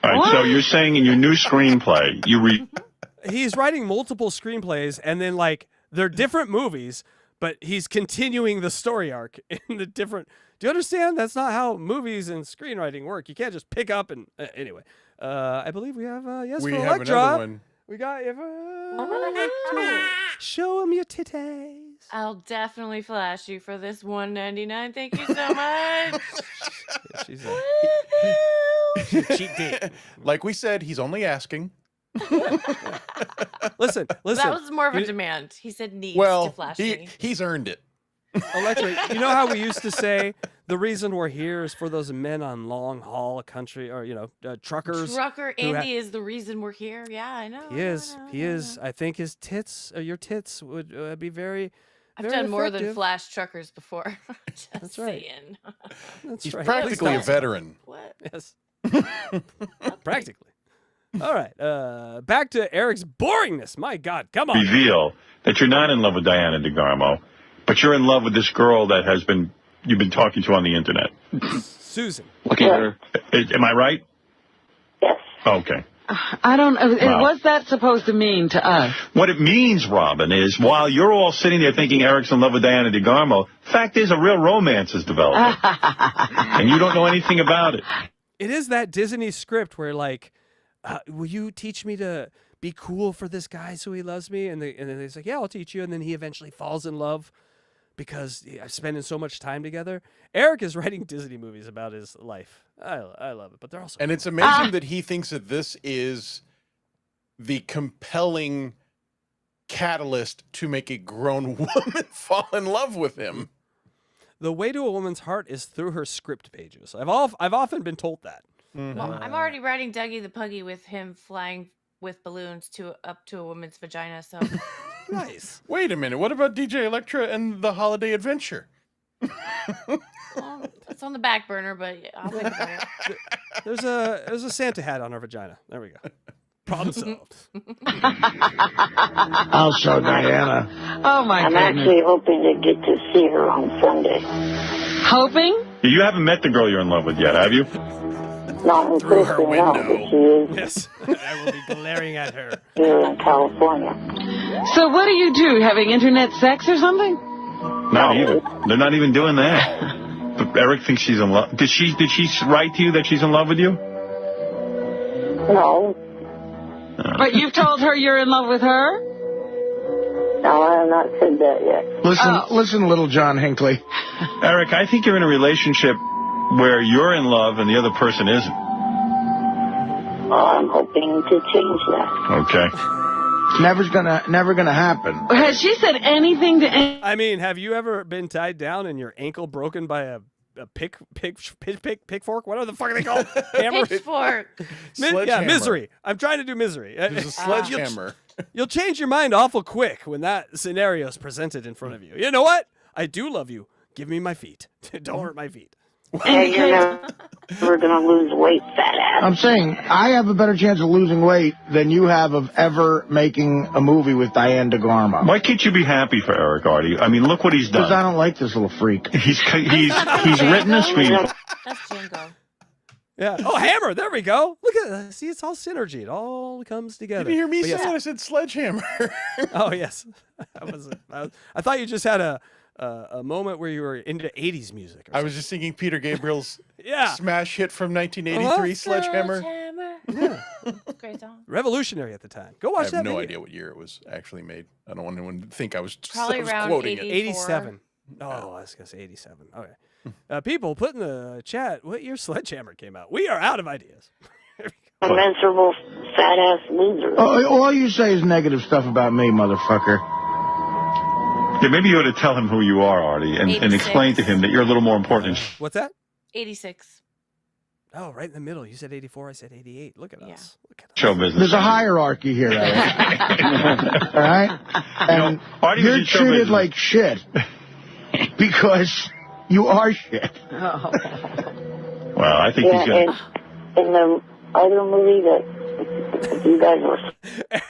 All right, so you're saying in your new screenplay, he's writing multiple screenplays, and then, like, they're different movies, but he's continuing the story arc in the different... Do you understand? That's not how movies and screenwriting work. You can't just pick up and... anyway, I believe we have yes we for have Electra. another one. We got show him your titties. I'll definitely flash you for this $1.99. Thank you so much. She's a cheap date. Like we said, he's only asking. Listen. That was more of a demand. He said needs to flash me. He's earned it. Electra, you know how we used to say the reason we're here is for those men on long haul country, or truckers. Trucker Andy is the reason we're here. Yeah, I know. He is. I think his tits, your tits, would be very. I've done more than flash truckers before. That's right. Saying. He's practically a veteran. What? Yes. Practically. All right. Back to Eric's boringness. My God, come on. Reveal that you're not in love with Diana DeGarmo, but you're in love with this girl that you've been talking to on the internet. Susan. Look at her. Am I right? Yes. Okay. I don't know. Wow. What's that supposed to mean to us? What it means, Robin, is while you're all sitting there thinking Eric's in love with Diana DeGarmo, fact is a real romance is developing. And you don't know anything about it. It is that Disney script where, like, will you teach me to be cool for this guy so he loves me? And then he's like, yeah, I'll teach you. And then he eventually falls in love because I'm spending so much time together. Eric is writing Disney movies about his life. I love it, but they're also... And it's amazing that he thinks that this is the compelling catalyst to make a grown woman fall in love with him. The way to a woman's heart is through her script pages. I've often been told that. Well, I'm already writing Dougie the Puggie with him flying with balloons up to a woman's vagina. So nice. Wait a minute. What about DJ Electra and the Holiday Adventure? Well, it's on the back burner, but I'll think about it. There's a Santa hat on her vagina. There we go. Problem solved. I'll show Diana. Oh my I'm goodness. actually hoping to get to see her on Sunday. Hoping? You haven't met the girl you're in love with yet, have you? Not in Through her person, window. no, but she is Yes. I will be glaring at her. here in California. So what do? Having internet sex or something? Not even. They're not even doing that. But Eric thinks she's in love. Did she write to you that she's in love with you? No. But you've told her you're in love with her? No, I have not said that yet. Listen, little John Hinckley. Eric, I think you're in a relationship where you're in love and the other person isn't. Well, I'm hoping to change that. Okay. Never gonna happen. Has she said anything to I mean, have you ever been tied down and your ankle broken by a pitchfork? What the fuck are they called? Hammer? Pitchfork. Misery. I'm trying to do misery. There's a sledgehammer. You'll change your mind awful quick when that scenario is presented in front of you. You know what? I do love you. Give me my feet. Don't hurt my feet. Hey, you're never going to lose weight, fat ass. I'm saying I have a better chance of losing weight than you have of ever making a movie with Diane DeGarmo. Why can't you be happy for Eric, Artie? I mean, look what he's done. Because I don't like this little freak. He's written a screenplay. That's Django. Yeah. Oh, hammer. There we go. Look at that. See, it's all synergy. It all comes together. Did you hear me But say yes. I said sledgehammer? Oh, yes. I thought you just had a moment where you were into 80s music. I was just singing Peter Gabriel's Yeah. smash hit from 1983, Sledgehammer. Yeah. Great song. Revolutionary at the time. Go watch I that have no video. idea what year it was actually made. I don't want anyone to think I was Probably around quoting it. 87. Oh, I was going to say 87. Okay. People, put in the chat what year Sledgehammer came out. We are out of ideas. A miserable, fat-ass loser. All you say is negative stuff about me, motherfucker. Yeah, maybe you ought to tell him who you are, Artie, and explain to him that you're a little more important. What's that? 86. Oh, right in the middle. You said 84. I said 88. Look at us. Look at us. Show business. There's a hierarchy here, Eric. All right? And Artie was you're in show treated business. like shit because You are shit. Well, I think he's going to... In the other movie that you guys were...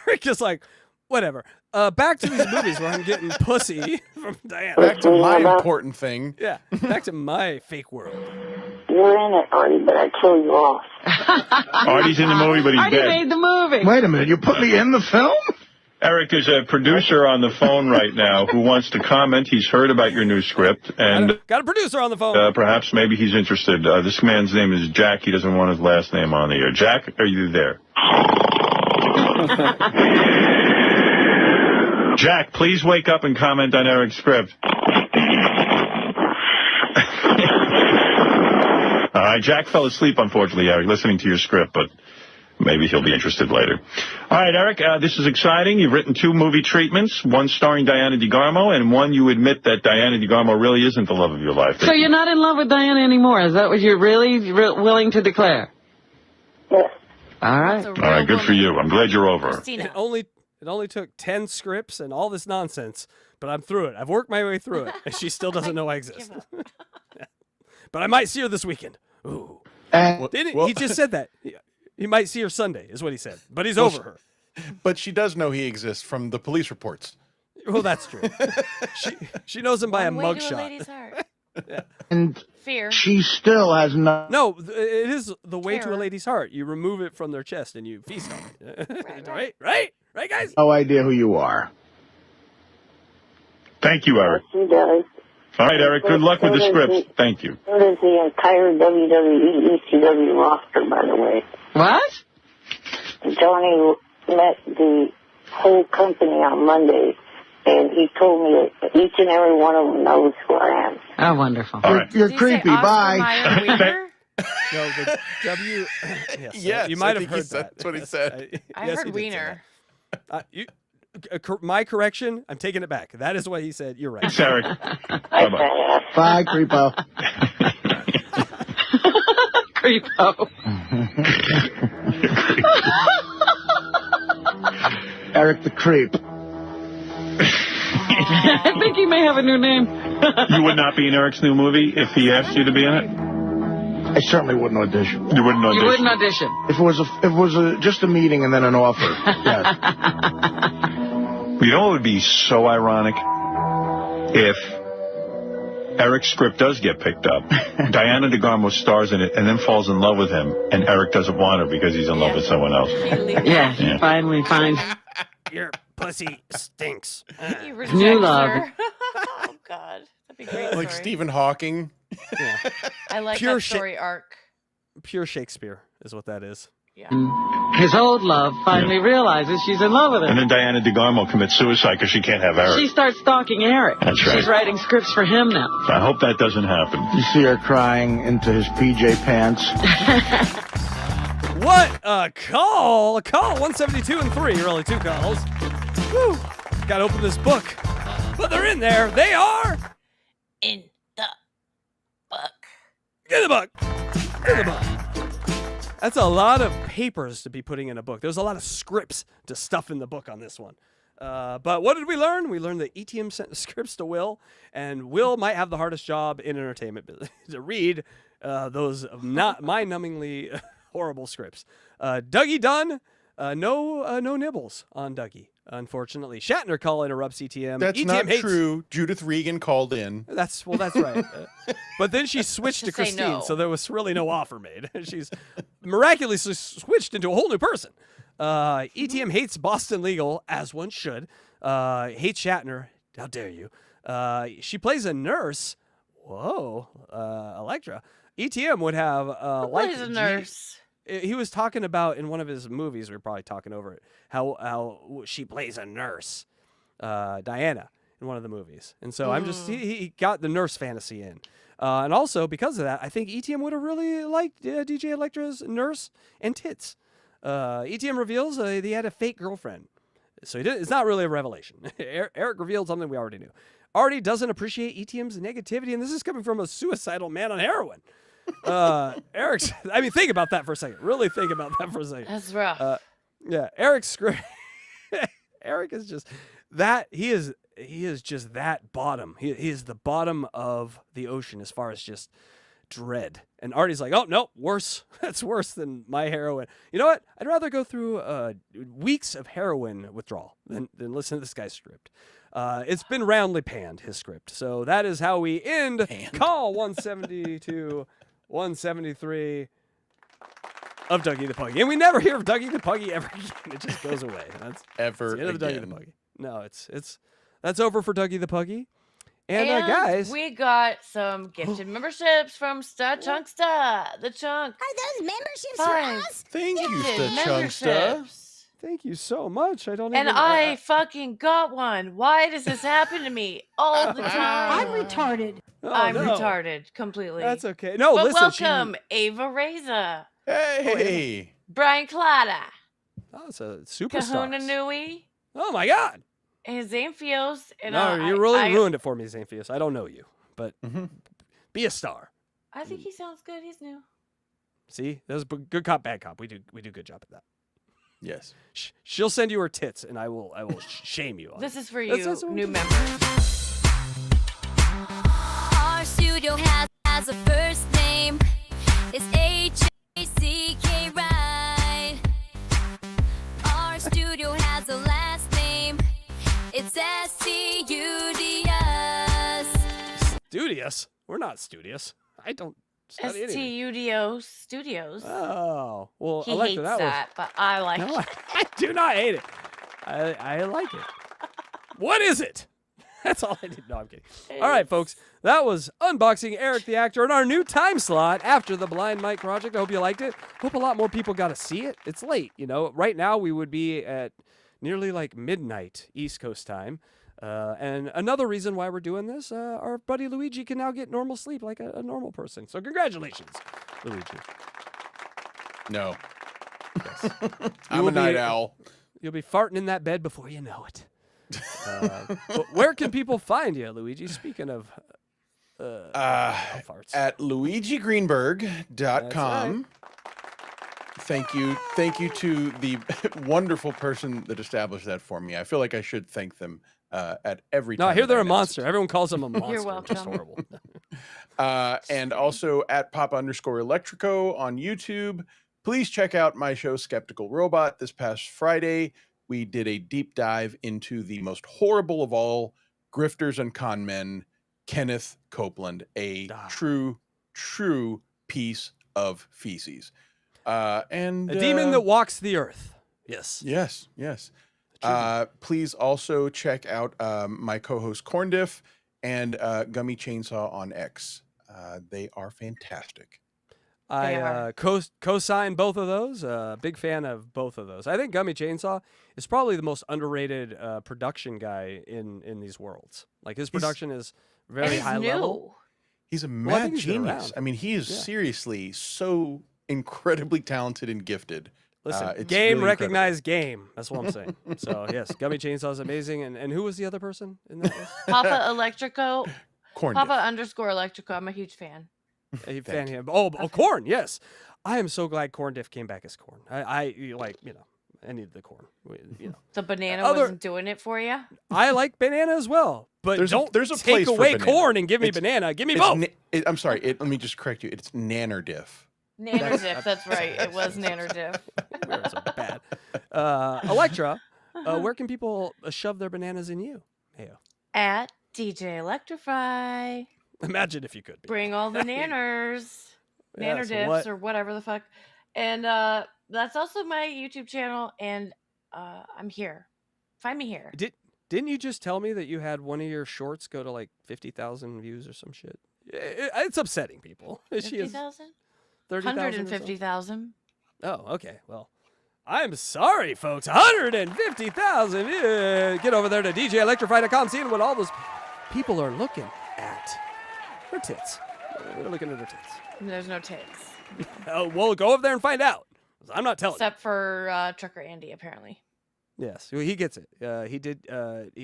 Eric is like, whatever. Back to these movies where I'm getting pussy from Diana. Back to my important thing. Yeah, back to my fake world. You're in it, Artie, but I kill you off. Artie's in the movie, but he's Artie dead. made the movie. Wait a minute, you put me in the film? Eric is a producer on the phone right now who wants to comment. He's heard about your new script, and got a producer on the phone. Perhaps maybe he's interested. This man's name is Jack. He doesn't want his last name on the air. Jack, are you there? Jack, please wake up and comment on Eric's script. All right, Jack fell asleep, unfortunately, Eric, listening to your script, but maybe he'll be interested later. All right, Eric, this is exciting. You've written 2 movie treatments, one starring Diana DeGarmo, and one you admit that Diana DeGarmo really isn't the love of your life. So you're not in love with Diana anymore? Is that what you're really willing to declare? Yes. All right. All right, good for you. I'm glad you're over. It only took 10 scripts and all this nonsense, but I'm through it. I've worked my way through it, and she still doesn't know I exist. Yeah. But I might see her this weekend. Ooh. He just said that. He might see her Sunday, is what he said. But he's over her. But she does know he exists from the police reports. Well, that's true. she knows him by a mugshot. lady's heart. Yeah. And Fear. she still has no... No, it is the way to a lady's heart. You remove it from their chest and you feast on it. Right, guys? no idea who you are. Thank you, Eric. She does. All right, Eric, good luck with the scripts. Thank you. So does the entire WWE ECW roster, by the way. What? Johnny met the whole company on Monday, and he told me that each and every one of them knows who I am. Oh, wonderful. All right. You're creepy. Bye. No, the W... Yes, Yes, you might I have think he heard said- that. that's what he said. I Yes, heard he did say wiener. that. My correction, I'm taking it back. That is what he said. You're right. Thanks, Eric. Bye-bye. Bye, creepo. Creepo. Eric the Creep. I think he may have a new name. You would not be in Eric's new movie if he asked you to be in it? I certainly wouldn't audition. You wouldn't audition? You wouldn't audition. If it was just a meeting and then an offer, yes. You know what would be so ironic? If Eric's script does get picked up, Diana DeGarmo stars in it and then falls in love with him, and Eric doesn't want her because he's in love with someone else. Yeah, he finally finds Your pussy stinks. new love. Oh, God. That'd be great. Like story. Stephen Hawking. Yeah. I like Pure that story arc. Pure Shakespeare is what that is. Yeah. His old love finally realizes she's in love with And him. then Diana DeGarmo commits suicide because she can't have Eric. She starts stalking Eric. That's right. She's writing scripts for him now. I hope that doesn't happen. You see her crying into his PJ pants. What a call! A call 172 and 3. Really, 2 calls. Woo! Gotta open this book. But they're in there. They are In the book. in the book. In the book. That's a lot of papers to be putting in a book. There's a lot of scripts to stuff in the book on this one. But what did we learn? We learned that ETM sent the scripts to Will, and Will might have the hardest job in entertainment business to read those not mind-numbingly horrible scripts. Dougie Dunn, no nibbles on Dougie, unfortunately. Shatner call interrupts ETM. That's ETM not hates... true. Judith Regan called in. That's right. But then she switched to Just say Christine, no. so there was really no offer made. She's miraculously switched into a whole new person. ETM hates Boston Legal, as one should. Hates Shatner. How dare you? She plays a nurse. Whoa, Electra. ETM would have Who plays a nurse? He was talking about in one of his movies. We were probably talking over it. How she plays a nurse, Diana, in one of the movies. And so I'm just he got the nurse fantasy in. And also because of that, I think ETM would have really liked DJ Electra's nurse and tits. ETM reveals he had a fake girlfriend. So it's not really a revelation. Eric revealed something we already knew. Artie doesn't appreciate ETM's negativity, and this is coming from a suicidal man on heroin. Think about that for a second. Really think about that for a second. That's rough. Yeah, Eric's script. Eric is just that he is he is just that bottom. He is the bottom of the ocean as far as just dread. And Artie's like, oh, no, worse. That's worse than my heroin. You know what? I'd rather go through weeks of heroin withdrawal than listen to this guy's script. It's been roundly panned, his script. So that is how we end Call 172, 173 of Dougie the Puggie. And we never hear of Dougie the Puggie ever again. It just goes away. That's the end of Dougie the Puggie. No, that's over for Dougie the Puggie. And guys, we got some gifted memberships from Star Chunksta. The Chunk. Are those memberships for us? Thank you, Gifted Star Chunksta. memberships. Thank you so much. I don't And even. I fucking got one. Why does this happen to me all the time? I'm retarded. I'm no. retarded completely. That's okay. No, but listen. welcome, Ava Reza. Hey. Brian Clada. Oh, it's a superstar. Kahuna Nui. Oh my God. And Zane Fios. And No, you really ruined it for me, Zane Fios. I don't know you, but be a star. I think he sounds good. He's new. See, that was good cop, bad cop. We do good job at that. Yes. She'll send you her tits, and I will shame you. On This it. is for you, That's new members. Our studio has a first name. It's H-A-C-K, right? Our studio has a last name. It's S-T-U-D-S. Studious? We're not studious. I don't study anything. S-T-U-D-O Studios. Oh, well, He Electra, hates that that, but I like No, it. I do not hate it. I like it. What is it? That's all I need. No, I'm kidding. All right, folks. That was Unboxing Eric the Actor in our new time slot after the Blind Mike Project. I hope you liked it. Hope a lot more people got to see it. It's late, you know. Right now, we would be at nearly like midnight East Coast time. And another reason why we're doing this, our buddy Luigi can now get normal sleep like a normal person. So congratulations, Luigi. No. Yes. I'm a night owl. You'll be farting in that bed before you know it. But where can people find you, Luigi? Speaking of farts. At luigigreenberg.com. Right. Thank you to the wonderful person that established that for me. I feel like I should thank them at every time. No, I hear that they're a announce monster. it. Everyone calls them a monster. You're welcome. Just horrible. And also at Papa_Electrico on YouTube. Please check out my show, Skeptical Robot. This past Friday, we did a deep dive into the most horrible of all grifters and con men, Kenneth Copeland, a true piece of feces. And a demon that walks the earth. Yes. Yes. Please also check out my co-host Corndiff and Gummy Chainsaw on X. They are fantastic. I co-sign both of those. Big fan of both of those. I think Gummy Chainsaw is probably the most underrated production guy in these worlds. Like his production is very high level. He's a mad he's been genius. around. I mean, he is seriously so incredibly talented and gifted. Listen, it's game really recognized game. That's what I'm saying. So yes, Gummy Chainsaw is amazing. And who was the other person in that list? Papa Electrico. Corndiff. Papa_Electrico. I'm a huge fan. A fan him. Oh, Corn. Yes, I am so glad Corndiff came back as Corn. I like I needed the corn. The banana wasn't doing it for you. I like banana as well, but there's a take place for away banana. corn and give me banana. Give me both. I'm sorry. Let me just correct you. It's Nannerdiff. Nannerdiff. That's right. It was Nannerdiff. We're so bad. Electra, where can people shove their bananas in you? Heyo. At DJ Electrify. Imagine if you could. Bring all the nanners. Nannerdiffs or whatever the fuck. And that's also my YouTube channel, and I'm here. Find me here. Didn't you just tell me that you had one of your shorts go to like 50,000 views or some shit? It's upsetting people. 50,000? 30,000? 150,000. Oh, okay. Well, I'm sorry, folks. 150,000. Get over there to DJElectrify.com, seeing what all those people are looking at. Her tits. They're looking at her tits. There's no tits. We'll go over there and find out. I'm not telling. Except for Trucker Andy, apparently. Yes, he gets it. He did.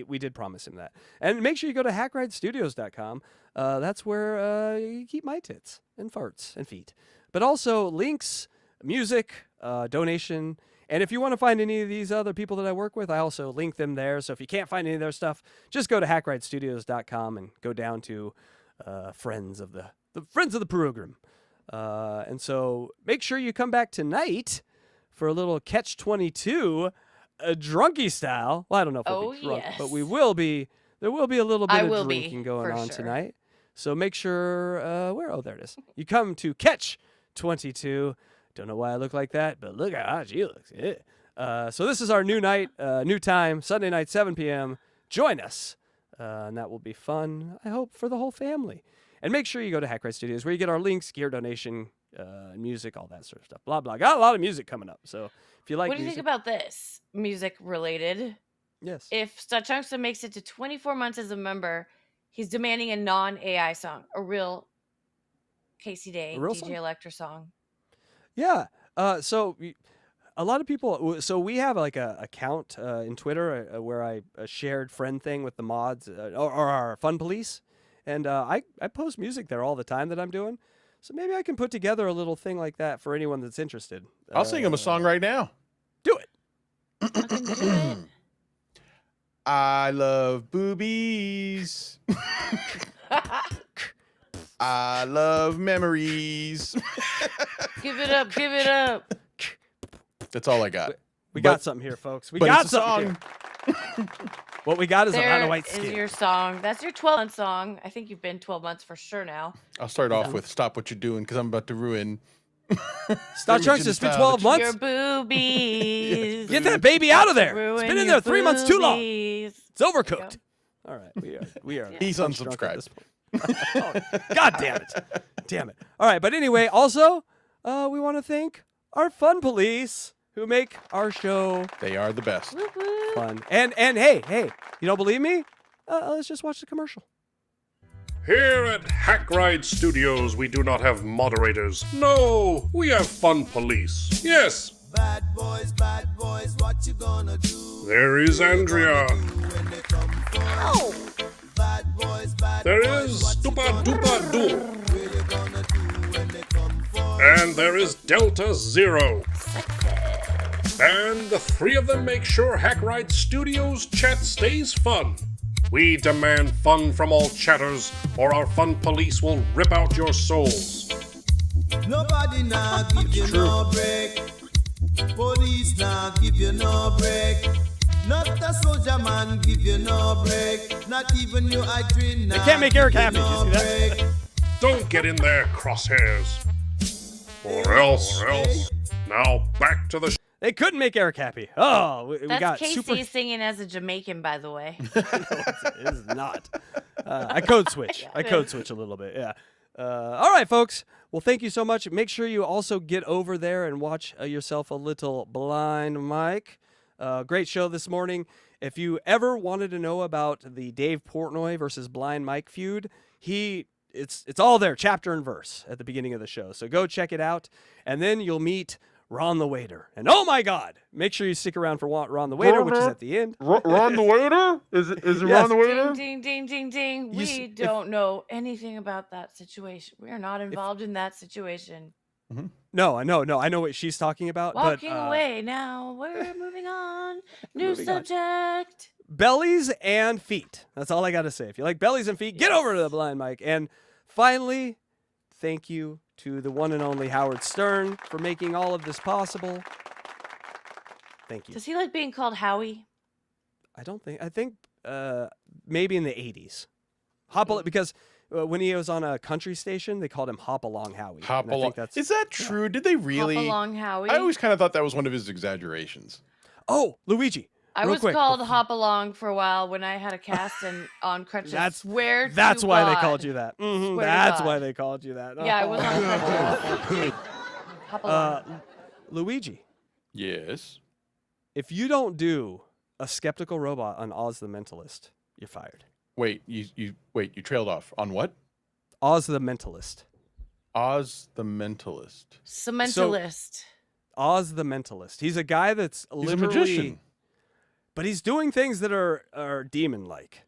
We did promise him that. And make sure you go to hackridestudios.com. That's where you keep my tits and farts and feet. But also links, music, donation, And if you want to find any of these other people that I work with, I also link them there. So if you can't find any of their stuff, just go to hackridestudios.com and go down to friends of the program. And so make sure you come back tonight for a little Catch-22, drunky style. Well, I don't know if we'll be drunk, but we will be. There will be a little bit of drinking going on tonight. So make sure, there it is. You come to Catch-22. Don't know why I look like that, but look how she looks. Yeah. So this is our new night, new time, Sunday night, 7 p.m. Join us. And that will be fun, I hope, for the whole family. And make sure you go to Hack Ride Studios, where you get our links, gear donation, music, all that sort of stuff. Blah, blah. Got a lot of music coming up. So if you like What do you think about this? Music related. Yes. If Stachungsa makes it to 24 months as a member, he's demanding a non-AI song, a real Casey Day, DJ Electra song. Yeah. So a lot of people. So we have like a account in Twitter where I shared friend thing with the mods or our fun police, and I post music there all the time that I'm doing. So maybe I can put together a little thing like that for anyone that's interested. I'll sing him a song right now. Do it. I love boobies. I love memories. Give it up, give it up. That's all I got. We got something here, folks. We got something here. What we got is a lot of white skin. There is your song. That's your 12-month song. I think you've been 12 months for sure now. I'll start off with "Stop What You're Doing" because I'm about to ruin. Stop Chunks has been 12 months. Your boobies. Get that baby out of there. Ruin It's been in there 3 months too long. boobies. It's overcooked. All right, we are. He's unsubscribed. God damn it. Damn it. All right, but anyway, also, we want to thank our fun police who make our show. They are the best. Fun. And hey, you don't believe me? Let's just watch the commercial. Here at Hack Ride Studios, we do not have moderators. No, we have fun police. Yes. Bad boys, what you gonna do? There is Andrea. Oh. Bad boys, there is Dupa Dupa Du. And there is Delta Zero. And the three of them make sure Hack Ride Studios chat stays fun. We demand fun from all chatters, or our fun police will rip out your souls. Nobody now give you no break. Police now give you no break. Not a soldier man give you no break. Not even you I train now. They can't make Eric happy. You see that? Don't get in there, crosshairs. Or else. Now back to the They couldn't make Eric happy. Oh, we That's got Casey super. singing as a Jamaican, by the way. No, it is not. I code switch. I code switch a little bit. Yeah. All right, folks. Well, thank you so much. Make sure you also get over there and watch yourself a little Blind Mike. Great show this morning. If you ever wanted to know about the Dave Portnoy versus Blind Mike feud, it's all there, chapter and verse at the beginning of the show. So go check it out, and then you'll meet Ron the Waiter. And oh my God, make sure you stick around for Ron the Waiter, which is at the end. Ron the Waiter? Is it yes. Ron the Waiter? Ding, ding, ding, ding, ding. We don't know anything about that situation. We are not involved in that situation. Mm-hmm. No, I know what she's talking about. Walking away now. We're moving on. New subject. Bellies and feet. That's all I got to say. If you like bellies and feet, get over to the Blind Mike. And finally, thank you to the one and only Howard Stern for making all of this possible. Thank you. Does he like being called Howie? I think maybe in the 80s. Because when he was on a country station, they called him Hop Along Howie. Hop Along. Is that true? Did they really? Hop Along Howie. I always kind of thought that was one of his exaggerations. Oh, Luigi. I was called Hop Along for a while when I had a cast and on crutches. That's why they called you that. Mm-hmm. That's why they called you that. Yeah, I was on crutches. Hop Along. Luigi. Yes. If you don't do a skeptical robot on Oz the Mentalist, you're fired. Wait, you trailed off on what? Oz the Mentalist. Oz the Mentalist. Cementalist. Oz the Mentalist. He's a guy that's He's a magician. But he's doing things that are demon-like.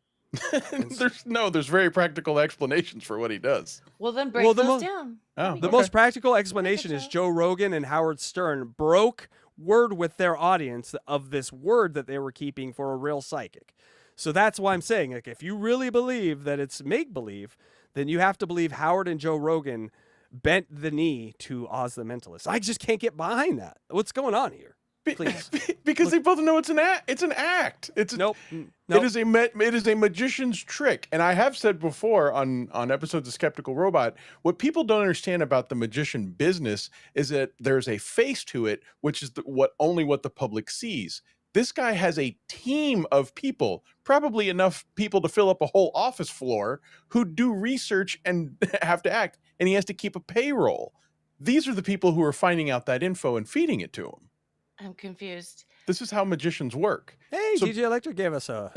There's very practical explanations for what he does. Well, then break those down. Oh, the most practical explanation is Joe Rogan and Howard Stern broke word with their audience of this word that they were keeping for a real psychic. So that's why I'm saying, like, if you really believe that it's make-believe, then you have to believe Howard and Joe Rogan bent the knee to Oz the Mentalist. I just can't get behind that. What's going on here? Please. Because they both know it's an act. It's an act. Nope. It is a magician's trick. And I have said before on episodes of Skeptical Robot, what people don't understand about the magician business is that there's a face to it, which is what the public sees. This guy has a team of people, probably enough people to fill up a whole office floor, who do research and have to act, and he has to keep a payroll. These are the people who are finding out that info and feeding it to him. I'm confused. This is how magicians work. Hey, DJ Electra gave us a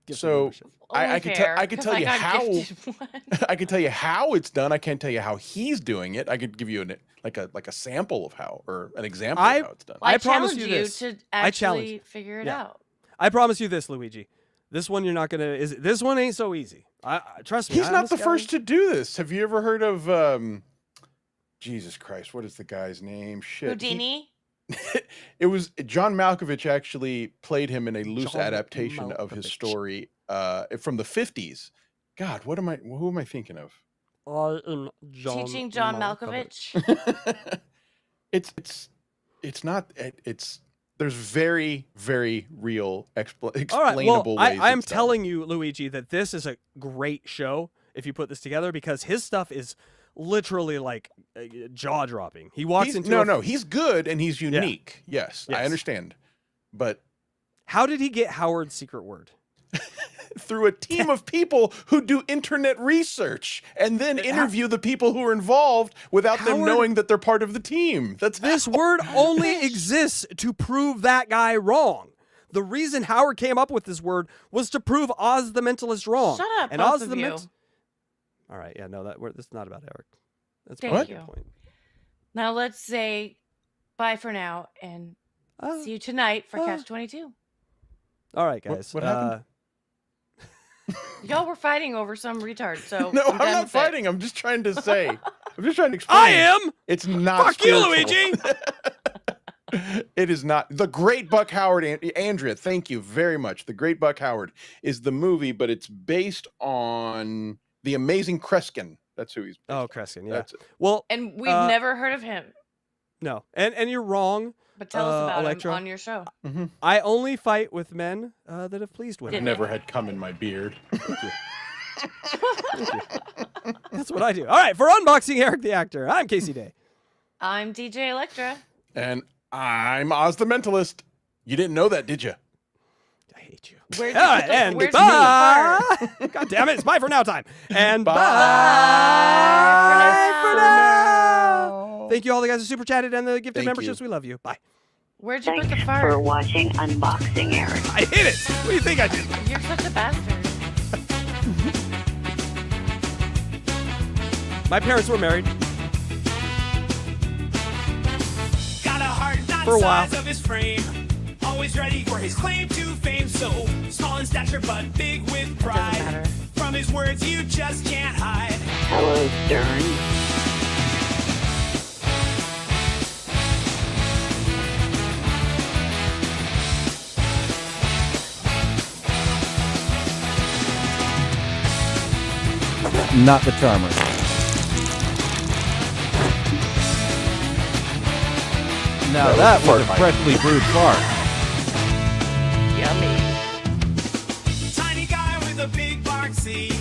gift. So I can tell you how I can tell you how it's done. I can't tell you how he's doing it. I could give you like a sample of how, or an example of how it's done. I promise you this. To actually figure it out. I promise you this, Luigi. This one you're not gonna. This one ain't so easy. Trust me. He's not the first to do this. Have you ever heard of? Jesus Christ, what is the guy's name? Shit. Houdini. It was John Malkovich actually played him in a loose adaptation of his story from the 50s. God, who am I thinking of? I am Teaching John Malkovich. There's very, very real explainable All right, well, ways. I'm telling you, Luigi, that this is a great show if you put this together, because his stuff is literally like jaw-dropping. He walks into he's good and he's unique. Yes, I understand. But how did he get Howard's secret word? Through a team of people who do internet research and then interview the people who are involved without them knowing that they're part of the team. This word only exists to prove that guy wrong. The reason Howard came up with this word was to prove Oz the Mentalist wrong. Shut up, and both Oz of you. All right, yeah, no, this is not about Eric. That's Thank you. Point. Now let's say bye for now and see you tonight for Catch 22. All right, guys. What happened? Y'all were fighting over some retard, so No, I'm not fighting. I'm just trying to say. I'm just trying to explain. I am. It's not. Fuck spiritual. you, Luigi. It is not. The Great Buck Howard, Andrea, thank you very much. The Great Buck Howard is the movie, but it's based on The Amazing Kreskin. That's who he's based on. Kreskin, yeah. That's it. Well, and we've never heard of him. No, and you're wrong. But tell us about Electra. him on your show. Mm-hmm. I only fight with men that have pleased women. I've never had cum in my beard. Thank you. That's what I do. All right, for Unboxing Eric the Actor, I'm Casey Day. I'm DJ Electra. And I'm Oz the Mentalist. You didn't know that, did you? I hate you. Where'd and where's bye. God damn it, it's bye for now time. And bye for now. Thank you all the guys who super chatted and the gifted memberships. We love you. Bye. Where'd you put the Thanks fart? for watching Unboxing Eric. I hit it. What do you think I did? You're such a bastard. My parents were married. Got a heart not For a while. size of his frame. Always ready for his claim to fame. So small in stature but big with pride. From his words you just can't hide. Hello, Stern. Not the charmer. Now that was a freshly brewed fart. Yummy. Tiny guy with a big bark seat.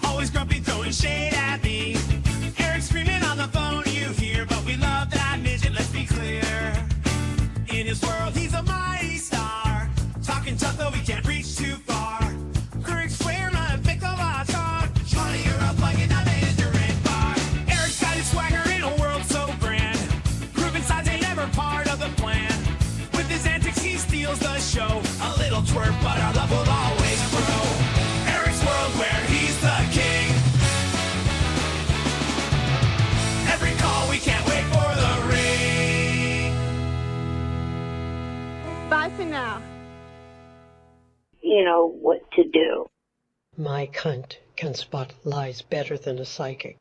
Always grumpy throwing shade at me. Eric screaming on the phone you hear. But we love that midget, let's be clear. In his world he's a mighty star. Talking tough though he can't reach too far. Critics swear my pickle our talk. Charlie, you're a plug-in, I made a Durant bar. Eric's got his swagger in a world so grand. Proving sides ain't ever part of the plan. With his antics he steals the show. A little twerp, but our love will always grow. Eric's world where he's the king. Every call we can't wait for the ring. Bye for now. You know what to do. My cunt can spot lies better than a psychic.